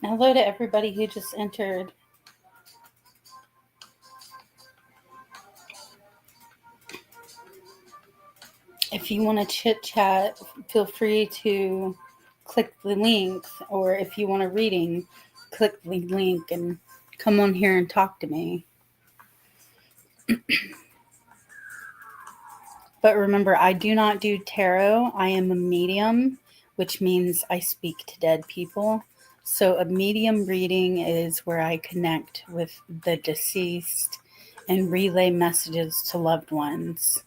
Hello to everybody who just entered. If you want to chit chat, feel free to click the link, or if you want a reading, click the link and come on here and talk to me. But remember, I do not do tarot. I am a medium, which means I speak to dead people. So a medium reading is where I connect with the deceased and relay messages to loved ones.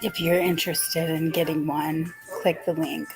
If you're interested in getting one, click the link.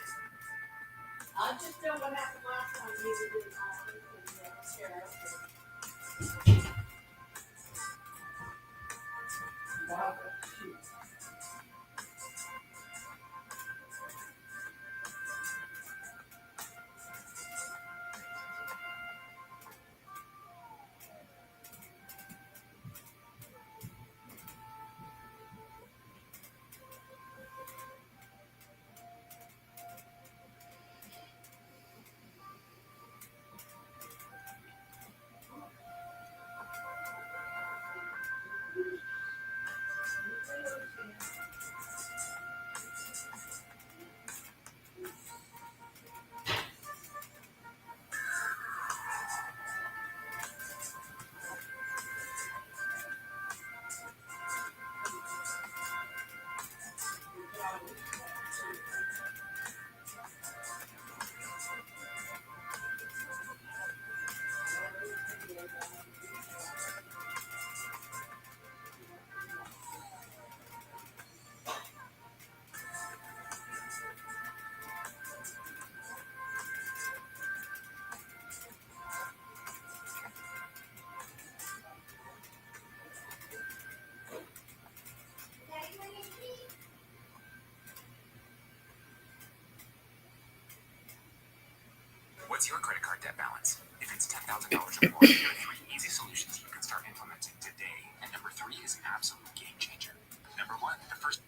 What's your credit card debt balance? If it's $10,000 or more, here are 3 easy solutions you can start implementing today. And number 3 is an absolute game changer. Number 1, the first.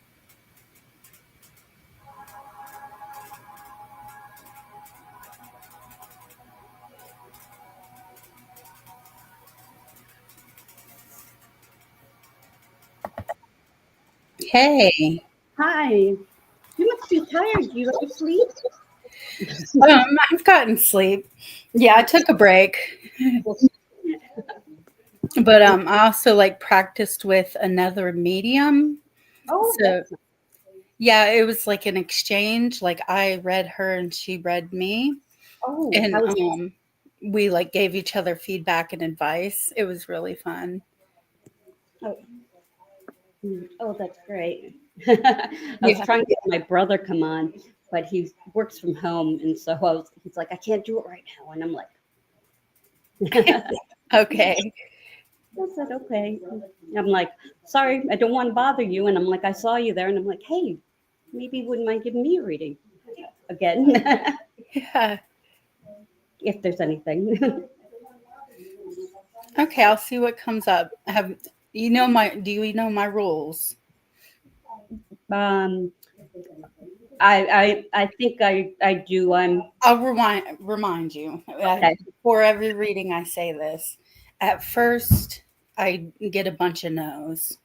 Hey. Hi. You must be tired. You go to sleep? I've gotten sleep. Yeah, I took a break. But I also like practiced with another medium. Oh, So that's nice. yeah, it was like an exchange. Like I read her and she read me. Oh, And how was we like gave each other feedback and advice. It was really fun. Oh, that's great. I was Yeah. trying to have my brother come on, but he works from home, and so he's like, I can't do it right now, and I'm like, Okay. I said, okay. I'm like, sorry, I don't want to bother you, and I'm like, I saw you there, and I'm like, hey, maybe you wouldn't mind giving me a reading again, Yeah. if there's anything. Okay, I'll see what comes up. Do you know my rules? um, I think I do. I'll remind you. Okay. Before every reading I say this. At first I get a bunch of no's.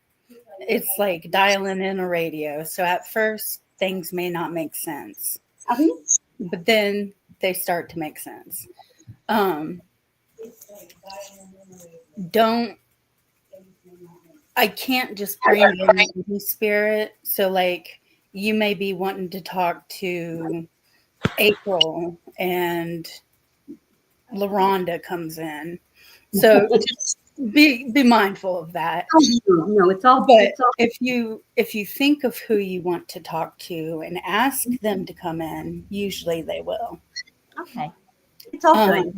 It's like dialing in a radio. So at first things may not make sense. But then they start to make sense. Don't I can't just bring in the spirit. So like you may be wanting to talk to April and LaRonda comes in. So just be mindful of that. No, it's all. But It's all if you think of who you want to talk to and ask them to come in, usually they will. okay. It's all good.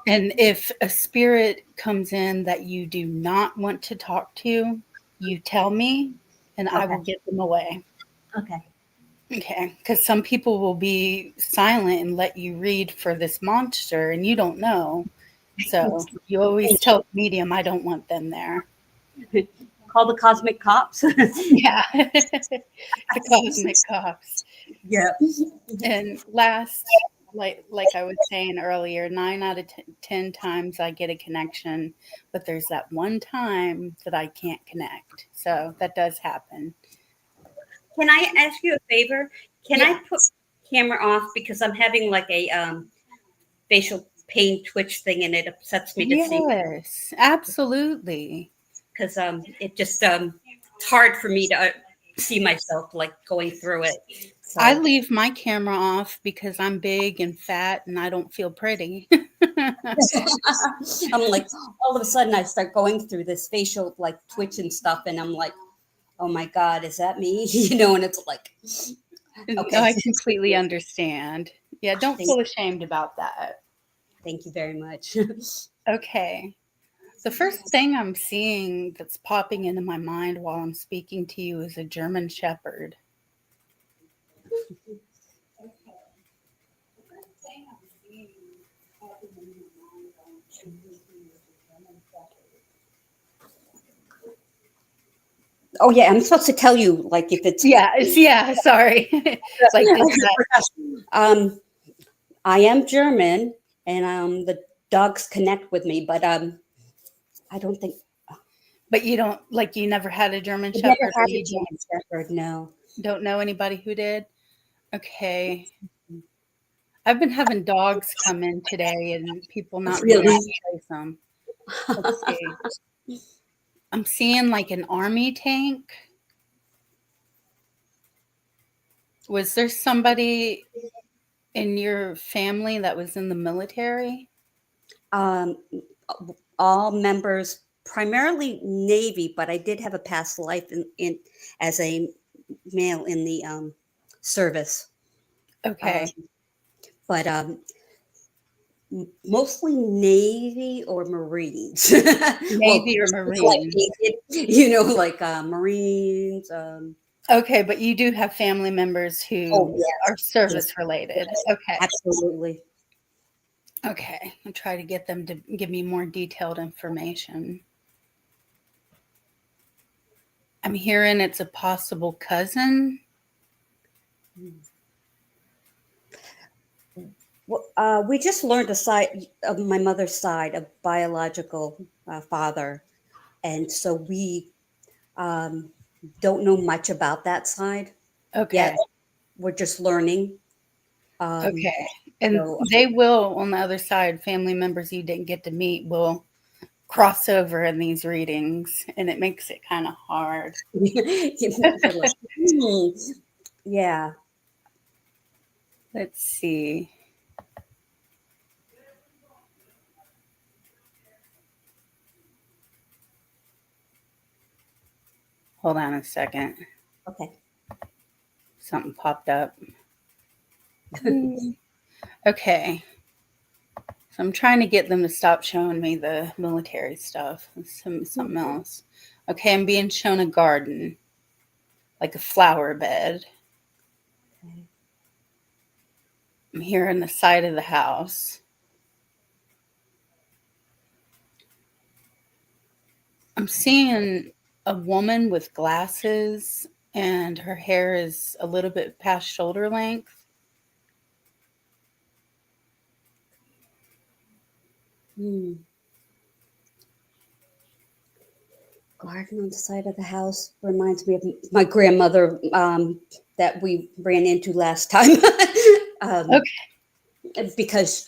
And if a spirit comes in that you do not want to talk to, you tell me and I will get them away. Okay. Okay. Because some people will be silent and let you read for this monster and you don't know. So you always tell the medium, I don't want them there. call the cosmic cops. Yeah. The cosmic cops. Yeah. And last, like I was saying earlier, 9 out of 10 times I get a connection, but there's that one time that I can't connect. So that does happen. Can I ask you a favor? Can I Yeah. put camera off because I'm having like a facial pain twitch thing, and it upsets me to see Yes, absolutely. because it just it's hard for me to see myself like going through it. I So leave my camera off because I'm big and fat and I don't feel pretty. I'm like, all of a sudden I start going through this facial like twitch and stuff, and I'm like, oh my God, is that me? And it's like, No, okay, I completely understand. Yeah, don't thank, feel ashamed about that. thank you very much. Okay. The first thing I'm seeing that's popping into my mind while I'm speaking to you is a German Shepherd. Oh yeah, I'm supposed to tell you like if it's Yeah, sorry. Like does that um I am German, and the dogs connect with me, but I don't think but you don't like you never had a German I've never Shepherd or had a you German Shepherd. No, don't know anybody who did? Okay. I've been having dogs come in today and people not being able really. to trace them. Let's see. I'm seeing like an army tank. Was there somebody in your family that was in the military? um, all members, primarily Navy, but I did have a past life in as a male in the service. Um, Okay. but mostly Navy or Marines. Well, Navy or like Marines. like Marines. Okay, but you do have family members Oh who are yes, yes, service related. yes, Okay. absolutely. Okay. I'll try to get them to give me more detailed information. I'm hearing it's a possible cousin. Well, we just learned a side of my mother's side, a biological father, and so we um, don't know much about that side yet. Okay. We're just learning. Um, Okay. And so they will, on the other side, family members you didn't get to meet will cross over in these readings, and it makes it kind of hard. you're like, "Hmm, yeah, Let's see. Hold on a second. okay. Something popped up. Okay. So I'm trying to get them to stop showing me the military stuff. Something else. Okay, I'm being shown a garden, like a flower bed. I'm hearing the side of the house. I'm seeing a woman with glasses and her hair is a little bit past shoulder length. Hmm. Garden on the side of the house reminds me of my grandmother that we ran into last time. um, because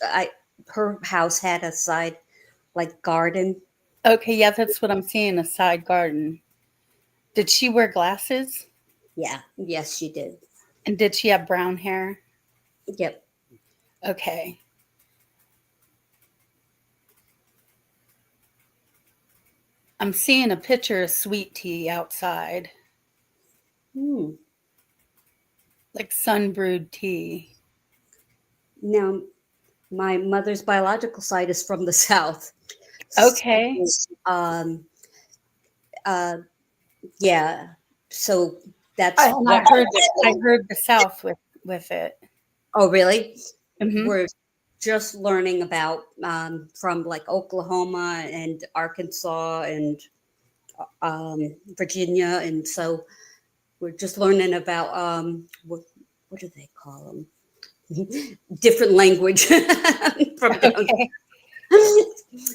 her house had a side like garden. Okay, yeah, that's what I'm seeing, a side garden. Did she wear glasses? Yeah, yes, she did. And did she have brown hair? Yep. Okay. I'm seeing a picture of sweet tea outside, Hmm. like sun brewed tea. Now, my mother's biological side is from the south. Okay. So, uh, yeah. So that's And what. I heard the South with it. Oh, really? Hmm. We're just learning about from like Oklahoma and Arkansas and Virginia, and so we're just learning about what do they call them? Different language from down. Okay.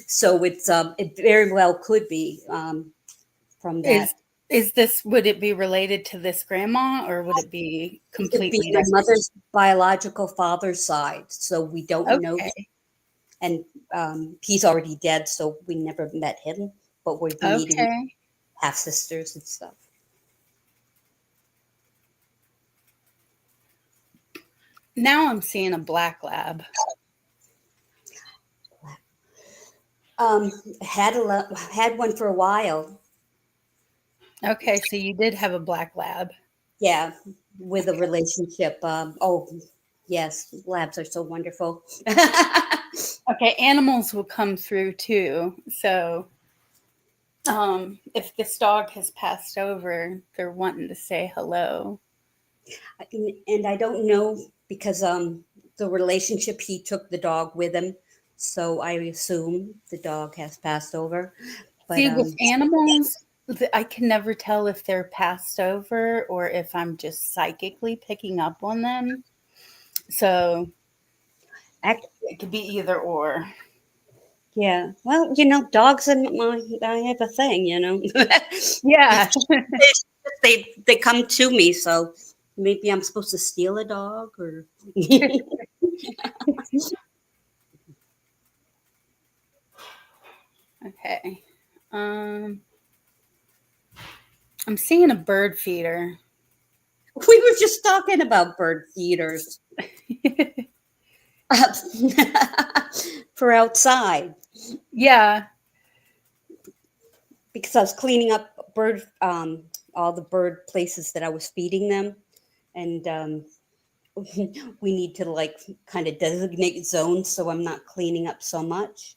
So it very well could be from that. Is this, would it be related to this grandma, or would it be It could completely be my different? mother's biological father's side, so we don't know. Okay. And he's already dead, so we never met him. But we've been meeting Okay. half sisters and stuff. Now I'm seeing a black lab. Had one for a while. Okay, so you did have a black lab. Yeah, with a relationship. Oh, yes, labs are so wonderful. Okay, animals will come through too. So if this dog has passed over, they're wanting to say hello. And I don't know because the relationship, he took the dog with him, so I assume the dog has passed over. But See, with animals, I can never tell if they're passed over or if I'm just psychically picking up on them. So it could be either or. yeah, well, dogs and I have a thing, Yeah. they come to me, so maybe I'm supposed to steal a dog or. Okay. I'm seeing a bird feeder. We were just talking about bird feeders for outside Yeah. because I was cleaning up all the bird places that I was feeding them, and we need to like kind of designate zones so I'm not cleaning up so much.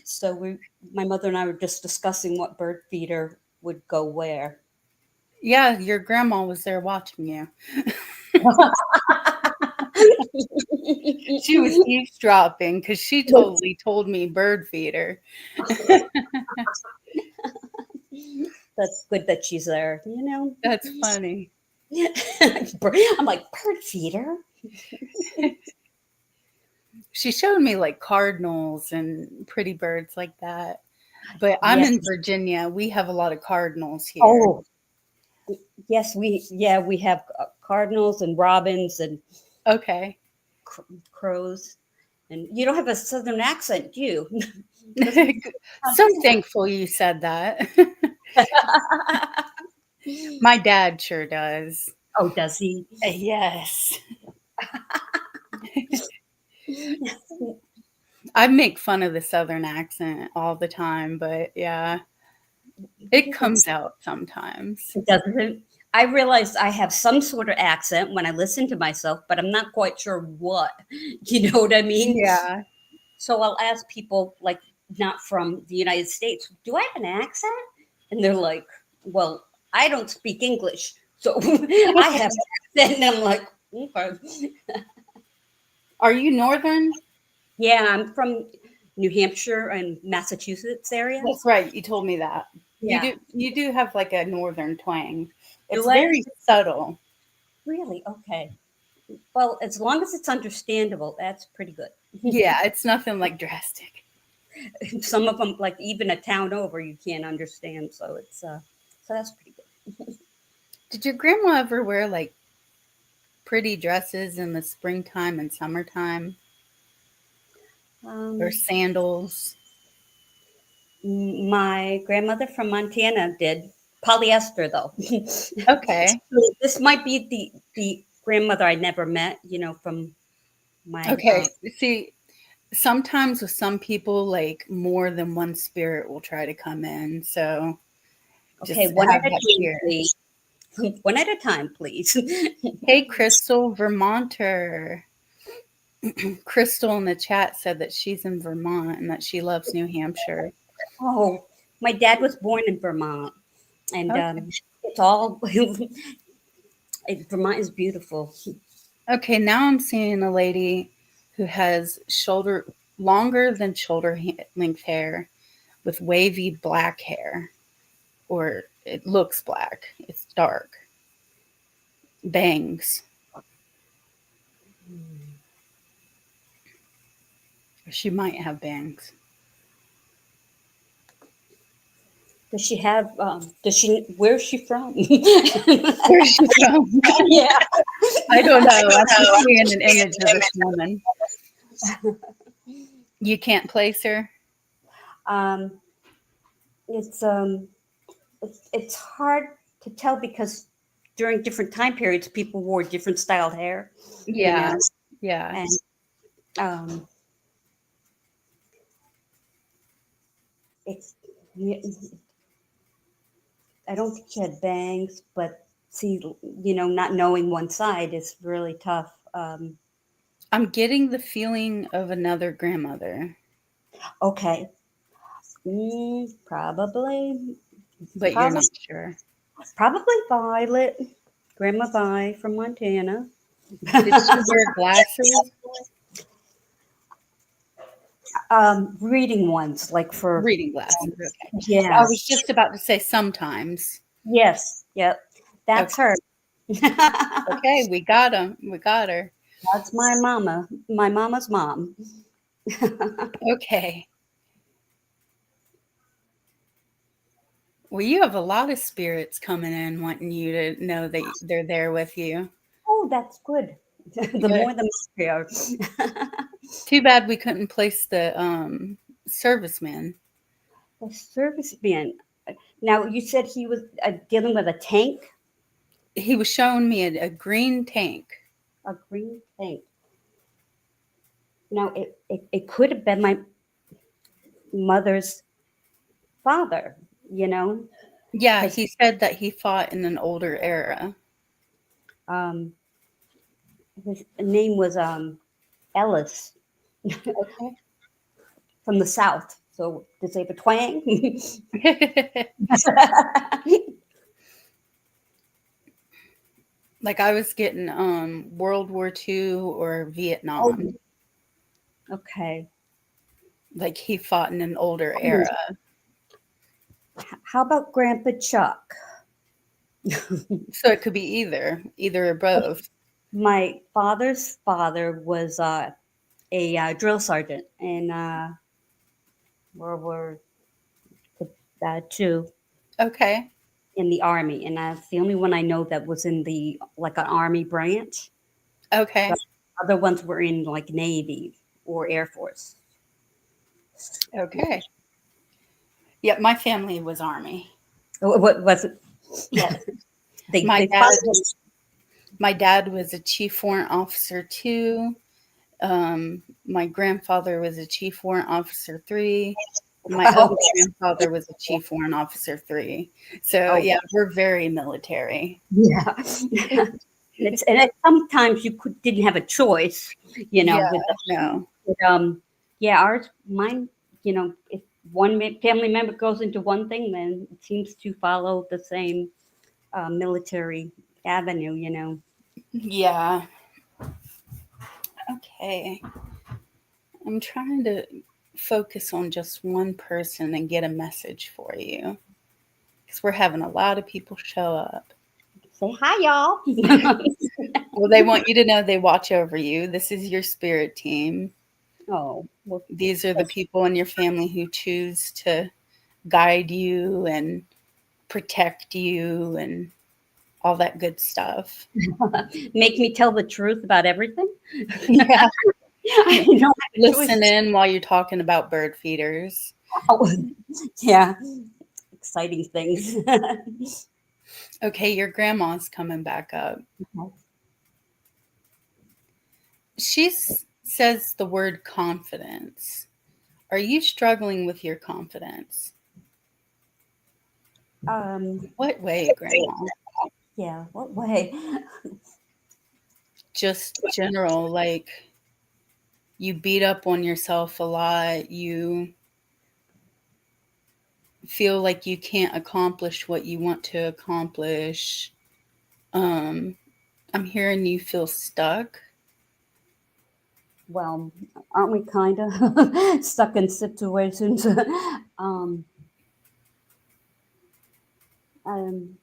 So my mother and I were just discussing what bird feeder would go where. Yeah, your grandma was there watching you. She was eavesdropping because she totally told me bird feeder. That's good that she's there, That's funny. I'm like, bird feeder? She showed me like cardinals and pretty birds like that. But I'm Yes. in Virginia. We have a lot of cardinals here. Oh, yes, we have cardinals and robins and Okay. crows. And you don't have a southern accent, do you? So thankful you said that. My dad sure does. Oh, does he? Yes. I make fun of the southern accent all the time, but yeah, it comes out sometimes. Doesn't. I realize I have some sort of accent when I listen to myself, but I'm not quite sure what. You know what I mean? Yeah. So I'll ask people like not from the United States, do I have an accent? And they're like, well, I don't speak English. So I have an accent. And I'm like, okay. Are you northern? Yeah, I'm from New Hampshire and Massachusetts area. That's right. You told me that. Yeah. You do have like a northern twang. It's Do I? very subtle. Really? Okay. Well, as long as it's understandable, that's pretty good. Yeah, it's nothing like drastic. Some of them, like even a town over, you can't understand. So so that's pretty good. Did your grandma ever wear like pretty dresses in the springtime and summertime? Or sandals? My grandmother from Montana did polyester though. Okay. So this might be the grandmother I never met, from my. Okay. See, sometimes with some people, like more than one spirit will try to come in. So Okay, just one have at a that time, fear. please. One at a time, please. Hey, Crystal, Vermonter. Crystal in the chat said that she's in Vermont and that she loves New Hampshire. Oh, my dad was born in Vermont, and Okay. it's all. Vermont is beautiful. Okay, now I'm seeing a lady who has longer than shoulder length hair with wavy black hair. or it looks black. It's dark. Bangs. She might have bangs. Does she have? Where's she from? Where's she from? Yeah. I don't know. I'm just seeing an image of this woman. You can't place her? Um, it's it's hard to tell because during different time periods, people wore different styled hair. Yeah. Yeah. And um, it's I don't think she had bangs, but see, not knowing one side is really tough. I'm getting the feeling of another grandmother, Okay, probably, but you're probably, not sure. probably Violet, Grandma Vi from Montana. Did she wear glasses? Reading ones, like for Reading glasses. Okay. I yeah, was just about to say sometimes. yes, yep, that's Okay. her. Okay, we got him. We got her. That's my mama's mom. Okay. Well, you have a lot of spirits coming in wanting you to know that they're there with you. Oh, that's good. The Good. more the merrier. Too bad we couldn't place the serviceman. The serviceman. Now, you said he was dealing with a tank, He was showing me a green tank. a green tank. Now, it could have been my mother's father, Yeah, 'cause, he said that he fought in an older era. um, his name was Ellis Okay. from the South. So, to say the twang. Like I was getting World War II or Oh, Vietnam. okay. Like he fought in an older Oh, era. how about Grandpa Chuck? So it could be either or both. My father's father was a drill sergeant in World War II Okay. in the Army, and that's the only one I know that was in the like an Army branch. Okay. The other ones were in like Navy or Air Force. Okay. Yep, my family was Army. What was it? Yeah. They My they dad followed. my dad was a chief warrant officer 2. My grandfather was a chief warrant officer 3. My other Wow. grandfather was a chief warrant officer 3. So Oh, yeah, we're very military. yeah. Sometimes you didn't have a choice, Yeah, with no. but, yeah, mine, if one family member goes into one thing, then it seems to follow the same military avenue. Yeah. Okay. I'm trying to focus on just one person and get a message for you because we're having a lot of people show up. Say hi, y'all. Well, they want you to know they watch over you. This is your spirit team. Oh, well, These are the people in your family who choose to guide you and protect you and all that good stuff. make me tell the truth about everything. Yeah. I don't have a choice. Listen in while you're talking about bird feeders. Oh, yeah, exciting things. Okay, your grandma's coming back up. She says the word confidence. Are you struggling with your confidence? What way, Grandma? Yeah, what way? Just general, like you beat up on yourself a lot. You feel like you can't accomplish what you want to accomplish. I'm hearing you feel stuck. Well, aren't we kind of stuck in situations? um, Um,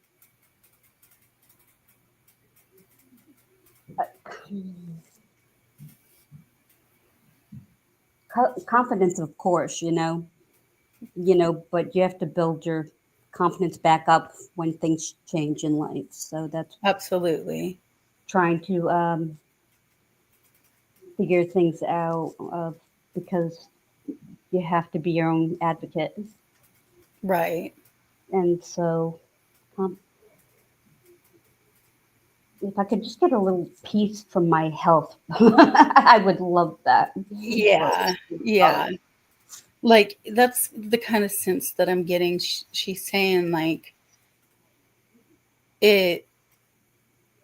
confidence, of course, but you have to build your confidence back up when things change in life. So that's Absolutely. trying to figure things out because you have to be your own advocate. Right. And so, um, if I could just get a little piece from my health, I would love that. Yeah. Yeah. Like, that's the kind of sense that I'm getting. She's saying, like, it,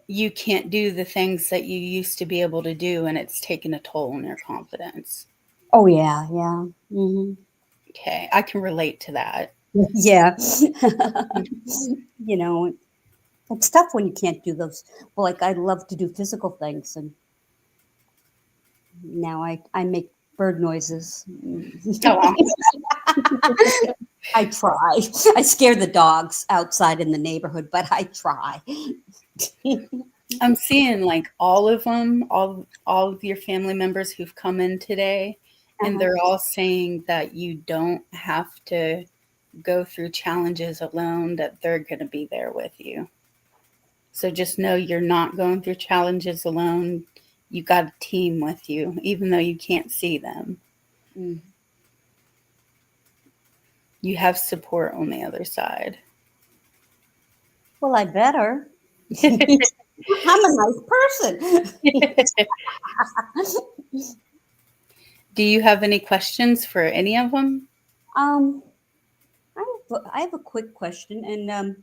you can't do the things that you used to be able to do, and it's taken a toll on your confidence. Oh yeah, yeah, Okay. I can relate to that. yeah. you know, it's tough when you can't do those. Well, like I love to do physical things, and now I make bird noises. Oh, I try. I scare the dogs outside in the neighborhood, but I try. I'm seeing like all of them, all of your family members who've come in today, and Uh-huh. they're all saying that you don't have to go through challenges alone, that they're going to be there with you. So just know you're not going through challenges alone. You got a team with you, even though you can't see them. Mm. You have support on the other side. Well, I better. I'm a nice person. Do you have any questions for any of them? um, I have a quick question, and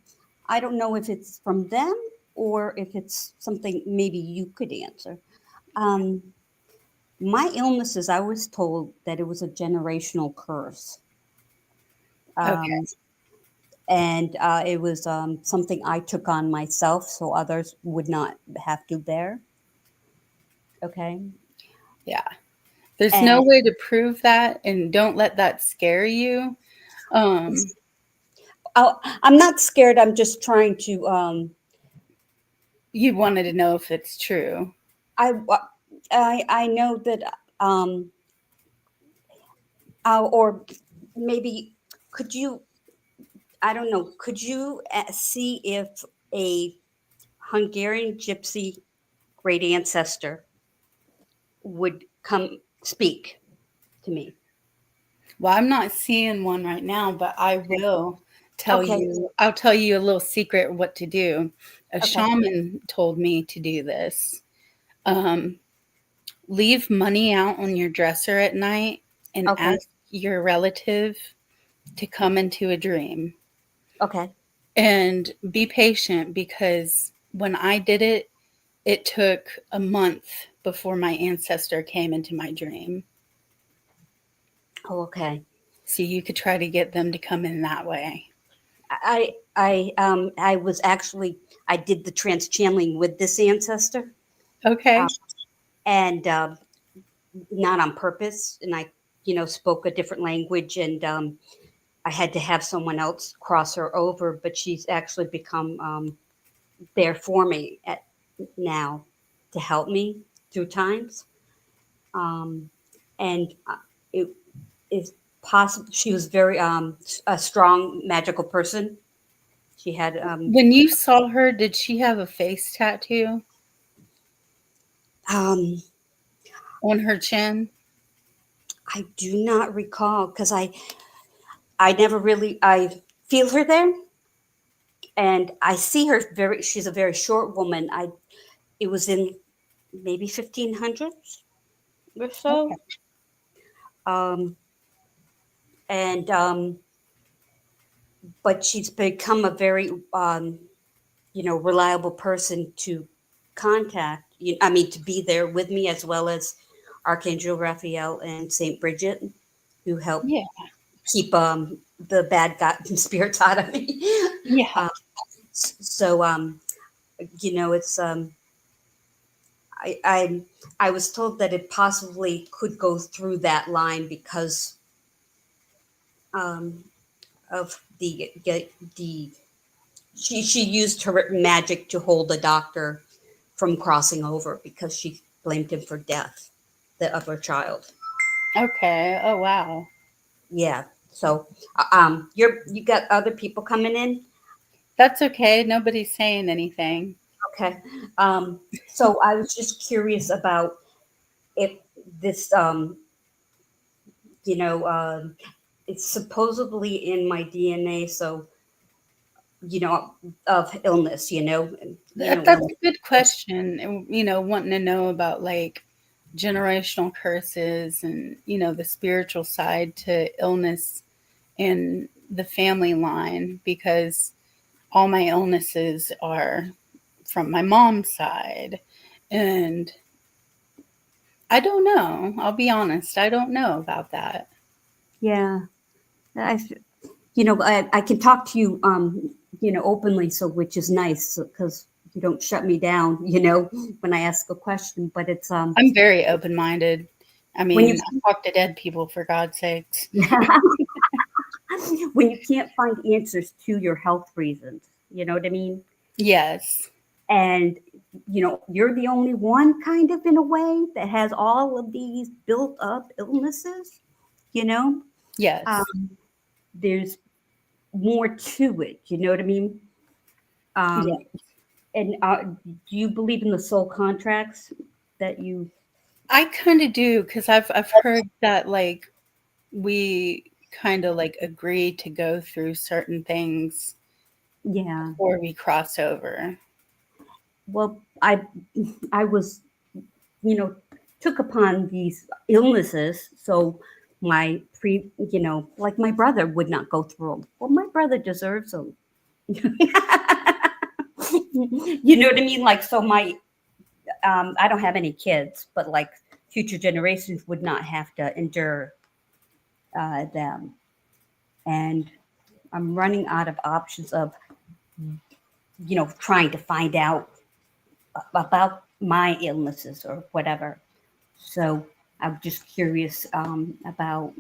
I don't know if it's from them or if it's something maybe you could answer. Um, my illnesses, I was told that it was a generational curse. Okay. Um, and it was something I took on myself so others would not have to bear. Okay. Yeah. There's no And way to prove that, and don't let that scare you. Um, I'm not scared. I'm just trying to, you wanted to know if it's true. I, I know that, um, or maybe could you, I don't know, could you see if a Hungarian gypsy great ancestor would come speak to me? Well, I'm not seeing one right now, but I Okay. will tell Okay. you. I'll tell you a little secret what to do. A Okay. shaman told me to do this. Um, leave money out on your dresser at night and Okay. ask your relative to come into a dream. Okay. And be patient, because when I did it, it took a month before my ancestor came into my dream. Oh, okay. So you could try to get them to come in that way. I was actually I did the trans channeling with this ancestor, uh, Okay. and not on purpose. And I, spoke a different language, and I had to have someone else cross her over. But she's actually become there for me now to help me through times. Um, and it is possible she was very a strong magical person. She had When you saw her, did she have a face tattoo um, on her chin? I do not recall because I never really I feel her there, and I see her very. She's a very short woman. It was in maybe 1500s or so, Okay. um, and but she's become a very reliable person to contact. I mean, to be there with me, as well as Archangel Raphael and Saint Bridget, who help Yeah. keep the bad spirits out of me. Yeah. Um, so it's I, I I was told that it possibly could go through that line because um, of the she used her magic to hold the doctor from crossing over because she blamed him for death of her child. Okay. Oh, wow. Yeah. So, you got other people coming in. That's okay. Nobody's saying anything. Okay. So I was just curious about if this, it's supposedly in my DNA. So, of illness, That's a good question. And, wanting to know about like generational curses and, the spiritual side to illness in the family line, because all my illnesses are from my mom's side. And I don't know. I'll be honest. I don't know about that. yeah, I, I can talk to you, openly. So, which is nice because you don't shut me down, when I ask a question, but it's, I'm very open minded. I when you, mean, I talk to dead people, for God's sakes. when you can't find answers to your health reasons, you know what I mean? Yes. And, you're the only one kind of in a way that has all of these built up illnesses, you know? Yes. There's more to it, you know what I mean? Yeah. Um, and do you believe in the soul contracts that you, I kind of do, because I've heard that like we kind of like agree to go through certain things yeah. before we cross over. Well, I was, you know, took upon these illnesses. So like my brother would not go through them. Well, my brother deserves them. You know what I mean? Like, so I don't have any kids, but like future generations would not have to endure them. And I'm running out of options of, trying to find out about my illnesses or whatever. So I'm just curious about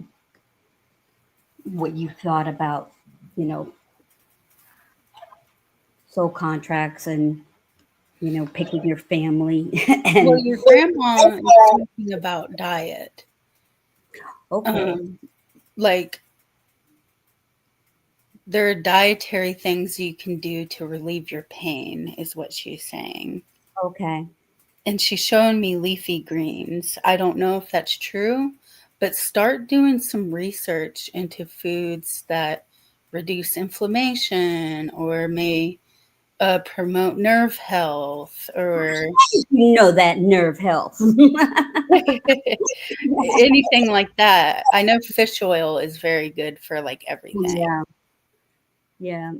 what you thought about, you know, soul contracts and, picking your family. Well, And your grandma is talking about diet. okay, Like there are dietary things you can do to relieve your pain, is what she's saying. okay, And she's showing me leafy greens. I don't know if that's true, but start doing some research into foods that reduce inflammation or may promote nerve health or that nerve health. anything like that. I know fish oil is very good for like everything. Yeah, yeah,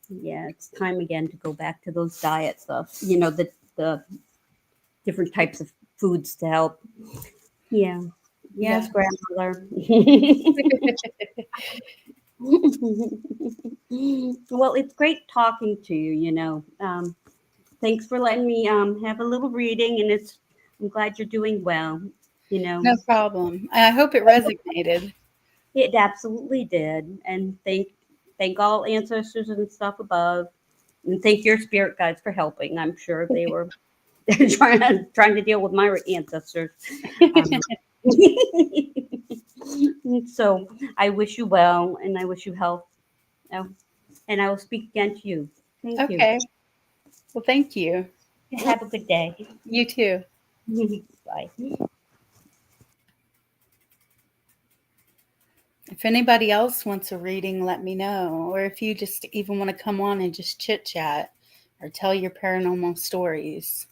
yeah. It's time again to go back to those diet stuff. The different types of foods to help. Yeah. Yes, Yeah. grandmother. Well, it's great talking to you. Thanks for letting me have a little reading, and I'm glad you're doing well. You know, No problem. I hope it resonated. it absolutely did, and thank all ancestors and stuff above, and thank your spirit guides for helping. I'm sure they were trying to deal with my ancestors. Um, so I wish you well, and I wish you health. Oh, and I will speak again to you. Thank you. Okay. Well, thank you. Have a good day. You too. Bye. If anybody else wants a reading, let me know. Or if you just even want to come on and just chit chat or tell your paranormal stories.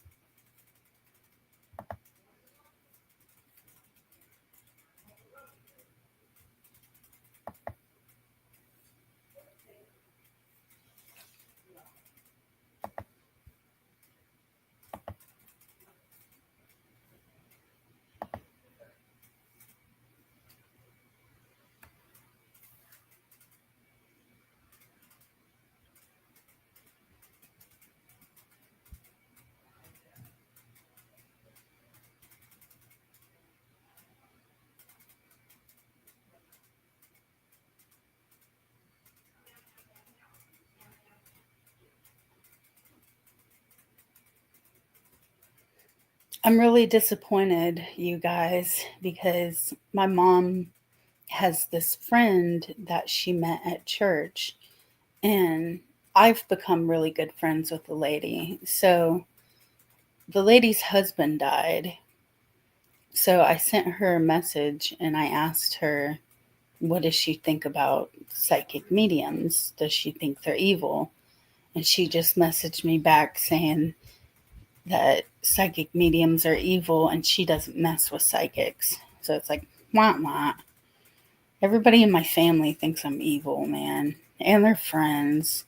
I'm really disappointed, you guys, because my mom has this friend that she met at church, and I've become really good friends with the lady. So the lady's husband died. So I sent her a message and I asked her, what does she think about psychic mediums? Does she think they're evil? And she just messaged me back saying that psychic mediums are evil and she doesn't mess with psychics. So it's like, wah wah. Everybody in my family thinks I'm evil, man. And their friends.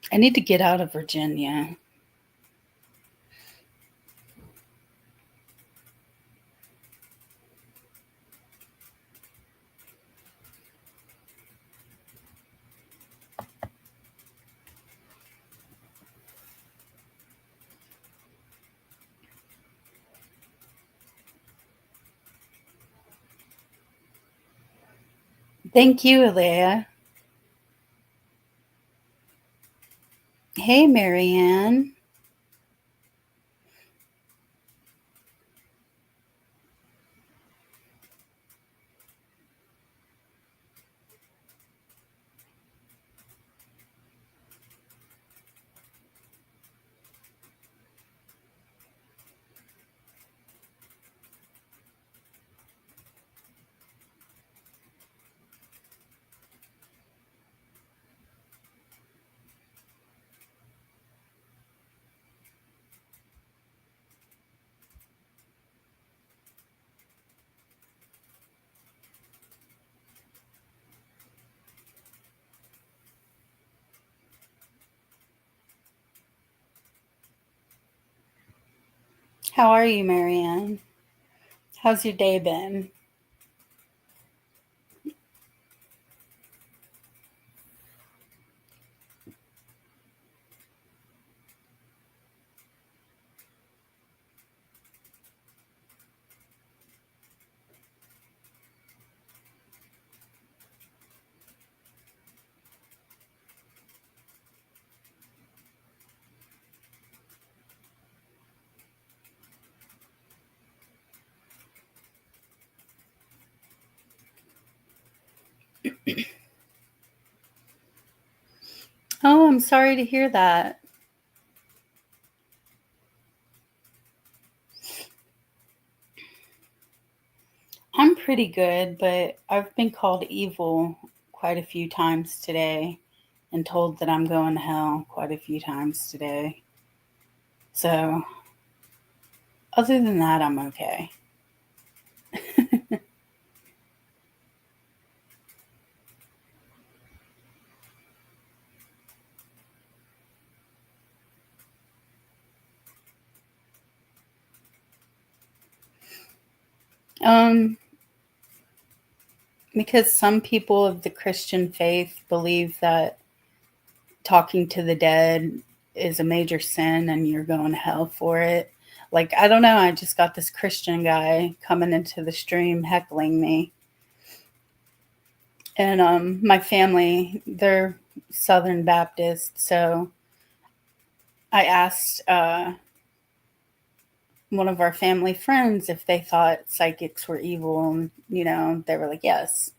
I need to get out of Virginia. Thank you, Alea. Hey, Marianne. How are you, Marianne? How's your day been? Oh, I'm sorry to hear that. I'm pretty good, but I've been called evil quite a few times today and told that I'm going to hell quite a few times today. So, other than that, I'm okay. Um, because some people of the Christian faith believe that talking to the dead is a major sin and you're going to hell for it. Like, I don't know, I just got this Christian guy coming into the stream heckling me. And my family, they're Southern Baptist, so I asked one of our family friends if they thought psychics were evil, and they were like, yes.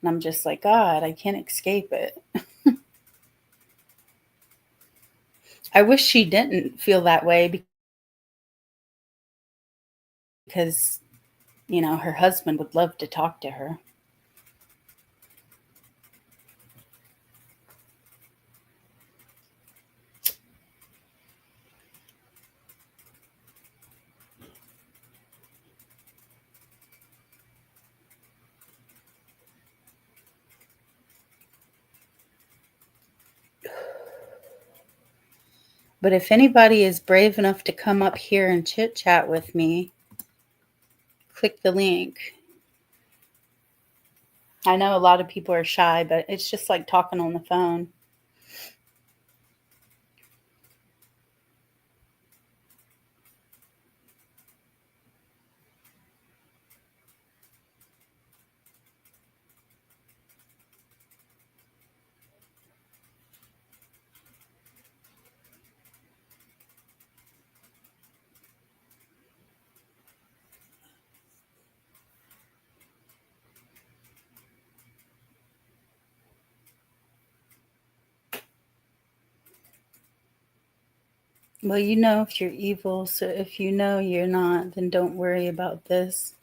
And I'm just like, God, I can't escape it. I wish she didn't feel that way because, her husband would love to talk to her. But if anybody is brave enough to come up here and chit chat with me, click the link. I know a lot of people are shy, but it's just like talking on the phone. Well, you know if you're evil, so if you know you're not, then don't worry about this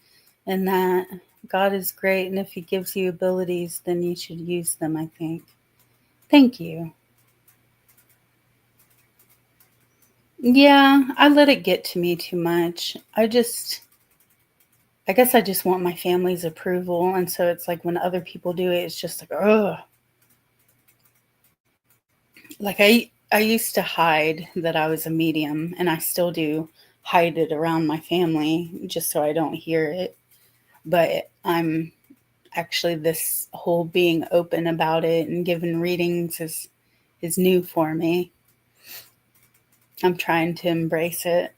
and that. God is great, and if He gives you abilities, then you should use them, I think. Thank you. Yeah, I let it get to me too much. I guess I just want my family's approval. And so it's like when other people do it, it's just like, ugh. Like I used to hide that I was a medium, and I still do hide it around my family just so I don't hear it. But I'm actually, this whole being open about it and giving readings is new for me. I'm trying to embrace it.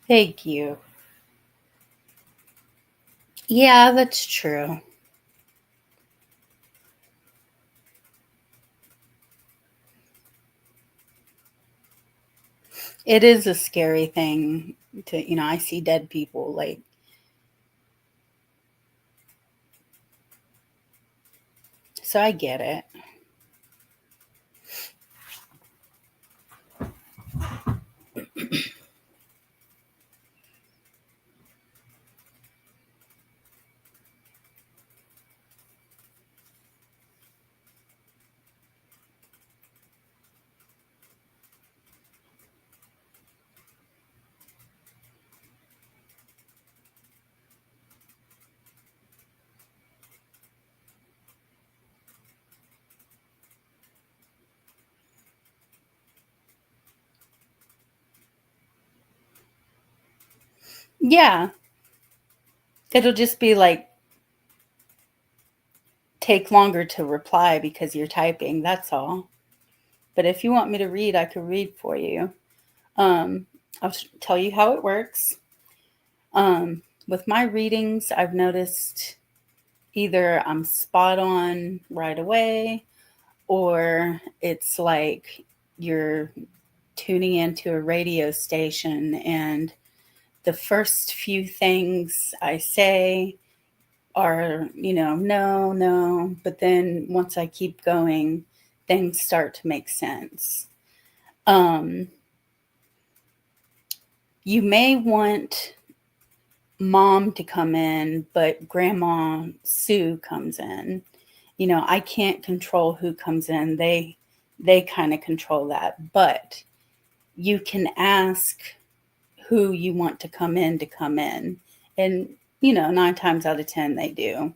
Thank you. Yeah, that's true. It is a scary thing to, I see dead people, like, so I get it. Yeah, it'll just be like take longer to reply because you're typing, that's all. But if you want me to read, I could read for you. Um, I'll tell you how it works. With my readings, I've noticed either I'm spot on right away, or it's like you're tuning into a radio station and the first few things I say are, no, no. But then once I keep going, things start to make sense. Um, you may want mom to come in, but Grandma Sue comes in. I can't control who comes in. They kind of control that. But you can ask who you want to come in to come in. And 9 times out of 10 they do.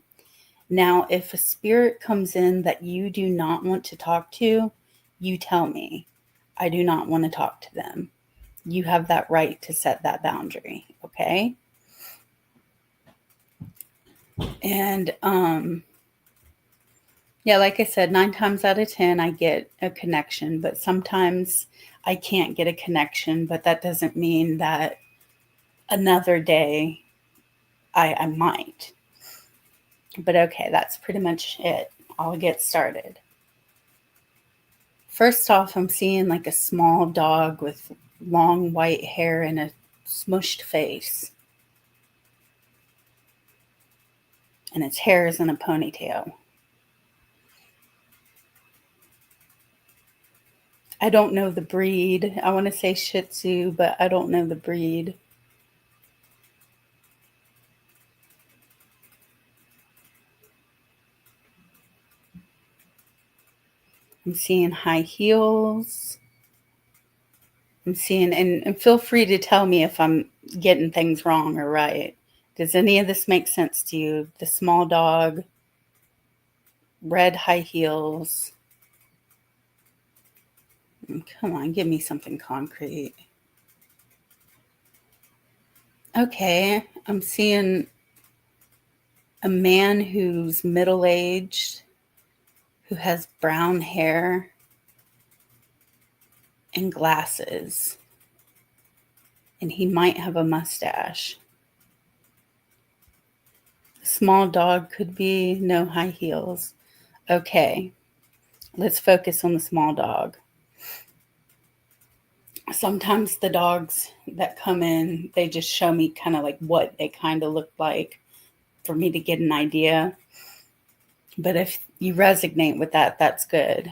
Now, if a spirit comes in that you do not want to talk to, you tell me. I do not want to talk to them. You have that right to set that boundary, okay? And yeah, like I said, 9 times out of 10 I get a connection, but sometimes I can't get a connection, but that doesn't mean that another day I might. But okay, that's pretty much it. I'll get started. First off, I'm seeing like a small dog with long white hair and a smushed face. And its hair is in a ponytail. I don't know the breed. I want to say Shih Tzu, but I don't know the breed. I'm seeing high heels. I'm seeing, and feel free to tell me if I'm getting things wrong or right. Does any of this make sense to you? The small dog, red high heels. Come on, give me something concrete. Okay, I'm seeing a man who's middle-aged, who has brown hair, and glasses. And he might have a mustache. Small dog could be, no high heels. Okay, let's focus on the small dog. Sometimes the dogs that come in, they just show me kind of like what they kind of look like for me to get an idea. But if you resonate with that, that's good.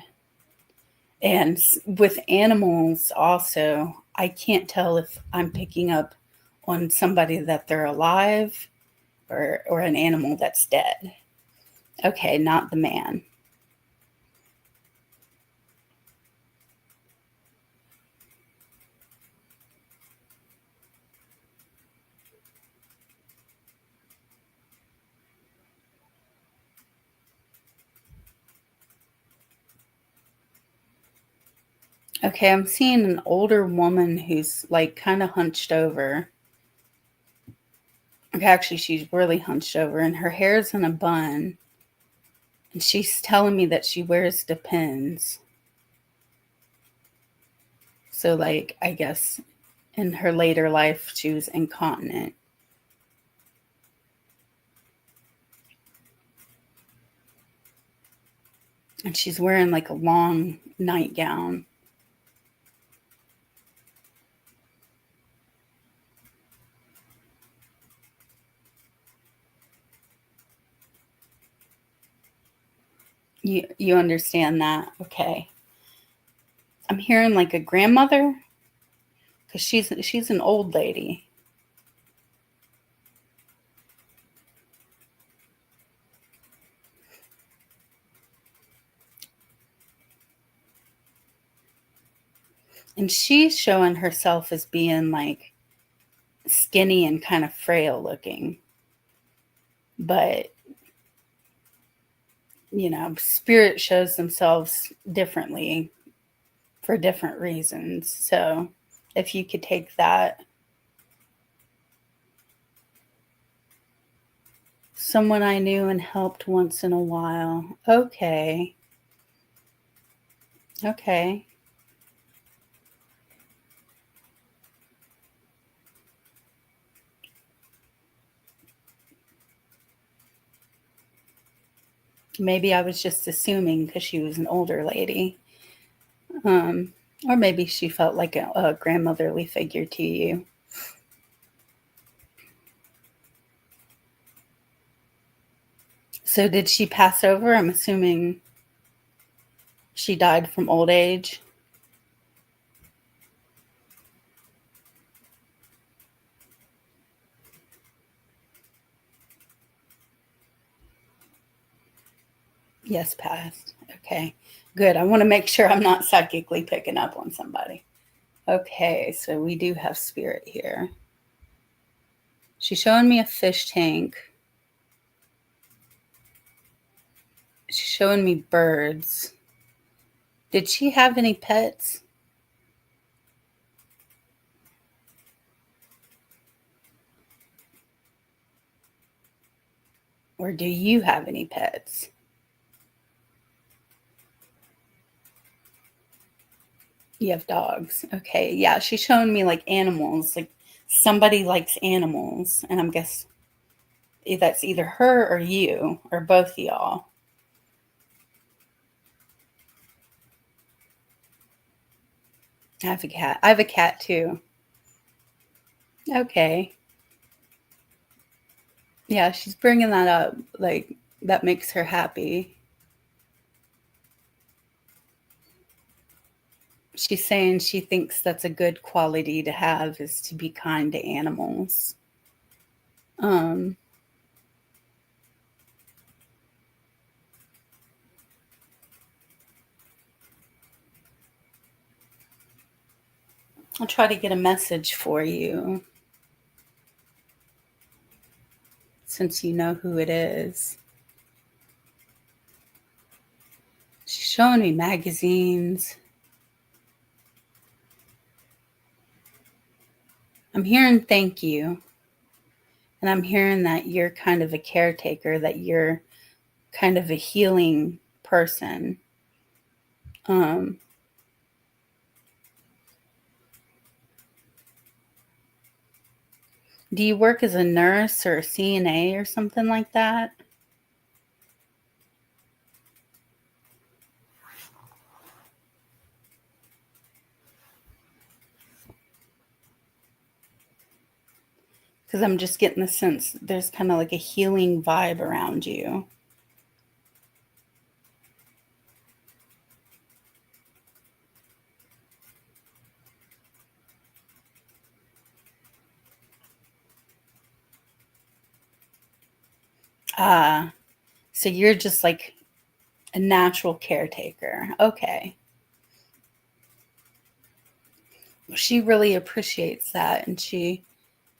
And with animals also, I can't tell if I'm picking up on somebody that they're alive or an animal that's dead. Okay, not the man. Okay, I'm seeing an older woman who's like kind of hunched over. Okay, actually, she's really hunched over and her hair's in a bun. And she's telling me that she wears Depends. So, like, I guess in her later life, she was incontinent. And she's wearing like a long nightgown. You understand that? Okay. I'm hearing like a grandmother because she's an old lady. And she's showing herself as being like skinny and kind of frail looking. But, you know, spirit shows themselves differently for different reasons. So if you could take that. Someone I knew and helped once in a while. Okay. Okay. Maybe I was just assuming because she was an older lady. Or maybe she felt like a grandmotherly figure to you. So did she pass over? I'm assuming she died from old age. Yes, passed. Okay, good. I want to make sure I'm not psychically picking up on somebody. Okay, so we do have spirit here. She's showing me a fish tank. She's showing me birds. Did she have any pets? Or do you have any pets? You have dogs. Okay, yeah, she's showing me like animals. Like somebody likes animals. And I'm guessing that's either her or you or both of y'all. I have a cat. I have a cat too. Okay. Yeah, she's bringing that up. Like, that makes her happy. She's saying she thinks that's a good quality to have is to be kind to animals. I'll try to get a message for you since you know who it is. She's showing me magazines. I'm hearing thank you. And I'm hearing that you're kind of a caretaker, that you're kind of a healing person. Do you work as a nurse or a CNA or something like that? Because I'm just getting the sense there's kind of like a healing vibe around you. Ah, so you're just like a natural caretaker. Okay. She really appreciates that, and she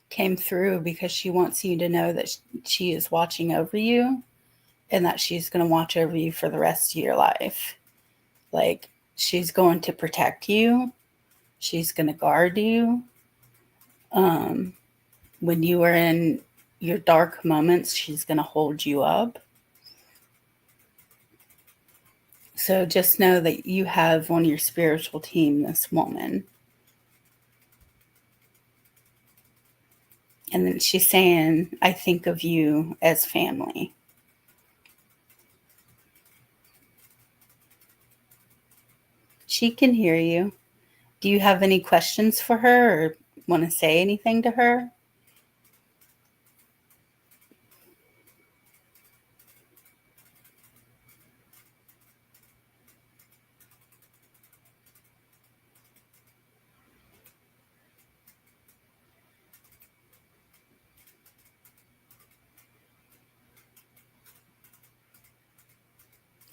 came through because she wants you to know that she is watching over you and that she's going to watch over you for the rest of your life. Like, she's going to protect you, she's going to guard you. Um, when you are in your dark moments, she's going to hold you up. So just know that you have on your spiritual team this woman. And then she's saying, I think of you as family. She can hear you. Do you have any questions for her or want to say anything to her?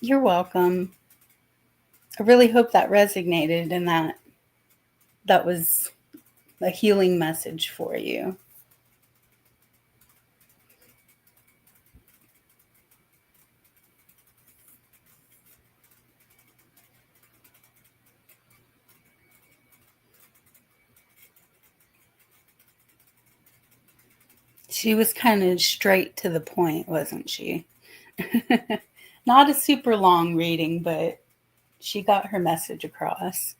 You're welcome. I really hope that resonated and that was a healing message for you. She was kind of straight to the point, wasn't she? Not a super long reading, but she got her message across.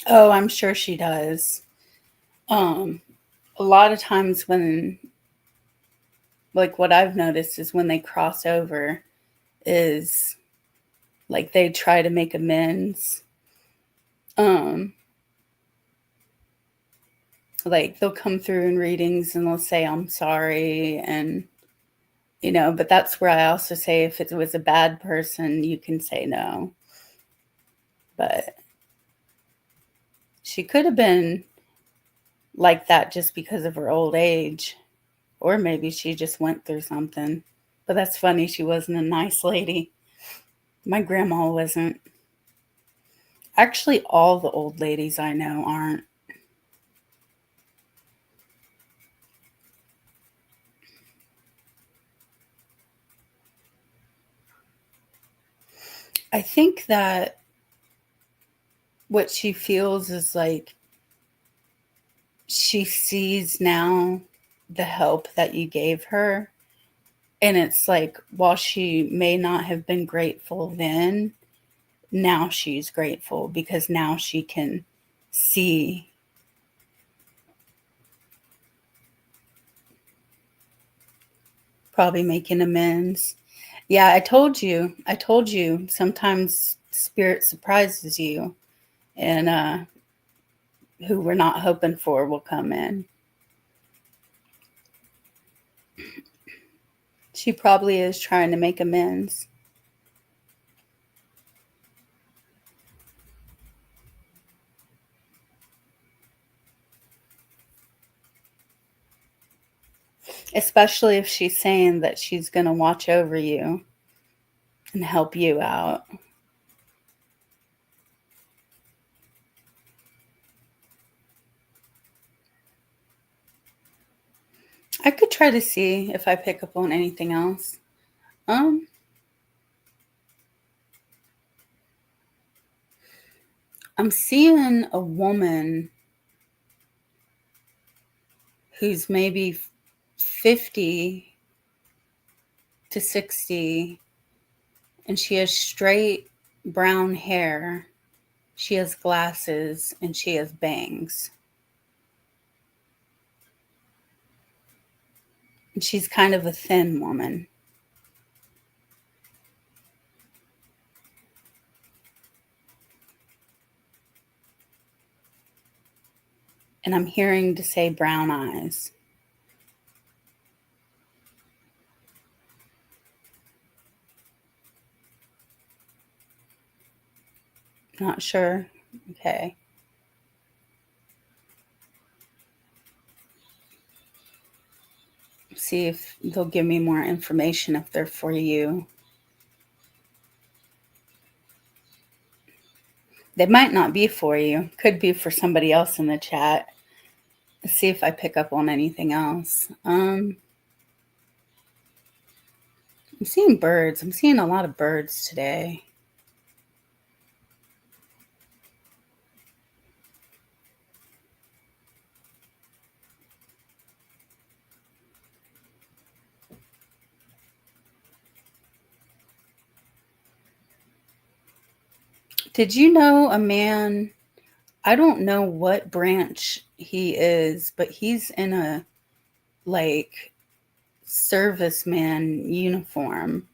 Oh, I'm sure she does. A lot of times when, like, what I've noticed is when they cross over is like they try to make amends. Like they'll come through in readings and they'll say, I'm sorry. And, but that's where I also say if it was a bad person, you can say no. But she could have been like that just because of her old age. Or maybe she just went through something. But that's funny. She wasn't a nice lady. My grandma wasn't. Actually, all the old ladies I know aren't. I think that what she feels is like she sees now the help that you gave her. And it's like, while she may not have been grateful then, now she's grateful because now she can see. Probably making amends. Yeah, I told you. Sometimes spirit surprises you, and who we're not hoping for will come in. She probably is trying to make amends. Especially if she's saying that she's going to watch over you and help you out. I could try to see if I pick up on anything else. I'm seeing a woman who's maybe 50 to 60, and she has straight brown hair. She has glasses and she has bangs. And she's kind of a thin woman. And I'm hearing to say brown eyes. Not sure. Okay. See if they'll give me more information if they're for you. They might not be for you. Could be for somebody else in the chat. Let's see if I pick up on anything else. I'm seeing birds. I'm seeing a lot of birds today. Did you know a man? I don't know what branch he is, but he's in a like serviceman uniform.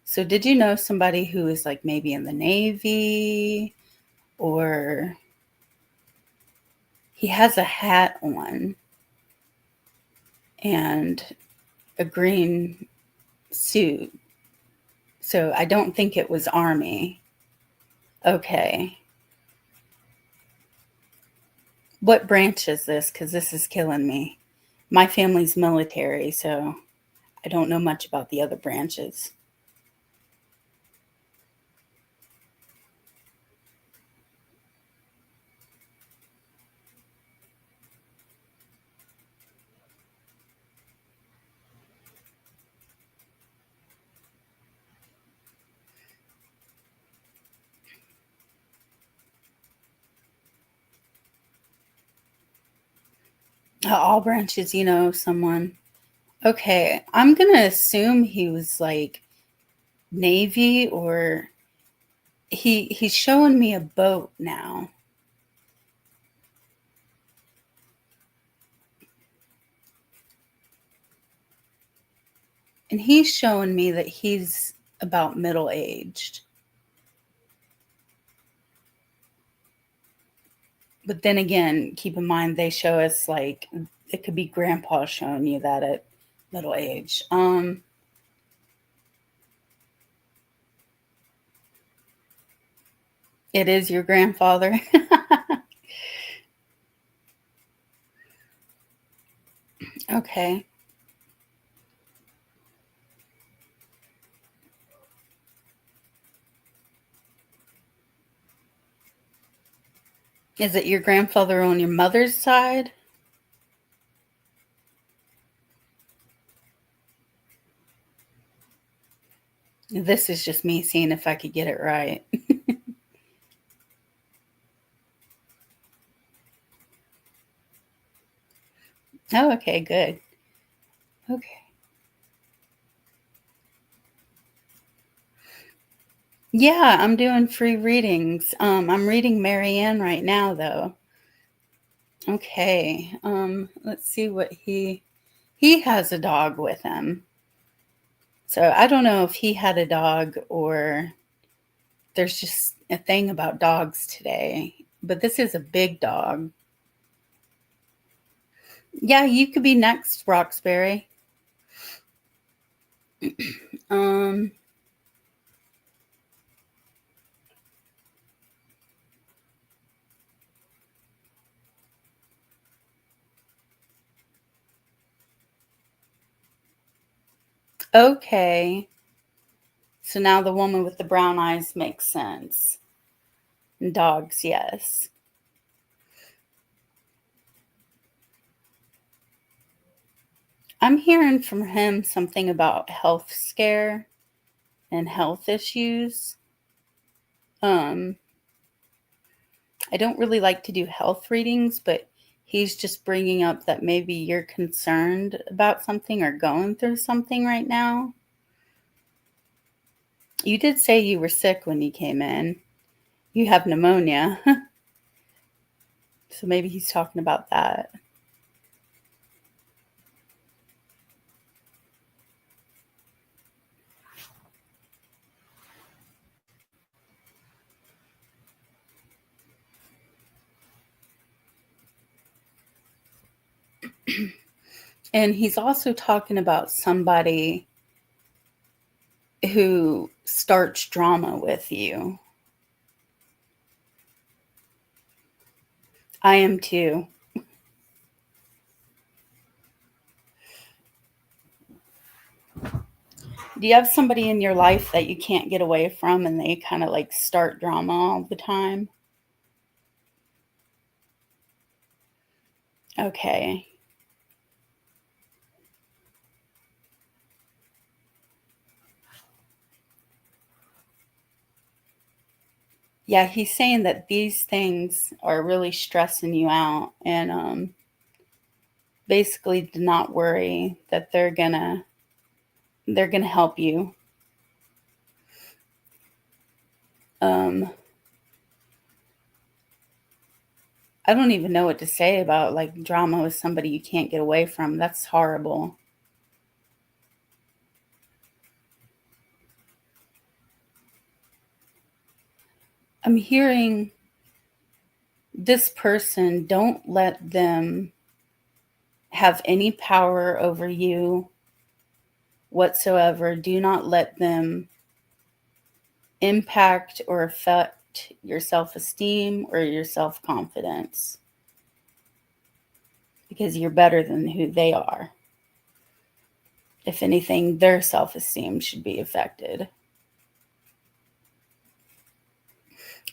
So did you know somebody who is like maybe in the Navy, or he has a hat on and a green suit? So I don't think it was Army. Okay. What branch is this? Because this is killing me. My family's military, so I don't know much about the other branches. All branches, you know, someone. Okay, I'm going to assume he was like Navy, or he's showing me a boat now. And he's showing me that he's about middle-aged. But then again, keep in mind, they show us like, it could be grandpa showing you that at middle age. It is your grandfather. Okay. Is it your grandfather on your mother's side? This is just me seeing if I could get it right. Oh, okay, good. Okay. Yeah, I'm doing free readings. I'm reading Marianne right now, though. Okay. Let's see what he has a dog with him. So I don't know if he had a dog or there's just a thing about dogs today. But this is a big dog. Yeah, you could be next, Roxbury. Okay. So now the woman with the brown eyes makes sense. And dogs, yes. I'm hearing from him something about health scare and health issues. I don't really like to do health readings, but He's just bringing up that maybe you're concerned about something or going through something right now. You did say you were sick when you came in. You have pneumonia. So maybe he's talking about that. And he's also talking about somebody who starts drama with you. I am too. Do you have somebody in your life that you can't get away from and they kind of like start drama all the time? Okay. Yeah, he's saying that these things are really stressing you out, and basically do not worry, that they're gonna help you. I don't even know what to say about like drama with somebody you can't get away from. That's horrible. I'm hearing this person, don't let them have any power over you whatsoever. Do not let them impact or affect your self-esteem or your self-confidence, because you're better than who they are. If anything, their self-esteem should be affected.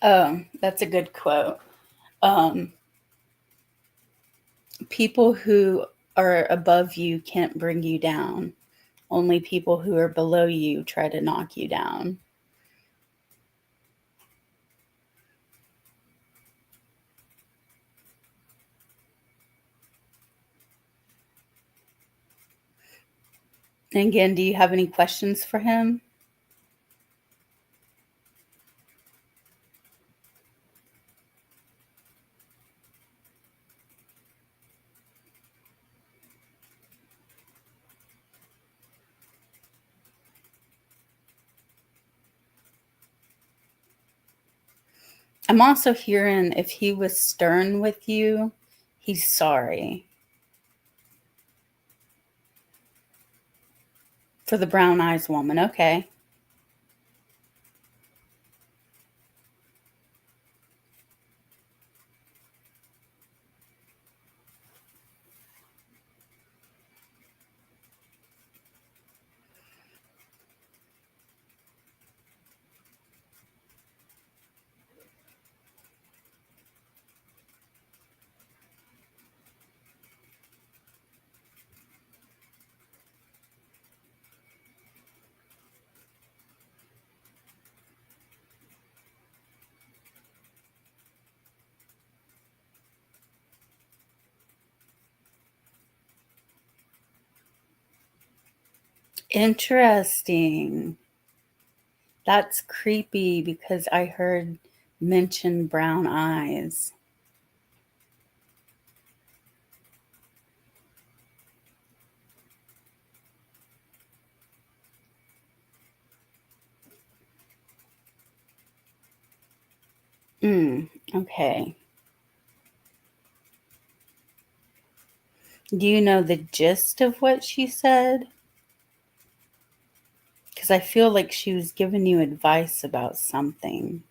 Oh, that's a good quote. People who are above you can't bring you down. Only people who are below you try to knock you down. And again, do you have any questions for him? I'm also hearing if he was stern with you, he's sorry. For the brown eyes woman, okay. Interesting. That's creepy because I heard mention brown eyes. Okay. Do you know the gist of what she said? Because I feel like she was giving you advice about something.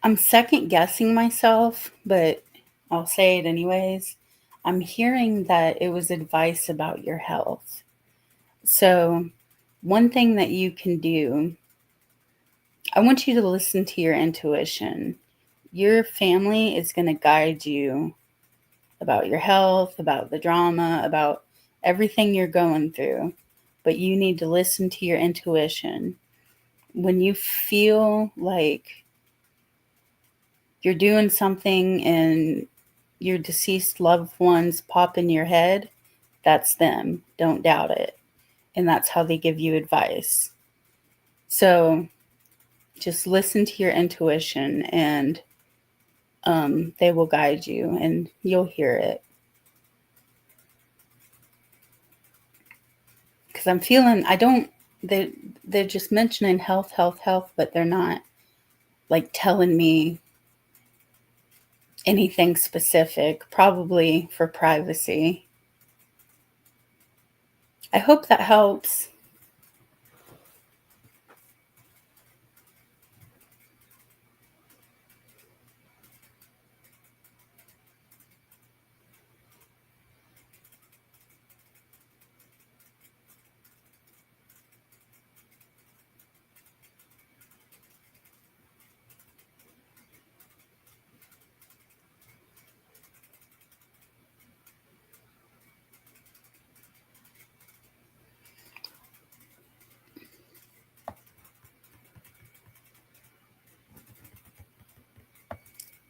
I'm second guessing myself, but I'll say it anyways. I'm hearing that it was advice about your health. So one thing that you can do, I want you to listen to your intuition. Your family is going to guide you about your health, about the drama, about everything you're going through. But you need to listen to your intuition. When you feel like you're doing something and your deceased loved ones pop in your head, that's them. Don't doubt it. And that's how they give you advice. So just listen to your intuition, and they will guide you and you'll hear it. Because I'm feeling, they're just mentioning health, but they're not like telling me anything specific, probably for privacy. I hope that helps.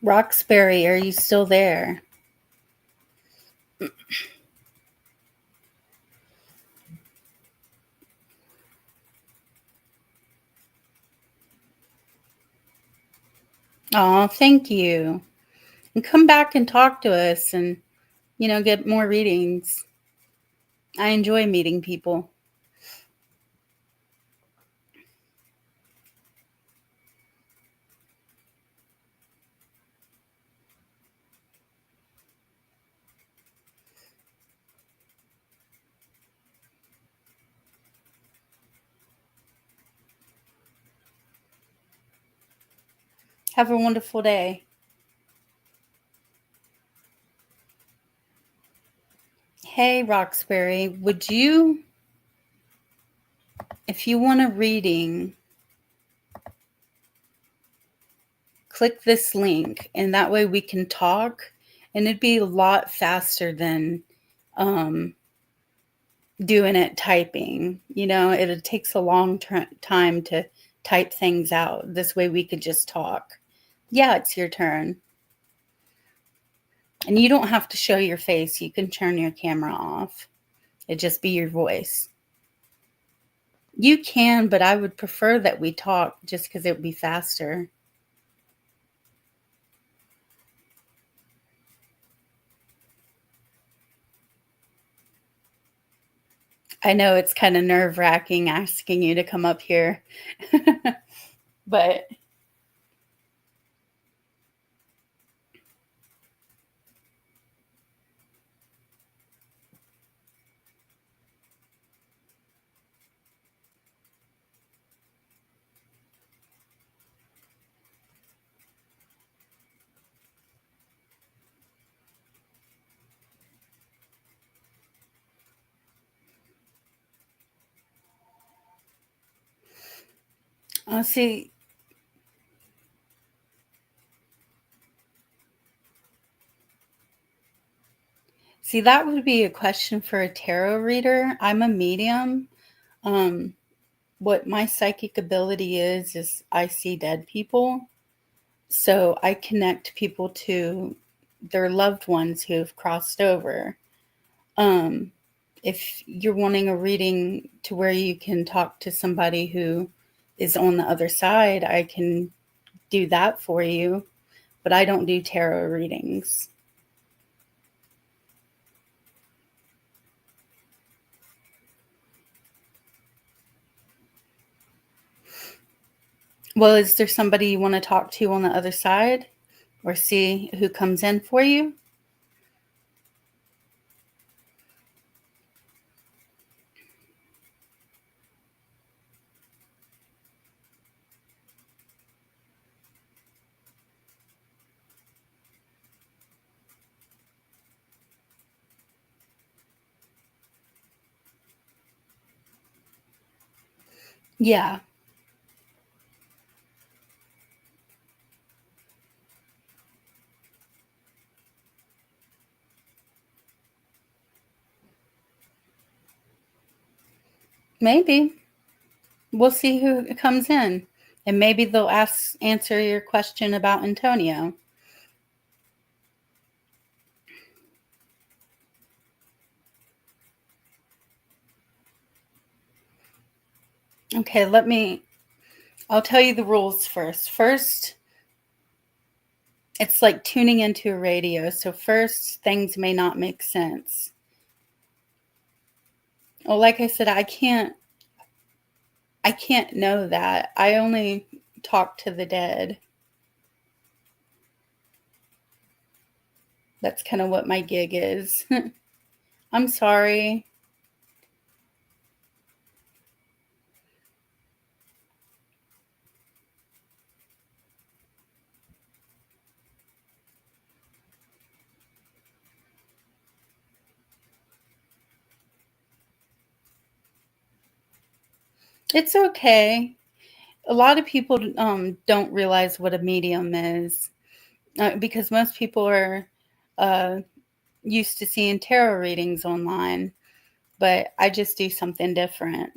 Roxbury, are you still there? Oh, thank you. And come back and talk to us and, get more readings. I enjoy meeting people. Have a wonderful day. Hey, Roxbury, if you want a reading, click this link, and that way we can talk, and it'd be a lot faster than doing it typing. It takes a long time to type things out. This way we could just talk. Yeah, it's your turn. And you don't have to show your face. You can turn your camera off. It'd just be your voice. You can, but I would prefer that we talk just because it would be faster. I know it's kind of nerve-wracking asking you to come up here, but see, that would be a question for a tarot reader. I'm a medium. What my psychic ability is I see dead people. So I connect people to their loved ones who have crossed over. If you're wanting a reading to where you can talk to somebody who is on the other side, I can do that for you, but I don't do tarot readings. Well, is there somebody you want to talk to on the other side or see who comes in for you? Yeah. Maybe. We'll see who comes in. And maybe they'll answer your question about Antonio. Okay, I'll tell you the rules first. First, it's like tuning into a radio. So first, things may not make sense. Well, like I said, I can't know that. I only talk to the dead. That's kind of what my gig is. I'm sorry. It's okay. A lot of people don't realize what a medium is because most people are used to seeing tarot readings online, but I just do something different.